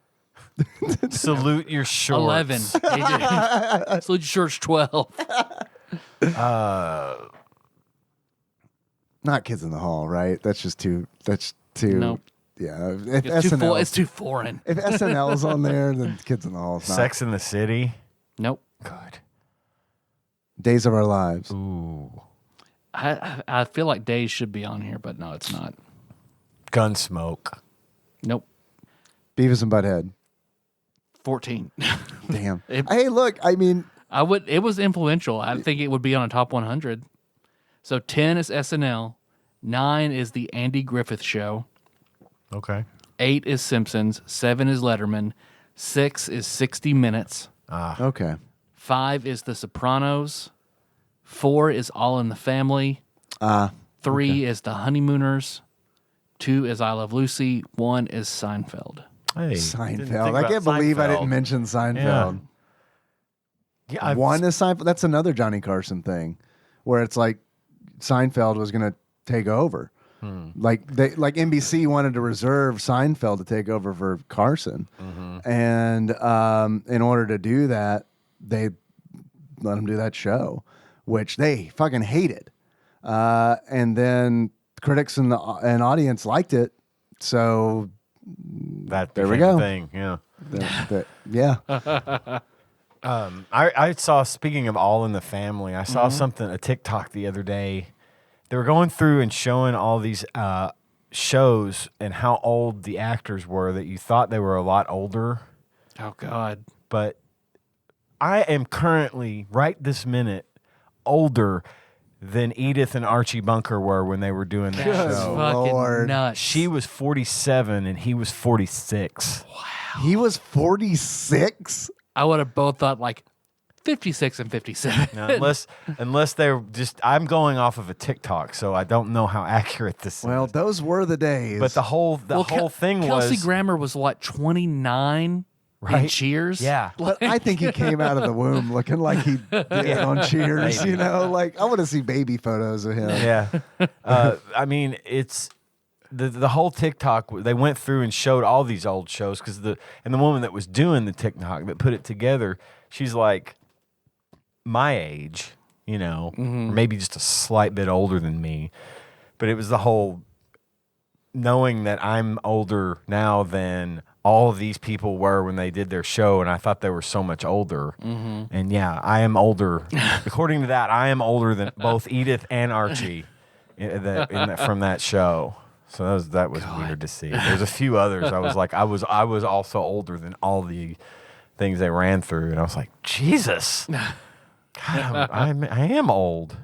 salute your shorts. 11. AJ. Salute your shorts, 12. Not Kids in the Hall, right? That's too. Nope. Yeah. If It's too foreign. If SNL's on there, then Kids in the Hall is not. Sex in the City. Nope. Good. Days of Our Lives. Ooh. I feel like Days should be on here, but no, it's not. Gunsmoke. Nope. Beavis and Butthead. 14. Damn. It- Hey, look, I mean, It was influential. I think it would be on a top 100. So 10 is SNL. 9 is the Andy Griffith Show. Okay. 8 is Simpsons. 7 is Letterman. 6 is 60 Minutes. okay. 5 is The Sopranos. 4 is All in the Family. 3 is The Honeymooners. 2 is I Love Lucy. 1 is Seinfeld. Hey, didn't Seinfeld. think I about can't believe I Seinfeld. didn't mention Seinfeld. Yeah, I've- One is Seinfeld. That's another Johnny Carson thing, where it's like Seinfeld was going to take over. Like NBC wanted to reserve Seinfeld to take over for Carson, and in order to do that, they let him do that show, which they fucking hated. And then critics and audience liked it, so that there we became a go. thing. Yeah. yeah. I saw, speaking of All in the Family, I saw a TikTok the other day. They were going through and showing all these shows and how old the actors were that you thought they were a lot older. Oh, God. But I am currently, right this minute, older than Edith and Archie Bunker were when they were doing that That's show. fucking Lord. nuts. She was 47 and he was 46. He was 46. I would have both thought like 56 and 57. Now, unless they're just, I'm going off of a TikTok, so I don't know how accurate this Well, is. those were the days. But the whole thing Kelsey was Grammer was what, 29 in Right? Cheers? Yeah. But I think he came out of the womb looking like he did on Cheers. Maybe. You know, like I want to see baby photos of him. Yeah. I mean, it's the whole TikTok. They went through and showed all these old shows because the woman that was doing the TikTok that put it together, she's like my age, you know, or maybe just a slight bit older than me. But it was the whole knowing that I'm older now than all of these people were when they did their show, and I thought they were so much older. And yeah, I am older. According to that, I am older than both Edith and Archie from that show. So that was weird to see. There's a few others. I was like, I was also older than all the things they ran through, and I was like, Jesus, God, I am old.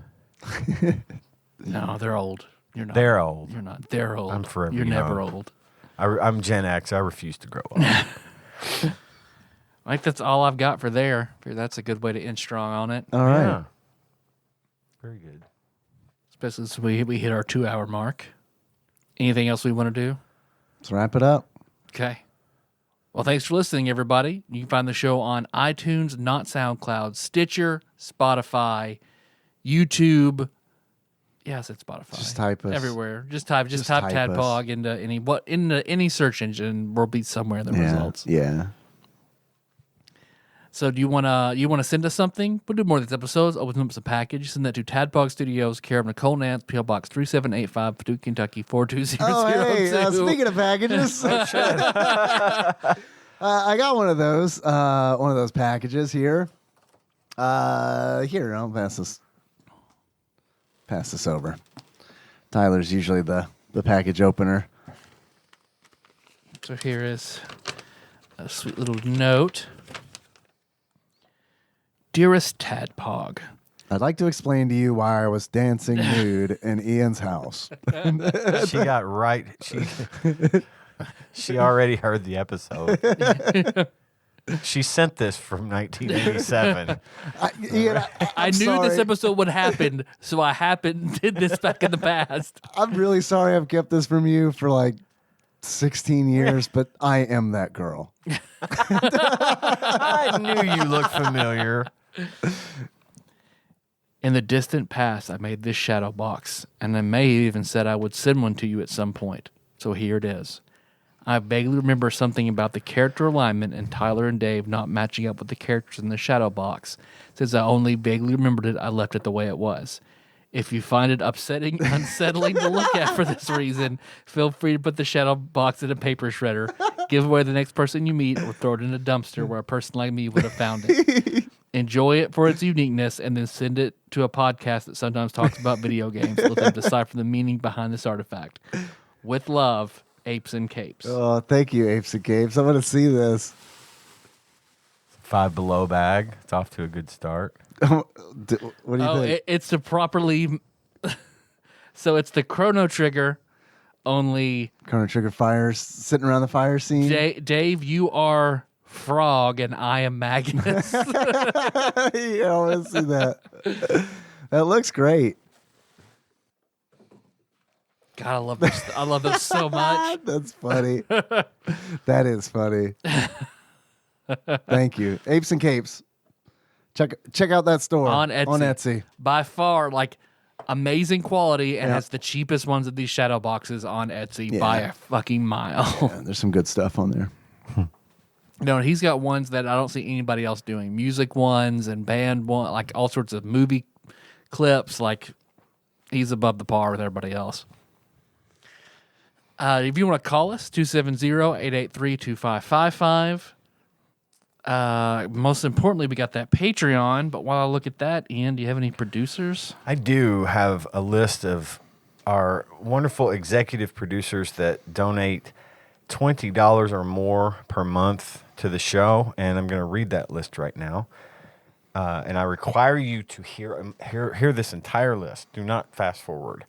No, they're old. You're not. They're old. You're not. They're old. I'm forever You're never young. old. I'm Gen X. I refuse to grow up. I think that's all I've got for there. Figure that's a good way to end strong on it. All right. Yeah. Very good. Especially since we hit our 2-hour mark. Anything else we want to do? Let's wrap it up. Okay. Well, thanks for listening, everybody. You can find the show on iTunes, not SoundCloud, Stitcher, Spotify, YouTube. Yeah, I said Spotify. Just type us. Everywhere. Just type Just type type us. Tadpog into any search engine. We'll be somewhere in the Yeah. results. Yeah. So do you wanna send us something? We'll do more of these episodes. Open up some package. Send that to Tadpog Studios, care of Nicole Nance, PO Box 3785, Paducah, Kentucky 42002. Oh, hey, speaking of packages, I got one of those packages here. Here, I'll pass this over. Tyler's usually the package opener. So here is a sweet little note. Dearest Tadpog, I'd like to explain to you why I was dancing nude in Ian's house. She got right. She already heard the episode. She sent this from 1987. Ian, I knew this episode would happen, so I did this back in the past. I'm really sorry I've kept this from you for like 16 years, but I am that girl. I knew you looked familiar. In the distant past, I made this shadow box, and I may have even said I would send one to you at some point. So here it is. I vaguely remember something about the character alignment and Tyler and Dave not matching up with the characters in the shadow box. Since I only vaguely remembered it, I left it the way it was. If you find it unsettling to look at for this reason, feel free to put the shadow box in a paper shredder, give away the next person you meet, or throw it in a dumpster where a person like me would have found it. Enjoy it for its uniqueness, and then send it to a podcast that sometimes talks about video games. Let them decipher the meaning behind this artifact. With love, Apes and Capes. Oh, thank you, Apes and Capes. I'm going to see this. Five Below bag. It's off to a good start. What do you think? It's to properly. So it's the Chrono Trigger, only Chrono Trigger fires sitting around the fire scene. Dave, you are Frog and I am Magnus. Yeah, I want to see that. That looks great. God, I love those so much. That's funny. That is funny. Thank you, Apes and Capes. Check out that store On Etsy. By far, like amazing quality, and Yeah. has the cheapest ones of these shadow boxes on Etsy Yeah. by a fucking mile. Yeah, there's some good stuff on there. No, he's got ones that I don't see anybody else doing. Music ones and band one, like all sorts of movie clips. Like he's above the par with everybody else. If you want to call us, 270-883-2555. Most importantly, we got that Patreon. But while I look at that, Ian, do you have any producers? I do have a list of our wonderful executive producers that donate $20 or more per month to the show, and I'm going to read that list right now. And I require you to hear this entire list. Do not fast forward.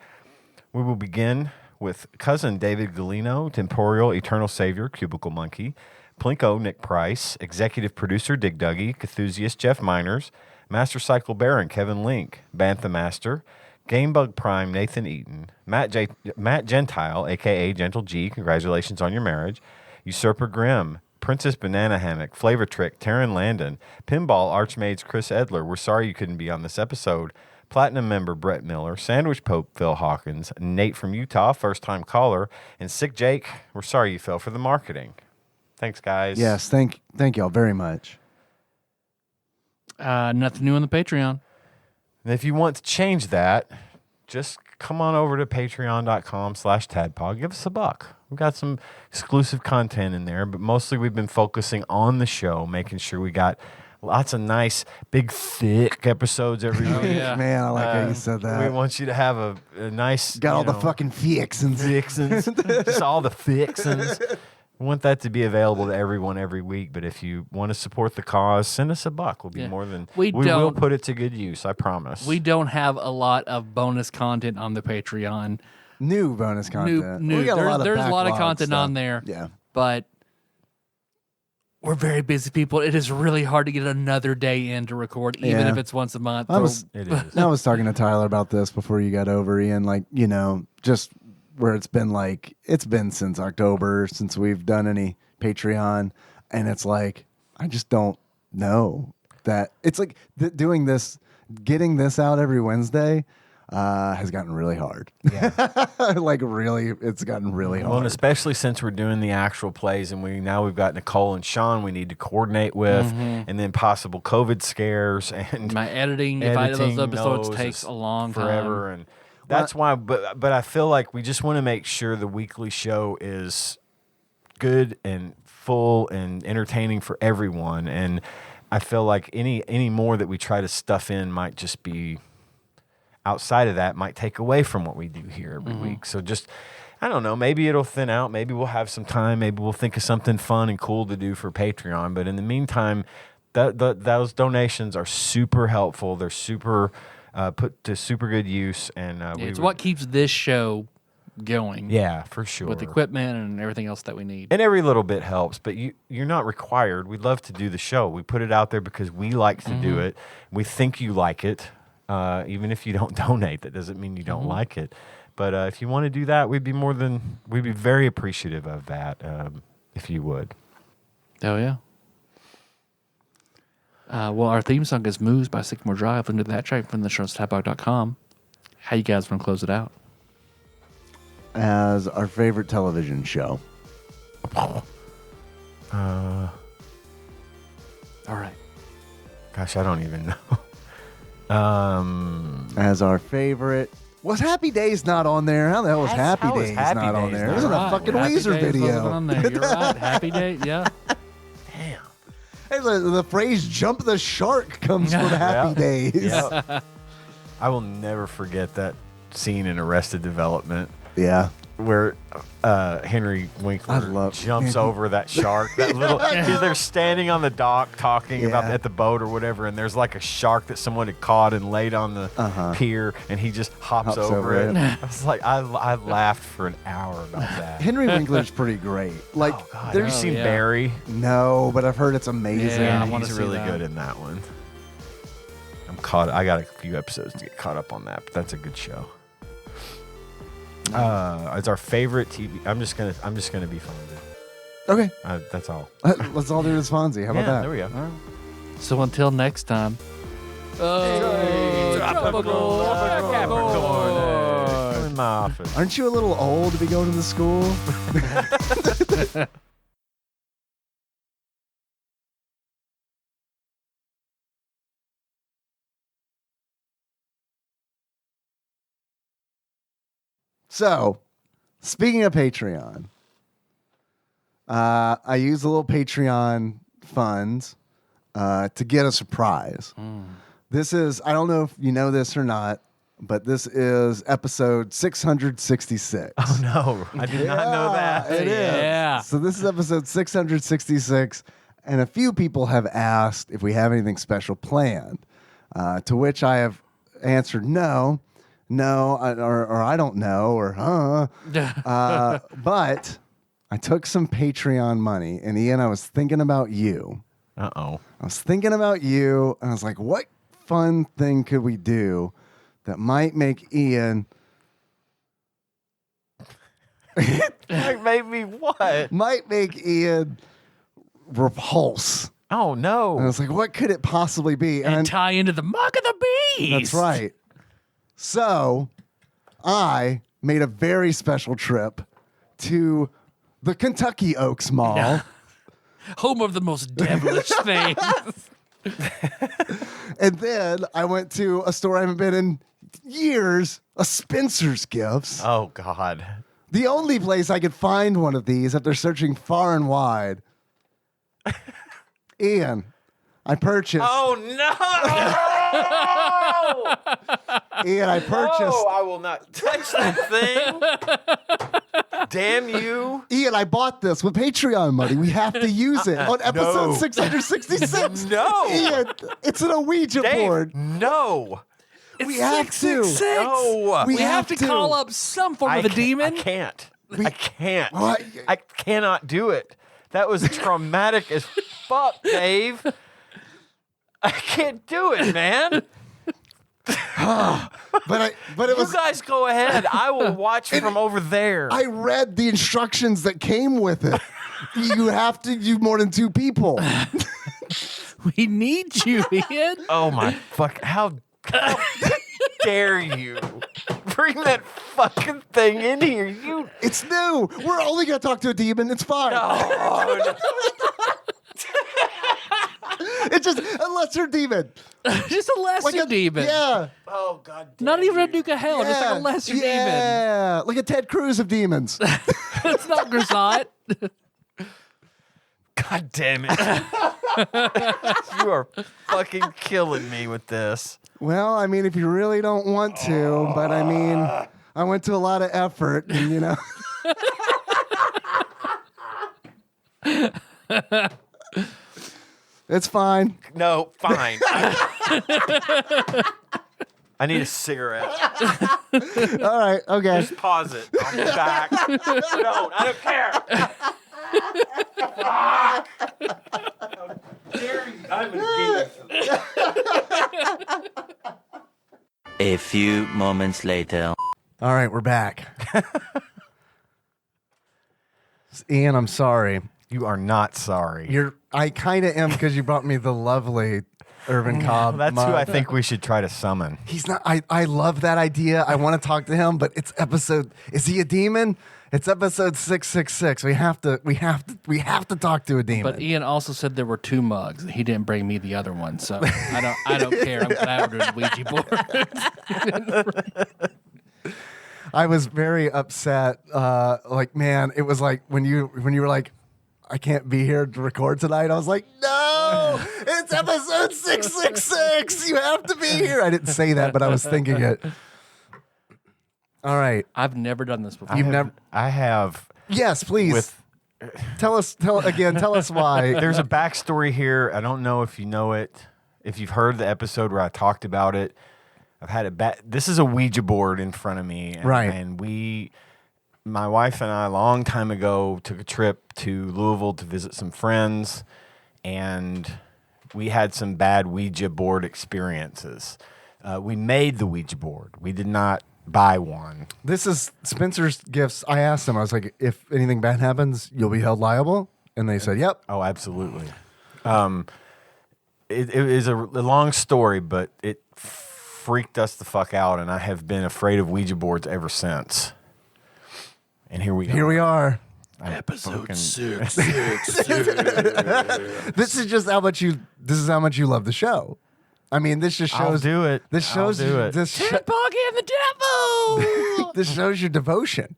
We will begin with cousin David Galino, Temporal Eternal Savior, Cubicle Monkey, Plinko Nick Price, executive producer Dig Duggy, Cthusiast Jeff Miners, Master Cycle Baron Kevin Link, Bantha Master, Gamebug Prime Nathan Eaton, Matt Gentile, a.k.a. Gentle G, congratulations on your marriage, Usurper Grimm, Princess Banana Hammock, Flavor Trick, Taryn Landon, Pinball Archmaids Chris Edler, we're sorry you couldn't be on this episode, Platinum member Brett Miller, Sandwich Pope Phil Hawkins, Nate from Utah, first-time caller, and Sick Jake, we're sorry you fell for the marketing. Thanks, guys. Yes, thank y'all very much. Nothing new on the Patreon. And if you want to change that, just come on over to patreon.com/tadpog. Give us $1. We've got some exclusive content in there, but mostly we've been focusing on the show, making sure we got lots of nice, big, thick episodes every week. Yeah. Man, I like how you said that. We want you to have a nice... Got all the fucking fixins. fixins. Just all the fixins. We want that to be available to everyone every week, but if you want to support the cause, send us $1. We'll be Yeah. more than... We will don't- put it to good use, I promise. We don't have a lot of bonus content on the Patreon. New bonus content. New. We got There's a lot of backlog content stuff. on there. Yeah. But we're very busy people. It is really hard to get another day in to record, even Yeah. if it's once a month. I was It is. I was talking to Tyler about this before you got over, Ian. Like, just where it's been since October since we've done any Patreon, and it's like I just don't know that it's like doing this, getting this out every Wednesday. Has gotten really hard. Yeah. Like really, it's gotten really Well, hard. and especially since we're doing the actual plays, and we've got Nicole and Sean we need to coordinate with, and then possible COVID scares and My editing, if I edit those episodes, knows takes is a long forever, time. and that's why. But I feel like we just want to make sure the weekly show is good and full and entertaining for everyone. And I feel like any more that we try to stuff in might just be outside of that, might take away from what we do here every week. So just, I don't know, maybe it'll thin out. Maybe we'll have some time. Maybe we'll think of something fun and cool to do for Patreon. But in the meantime, those donations are super helpful. They're super put to super good use. And It's what keeps this show going. Yeah, for sure. With equipment and everything else that we need. And every little bit helps, but you're not required. We'd love to do the show. We put it out there because we like to do it. We think you like it. Even if you don't donate, that doesn't mean you don't like it. But if you want to do that, we'd be very appreciative of that if you would. Oh, yeah. Well, our theme song is Moose by Sycamore Drive. Listen to that track from theshowstadpog.com. How you guys want to close it out? As our favorite television show. All right. Gosh, I don't even know. As our favorite. Was Happy Days not on there? How the hell was Happy how was Days Happy not on Days there? not It was in Right. a fucking Happy Weezer Days wasn't video. on there. You're right. Happy Day, yeah. Damn. Hey, the phrase "jump the shark" comes from Happy Days. Yeah. I will never forget that scene in Arrested Development Yeah. where Henry Winkler jumps man. over that shark. That little, they're standing on the dock talking about Yeah. at the boat or whatever, and there's like a shark that someone had caught and laid on the pier, and he just hops over it. I was like, I laughed for an hour about that. Henry Winkler's pretty great. Like, Oh, God. Have there's you seen yeah. Barry? no, but I've heard it's amazing. Yeah, I wanna He's see really that. good in that one. I got a few episodes to get caught up on that, but that's a good show. It's our favorite TV. I'm just gonna be Fonzie. Okay, That's all. let's all do this Fonzie. How about that? There we go. All right. So until next time. Tropical Capricorn. In my office. Aren't you a little old to be going to the school? So, speaking of Patreon, I use a little Patreon funds to get a surprise. This is, I don't know if you know this or not, but this is episode 666. Oh no, I did not know that. It is. Yeah. So this is episode 666, and a few people have asked if we have anything special planned, to which I have answered no, or I don't know, or but I took some Patreon money, and Ian, I was thinking about you. Uh-oh. I was thinking about you, and I was like, what fun thing could we do that might make Ian Like maybe what? might make Ian repulse? Oh no. And I was like, what could it possibly be? And tie into the Mark of the Beast. That's right. So I made a very special trip to the Kentucky Oaks Mall. Yeah. Home of the most devilish things. And then I went to a store I haven't been in years, a Spencer's Gifts. Oh God. The only place I could find one of these after searching far and wide. Ian, I purchased. Oh no! Ian, I purchased. No, I will not touch that thing. Damn you. Ian, I bought this with Patreon money. We have to use it on episode No. 666. No. Ian, it's an Ouija Dave, board. no. We have to. 666. No. We We have to call up some form of a demon. I can't. I can't. What? I cannot do it. That was traumatic as fuck, Dave. I can't do it, man. But it was. You guys go ahead. I will watch from over there. I read the instructions that came with it. You have to do more than 2 people. We need you, Ian. Oh my fuck! How dare you bring that fucking thing in here? You It's new. We're only gonna talk to a demon. It's fine. no. It's just a lesser demon. Just a lesser demon. Yeah. Oh god. Damn Not even a you. Duke of Hell, just like a lesser demon. Yeah. Like a Ted Cruz of demons. It's not Grisant. God damn it! You are fucking killing me with this. Well, I mean, if you really don't want to, but I mean, I went to a lot of effort, and you know. It's fine. No, fine. I need a cigarette. All right. Okay. Just pause it. I'll be back. No, I don't care. Fuck. How dare you? I'm gonna get it. A few moments later. All right. We're back. Ian, I'm sorry. You are not sorry. I kind of am because you brought me the lovely Irvin Cobb. That's who mug. I think we should try to summon. He's not. I love that idea. I want to talk to him, but it's episode. Is he a demon? It's episode 666. We have to talk to a demon. But Ian also said there were 2 mugs. He didn't bring me the other one, so I don't care. I'm glad we're doing Ouija board. I was very upset. Like, man, it was like when you were like, I can't be here to record tonight. I was like, no, it's episode 666. You have to be here. I didn't say that, but I was thinking it. All right. I've never done this before. You've never. I have. Yes, please. Tell us why. There's a backstory here. I don't know if you know it. If you've heard the episode where I talked about it, I've had it. This is a Ouija board in front of me, right? And my wife and I, a long time ago, took a trip to Louisville to visit some friends, and we had some bad Ouija board experiences. We made the Ouija board. We did not buy one. This is Spencer's gifts. I asked him, I was like, if anything bad happens, you'll be held liable? And they said, yep. Oh, absolutely. It is a long story, but it freaked us the fuck out, and I have been afraid of Ouija boards ever since. And here we go. Here we are. Episode 6. This is how much you love the show. I mean, this just shows. I'll do it. This shows I'll do it. Ted Pog and the devil. This shows your devotion.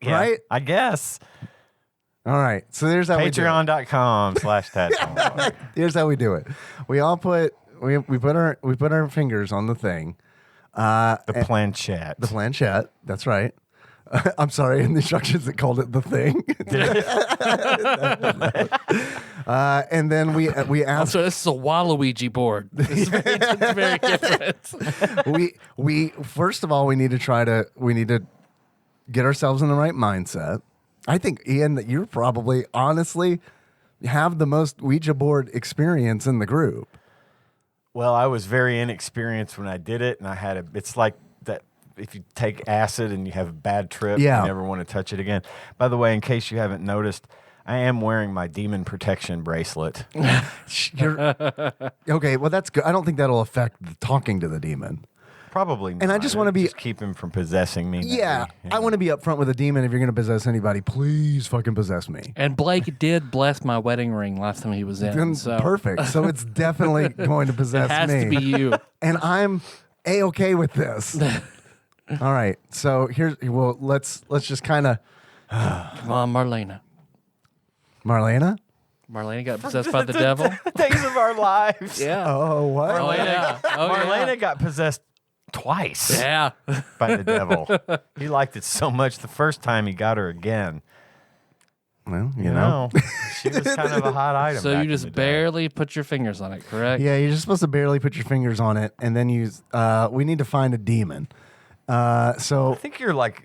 Yeah, right? I guess. All right. So there's how Patreon.com/Tadpog. Here's how we do it. We all put our fingers on the thing. The planchette. The planchette. That's right. I'm sorry. In the instructions, it called it the thing. And then we asked. So this is a Waluigi board. It's very different. we first of all we need to get ourselves in the right mindset. I think, Ian, that you're probably honestly have the most Ouija board experience in the group. Well, I was very inexperienced when I did it, and it's like that. If you take acid and you have a bad trip, Yeah. you never want to touch it again. By the way, in case you haven't noticed, I am wearing my demon protection bracelet. Okay, well, that's good. I don't think that'll affect the talking to the demon. Probably not. And I just wanna be- Just keep him from possessing me. maybe. Yeah, I want to be upfront with a demon. If you're going to possess anybody, please fucking possess me. And Blake did bless my wedding ring last time he was in. Then So perfect. So it's definitely going to possess it has me. to be you. And I'm A-okay with this. All right. So let's just kind of Come on, Marlena. Marlena? Marlena got possessed by the devil. Days of our lives. Yeah. Oh, what? Oh, yeah. Oh, Marlena got possessed twice Yeah. by the devil. He liked it so much the first time he got her again. Well, you know. She was kind of a hot item. So back you in just the day. barely put your fingers on it, correct? Yeah, you're just supposed to barely put your fingers on it, and then we need to find a demon. I So think you're like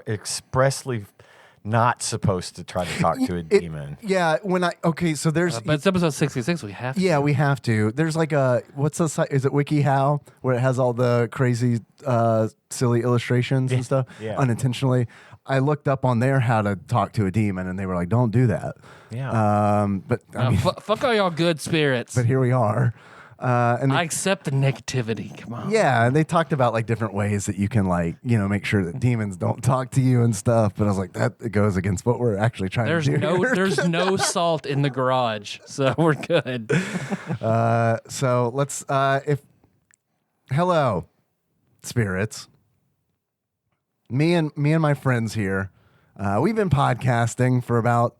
expressly not supposed to try to talk to a demon. yeah, so there's But it's episode 66. We have to. yeah, we have to. There's like what's the site? Is it WikiHow where it has all the crazy, silly illustrations and stuff yeah. unintentionally? I looked up on there how to talk to a demon, and they were like, "Don't do that." Yeah. But I mean, Fuck all y'all good spirits. but here we are, and I accept the negativity. Come on. yeah, and they talked about like different ways that you can like make sure that demons don't talk to you and stuff. But I was like, that it goes against what we're actually trying There's to do. no here. there's no salt in the garage, so we're good. So let's hello, spirits. Me and my friends here, we've been podcasting for about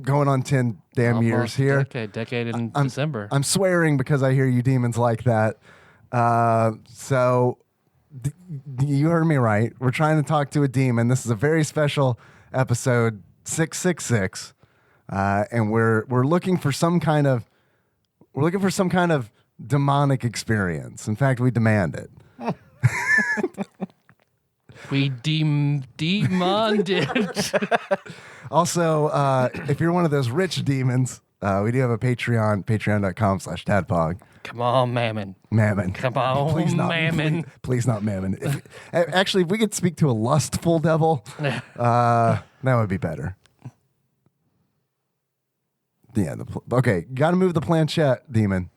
going on 10 damn years Almost here. Decade in December. I'm swearing because I hear you demons like that. So you heard me right. We're trying to talk to a demon. This is a very special episode 666, and we're looking for some kind of demonic experience. In fact, we demand it. We demanded. Also, if you're one of those rich demons, we do have a Patreon, patreon.com/tadpog. Come on, Mammon. Mammon. Come on, Please not, Mammon. Please not Mammon. Actually, if we could speak to a lustful devil, that would be better. Yeah. Okay, got to move the planchette, demon.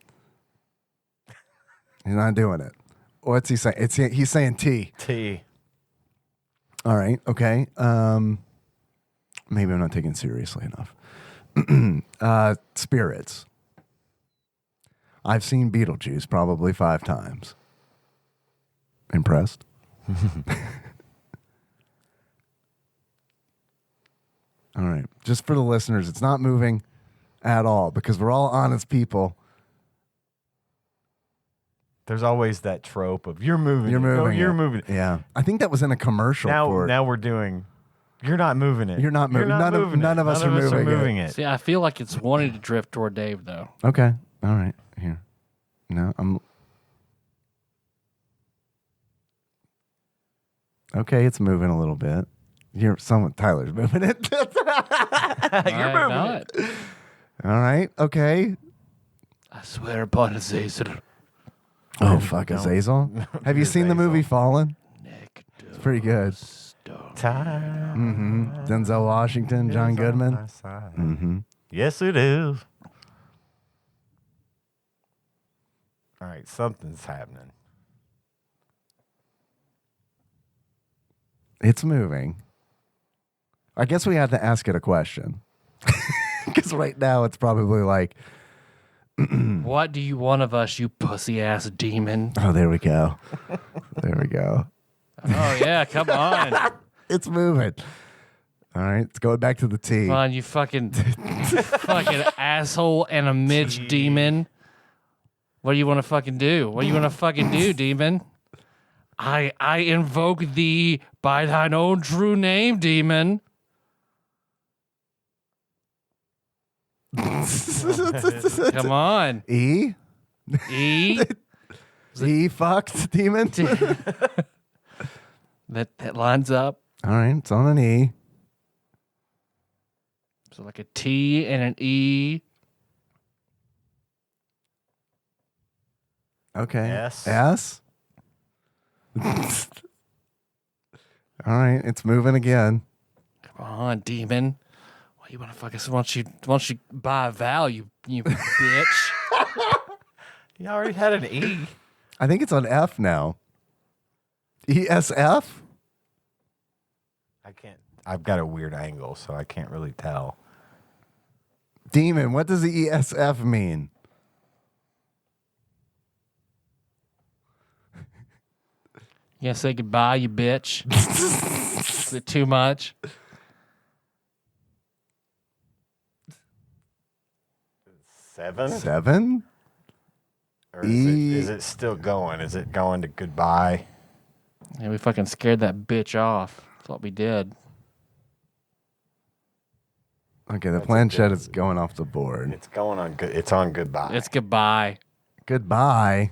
He's not doing it. What's he saying? He's saying T. T. All right. Okay. Maybe I'm not taking it seriously enough. Spirits. I've seen Beetlejuice probably 5 times. Impressed? All right. Just for the listeners, it's not moving at all because we're all honest people. There's always that trope of you're moving. You're it. No, moving. you're it. moving. It. Yeah. I think that was in a commercial. for Now we're doing. You're not moving it. You're not moving. None of us are moving it. See, I feel like it's wanting to drift toward Dave, though. Okay. All right. Here. No, I'm. Okay, it's moving a little bit. Tyler's moving it. You're moving it. All right. Okay. I swear upon Azazel. Oh, fuck, Azazel. Have you seen the movie Fallen? It's pretty good. Time. Denzel Washington, John Goodman. Mm-hmm. Yes, it is. All right, something's happening. It's moving. I guess we have to ask it a question. Because right now it's probably like, What do you want of us, you pussy ass demon? oh, there we go. There we go. Oh yeah, come on. It's moving. All right, it's going back to the T. Come on, you fucking asshole and a midge demon. What do you want to fucking do? What do you want to fucking do, demon? I invoke thee by thine own true name, demon. Come on. E? E? E fucked demon? That lines up. All right, it's on an E. So like a T and an E. Okay. S. S? All right, it's moving again. Come on, demon. What you want to fuck us? Why don't you buy a vowel, you bitch? You already had an E. I think it's on F now. ESF? I can't. I've got a weird angle, so I can't really tell. Demon, what does the ESF mean? You gonna say goodbye, you bitch? Is it too much? Seven? 7? Or E. is it still going? Is it going to goodbye? Yeah, we fucking scared that bitch off. That's what we did. Okay, the planchette is going off the board. It's going on good. It's on goodbye. It's goodbye. Goodbye.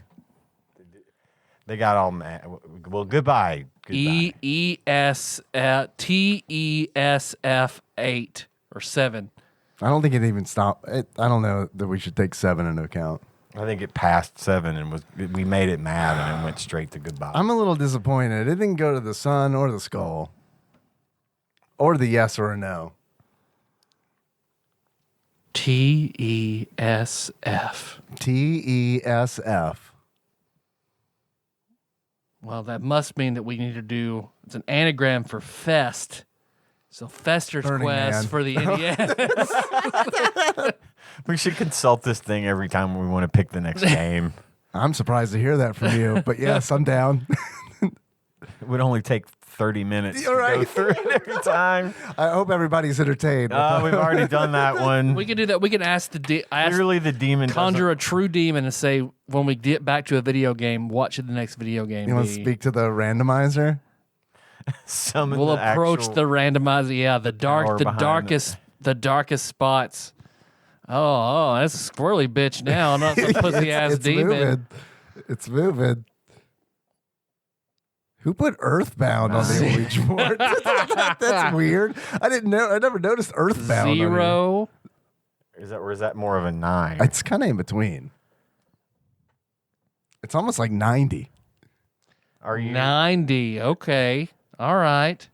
They got all mad. Well, goodbye. Goodbye. TESF 8 or 7. I don't think it even stopped. I don't know that we should take 7 into account. I think it passed 7 and we made it mad and it went straight to goodbye. I'm a little disappointed. It didn't go to the sun or the skull. Or the yes or a no. TESF. TESF. Well, that must mean that we need to do, it's an anagram for fest. So Fester's Burning Quest Man. for the NES. We should consult this thing every time we want to pick the next game. I'm surprised to hear that from you. But yes, I'm down. It would only take 30 minutes You're to go right. through it every time. I hope everybody's entertained. We've already done that one. We can do that. We can ask Clearly the demon conjure a true demon and say, when we get back to a video game, what should the next video game You want to be? speak to the randomizer? summon We'll the approach actual the randomizer. Yeah, the power behind the darkest spots. Oh, that's a squirrely bitch now. Not some pussy ass It's demon. moving. It's moving. Who put Earthbound on the Ouija board? That's weird. I didn't know. I never noticed Earthbound. on here. 0. Is that more of a 9? It's kind of in between. It's almost like 90. Are you 90. Okay. All right.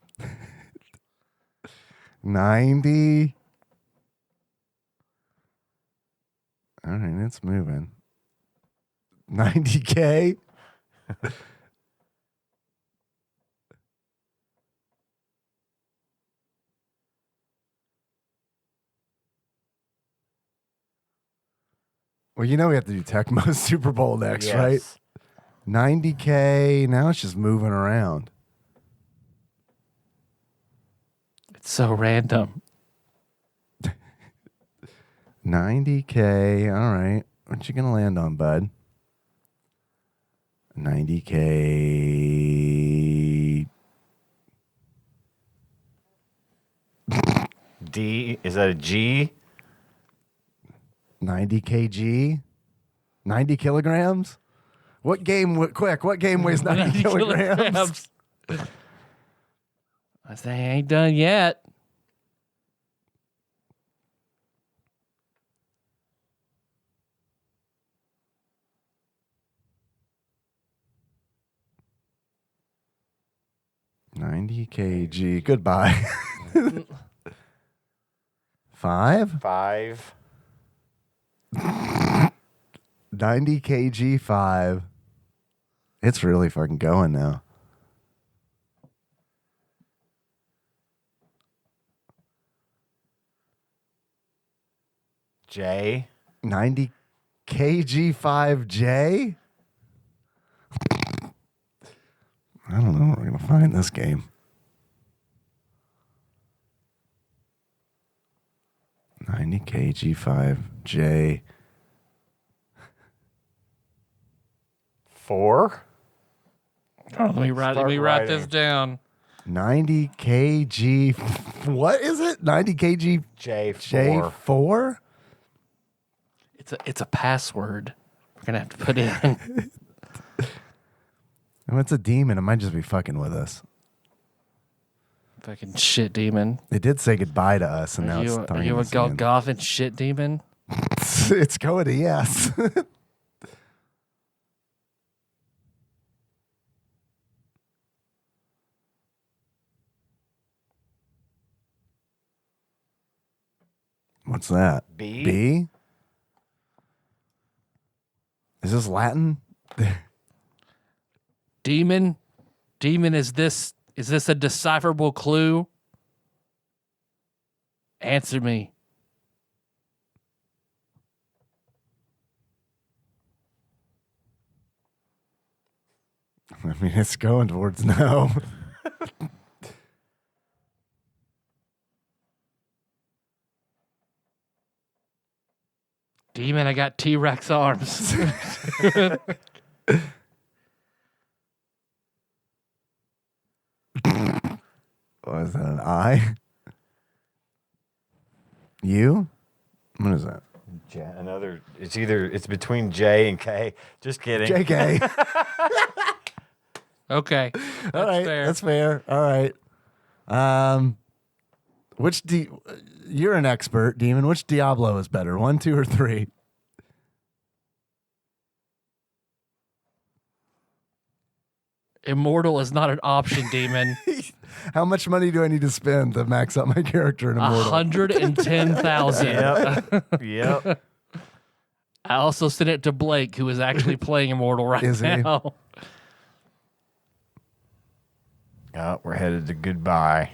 90. All right, it's moving. 90K. Well, you know we have to do Tecmo Super Bowl next, Yes. right? 90K. Now it's just moving around. It's so random. 90K. All right. What you going to land on, bud? 90K. D? Is that a G? 90 kg? 90 kilograms? What game, what game weighs 90 kilograms? I say I ain't done yet. $90 kg. Goodbye. 5? 5. 90 kg 5. It's really fucking going now. J. 90 kg 5J? I don't know where we're going to find this game. 90 kg 5J. 4. Oh, let me write Start this writing. down. 90 kg. What is it? 90 kg J4. J4? It's a password. We're gonna have to put in. Oh, it's a demon. It might just be fucking with us. Fucking shit demon. It did say goodbye to us, and now it's Are throwing you a us in. Golgothan shit demon? It's going to yes. What's that? B? B? Is this Latin? Demon? Demon, is this a decipherable clue? Answer me. I mean, it's going towards no. Demon, I got T-Rex arms. Oh, is that an I? You? What is that? Another. It's between J and K. Just kidding. JK. Okay. All right. fair. That's fair. All right. You're an expert, Demon. Which Diablo is better? 1, 2, or 3? Immortal is not an option, Demon. How much money do I need to spend to max out my character in Immortal? 110,000. Yep. Yep. I also sent it to Blake, who is actually playing Immortal right Is he? now. Oh, we're headed to goodbye.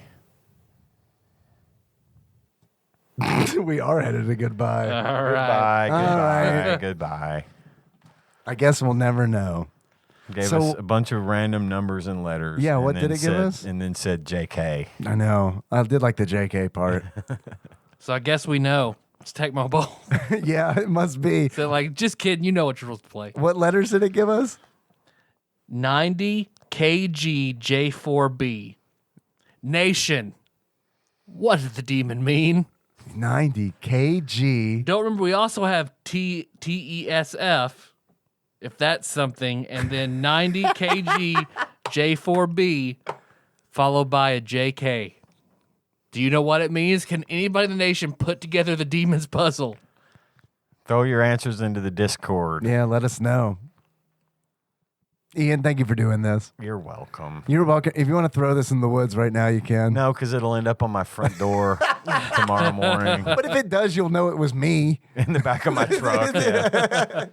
We are headed to goodbye. All right. Goodbye. All Goodbye. right. Goodbye. I guess we'll never know. Gave So- us a bunch of random numbers and letters. Yeah, and what then did it give said- us? And then said JK. I know. I did like the JK part. So I guess we know. It's Tecmo Bowl. Yeah, it must be. So, like, just kidding. You know what you're supposed to play. What letters did it give us? 90 KG J4B. Nation. What does the demon mean? 90 kg. Don't remember, we also have TESF, if that's something, and then 90 kg J4B, followed by a JK. Do you know what it means? Can anybody in the nation put together the demon's puzzle? Throw your answers into the Discord. Yeah, let us know. Ian, thank you for doing this. You're welcome. You're welcome. If you want to throw this in the woods right now, you can. No, because it'll end up on my front door tomorrow morning But if it does, you'll know it was me. in the back of my truck. Yeah.